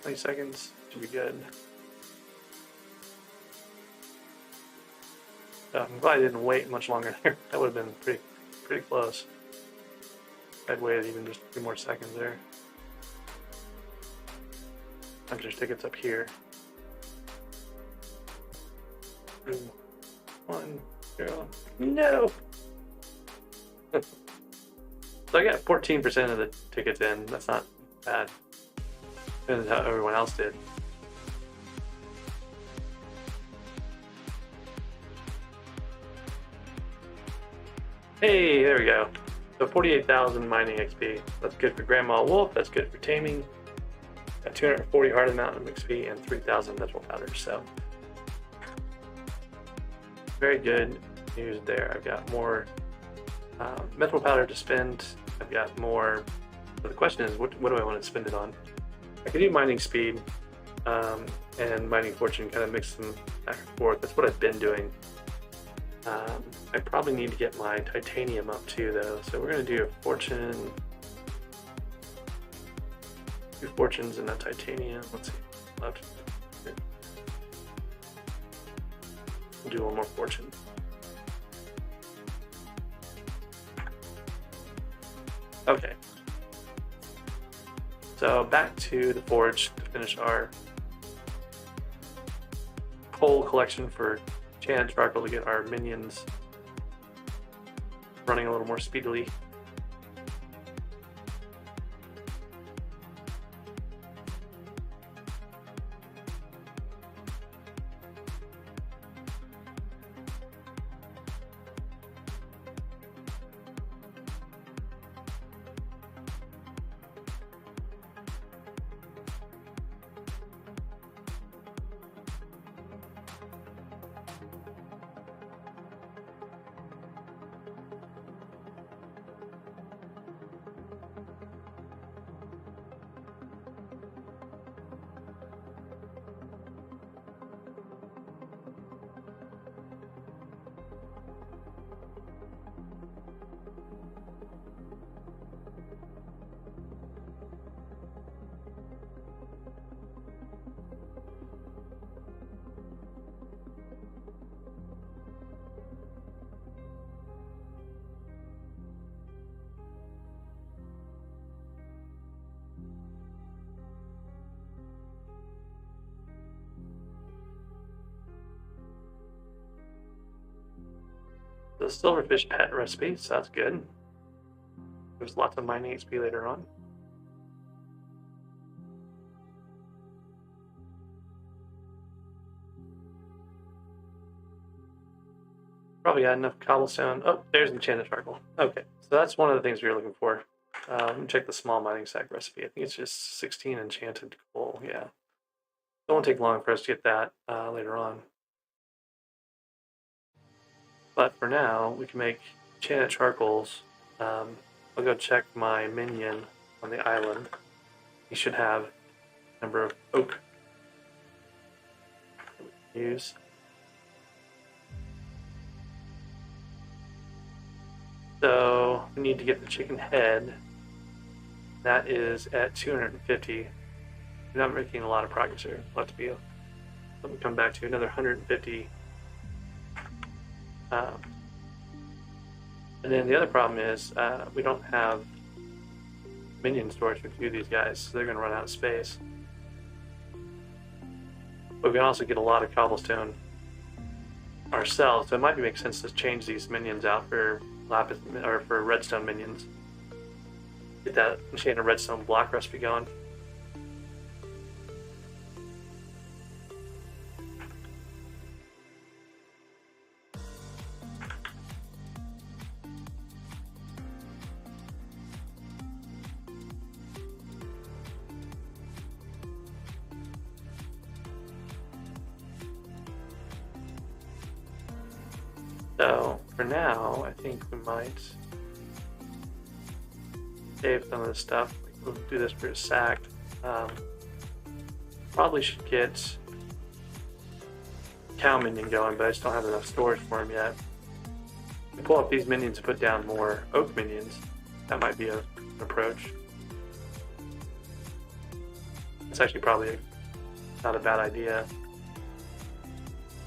20 seconds should be good. I'm glad I didn't wait much longer there. That would have been pretty close. I'd waited even just a few more seconds there. There's tickets up here. 2, 1, 0. No! So I got 14% of the tickets in. That's not bad. Depends how everyone else did. Hey, there we go. So 48,000 mining XP. That's good for Grandma Wolf. That's good for taming. Got 240 Heart of the Mountain XP and 3,000 metal powder. So very good news there. I've got more metal powder to spend. I've got more. So the question is, what do I want to spend it on? I could do mining speed and mining fortune, kind of mix them back and forth. That's what I've been doing. I probably need to get my titanium up too, though. So we're going to do a fortune, 2 fortunes in that titanium. Let's see, left. We'll do 1 more fortune. Okay. So back to the forge to finish our coal collection for Enchanted Charcoal to get our minions running a little more speedily. The silverfish pet recipe, so that's good. There's lots of mining XP later on. Probably got enough cobblestone. Oh, there's enchanted charcoal. Okay, so that's one of the things we were looking for. Let me check the small mining sack recipe. I think it's just 16 enchanted coal. Yeah, it won't take long for us to get that later on. But for now, we can make enchanted charcoals. I'll go check my minion on the island. He should have a number of oak to use. So we need to get the chicken head. That is at 250. We're not making a lot of progress here. We'll have to be. Let me come back to another 150. And then the other problem is we don't have minion storage for 2 of these guys, so they're going to run out of space. But we can also get a lot of cobblestone ourselves, so it might make sense to change these minions out for lapis or for redstone minions. Get that enchanted redstone block recipe going. So for now, I think we might save some of this stuff. We'll do this for a sack. Probably should get cow minion going, but I just don't have enough storage for him yet. We pull up these minions and put down more oak minions. That might be an approach. It's actually probably not a bad idea.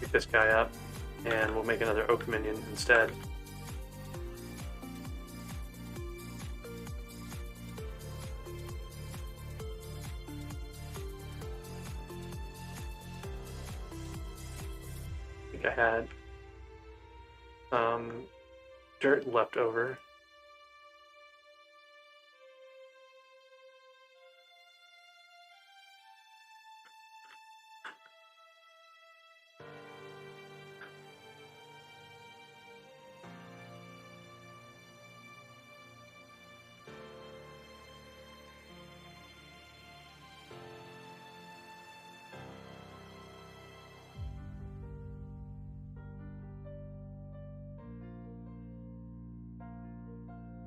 Pick this guy up, and we'll make another oak minion instead. think I had some dirt left over.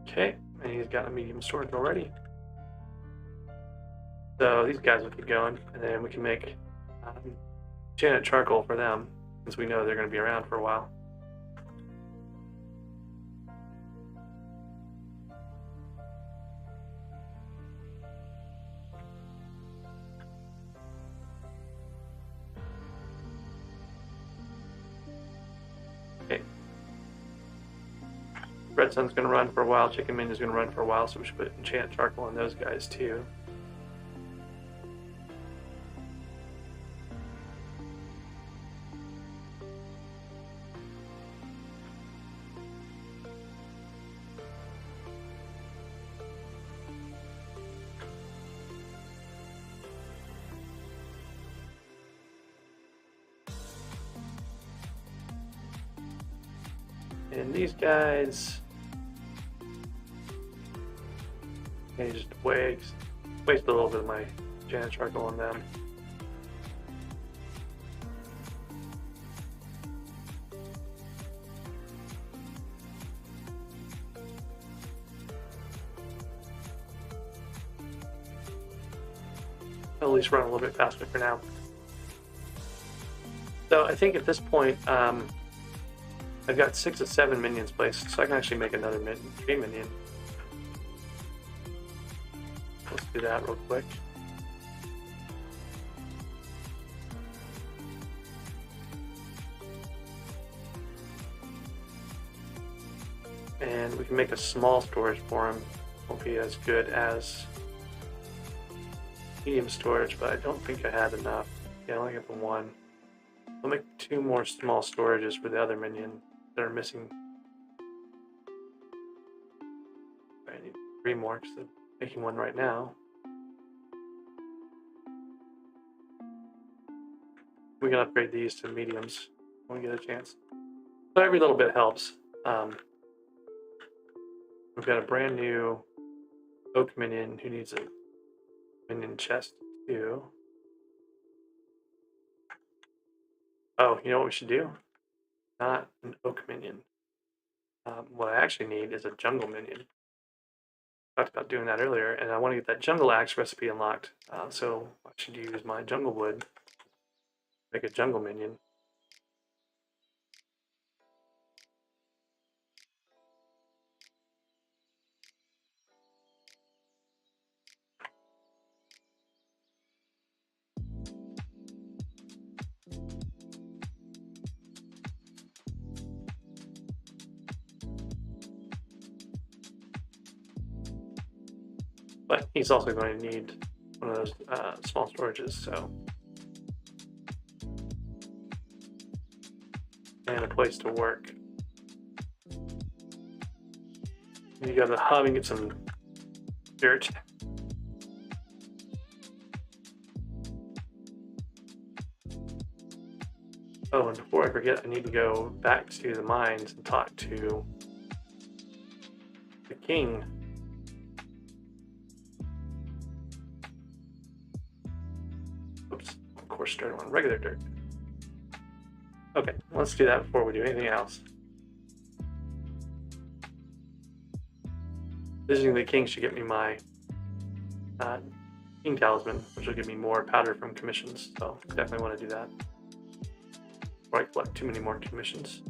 Okay, and he's got a medium storage already. So these guys will keep going, and then we can make enchanted charcoal for them, since we know they're going to be around for a while. Okay. Redsun's going to run for a while, Chicken Minion's going to run for a while, so we should put enchanted charcoal on those guys too. And these guys, okay, just waste a little bit of my enchanted charcoal on them. I'll at least run a little bit faster for now. So I think at this point, I've got 6 of 7 minions placed, so I can actually make another 3 minion. Let's do that real quick. And we can make a small storage for him. Won't be as good as medium storage, but I don't think I had enough. Yeah, I only have the 1. I'll make 2 more small storages for the other minion that are missing. I need 3 more because I'm making 1 right now. We can upgrade these to mediums when we get a chance. So every little bit helps. We've got a brand new oak minion who needs a minion chest too. Oh, you know what we should do? Not an oak minion. What I actually need is a jungle minion. I talked about doing that earlier, and I want to get that jungle axe recipe unlocked. So I should use my jungle wood, make a jungle minion. But he's also going to need one of those small storages, so. And a place to work. You go to the hub and get some dirt. Oh, and before I forget, I need to go back to the mines and talk to the king. Oops, of course, started on regular dirt. Okay, let's do that before we do anything else. Visiting the king should get me my king talisman, which will give me more powder from commissions, so definitely want to do that before I collect too many more commissions.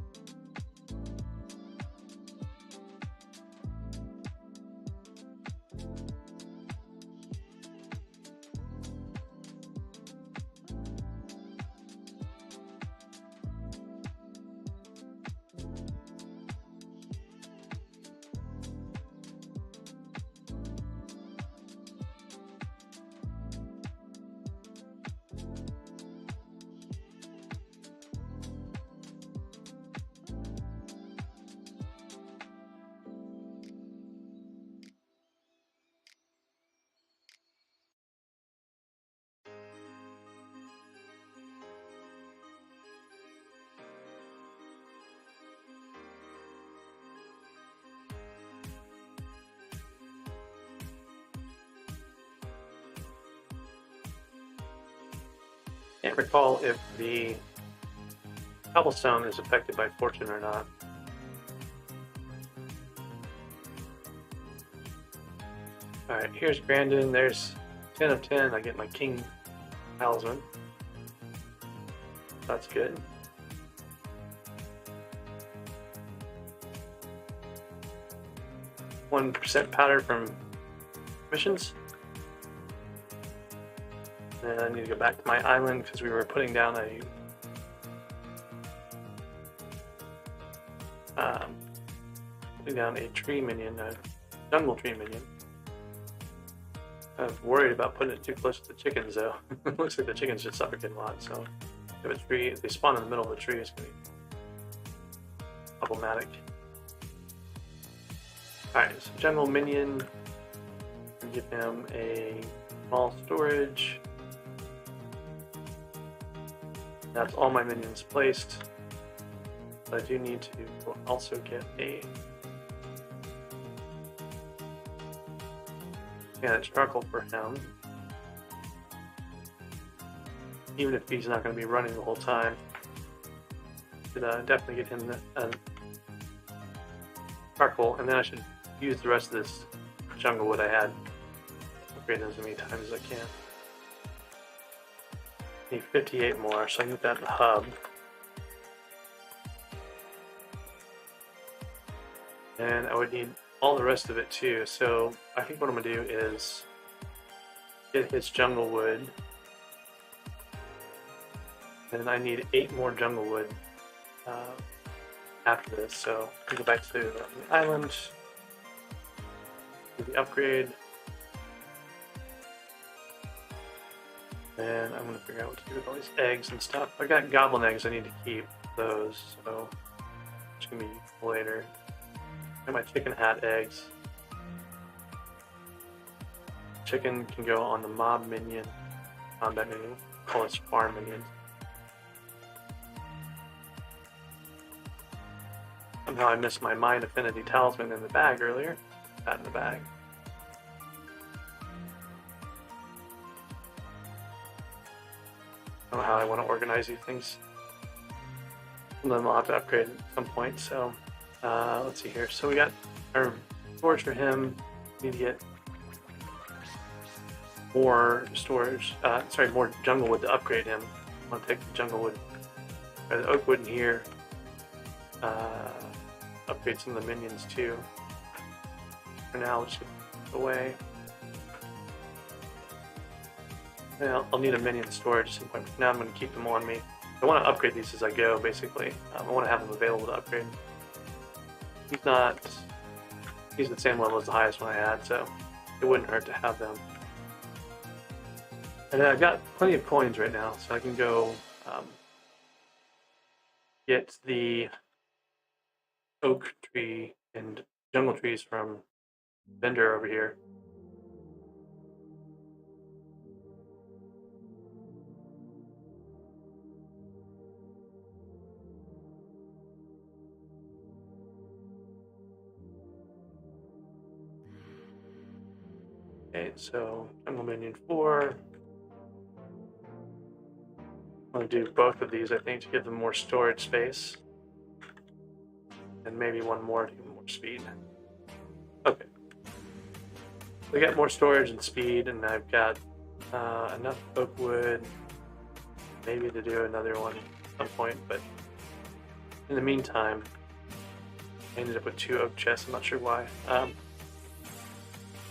Can't recall if the cobblestone is affected by fortune or not. Alright, here's Grandin. There's 10 of 10. I get my king talisman. That's good. %1 powder from missions. And I need to go back to my island because we were putting down a tree minion, a jungle tree minion. I was worried about putting it too close to the chickens though. It looks like the chickens just suffocate a lot, so if they spawn in the middle of the tree, it's going to be problematic. Alright, so general minion, give him a small storage. That's all my minions placed. But I do need to also get a charcoal for him. Even if he's not going to be running the whole time. Should definitely get him the charcoal, and then I should use the rest of this jungle wood I had. Upgrade them as many times as I can. Need 58 more, so I can get that in the hub. And I would need all the rest of it too, so I think what I'm going to do is get his jungle wood. And I need 8 more jungle wood after this, so we go back to the island, do the upgrade, and I'm going to figure out what to do with all these eggs and stuff. I got goblin eggs, I need to keep those, so it's going to be useful later. Got my chicken hat eggs. Chicken can go on the mob minion, combat minion, call it farm minion. Somehow I missed my Mind Affinity Talisman in the bag earlier. That in the bag. I don't know how I want to organize these things. And then I'll have to upgrade at some point, so let's see here. So we got our storage for him. Need to get more storage, more jungle wood to upgrade him. I'm going to take the jungle wood, or the oak wood in here. Upgrade some of the minions too. For now, let's get away. Yeah, I'll need a minion storage at some point. For now, I'm going to keep them on me. I want to upgrade these as I go, basically. I want to have them available to upgrade. He's the same level as the highest one I had, so it wouldn't hurt to have them. And I've got plenty of coins right now, so I can go get the oak tree and jungle trees from vendor over here. Okay, so jungle minion 4. I'm going to do both of these, I think, to give them more storage space. And maybe one more to give them more speed. Okay. We got more storage and speed, and I've got enough oak wood, maybe to do another one at some point, but in the meantime, I ended up with 2 oak chests, I'm not sure why.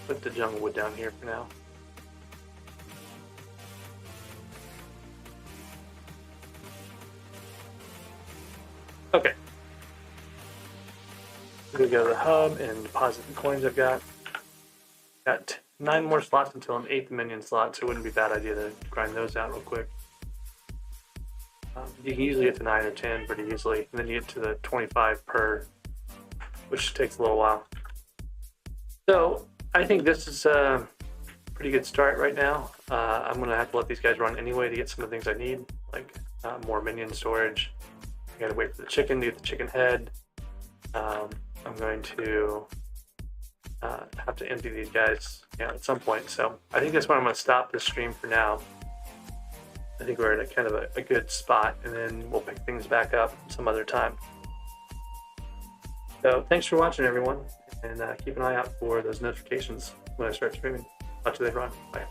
Put the jungle wood down here for now. Okay. I'm gonna go to the hub and deposit the coins I've got. Got 9 more slots until an 8th minion slot, so it wouldn't be a bad idea to grind those out real quick. You can usually get to 9 or 10 pretty easily, and then you get to the 25 per, which takes a little while. So I think this is a pretty good start right now. I'm gonna have to let these guys run anyway to get some of the things I need, like more minion storage. I gotta wait for the chicken to get the chicken head. I'm going to have to empty these guys at some point. So I think that's where I'm going to stop this stream for now. I think we're in a kind of a good spot, and then we'll pick things back up some other time. So thanks for watching, everyone, and keep an eye out for those notifications when I start streaming. Talk to you later on. Bye.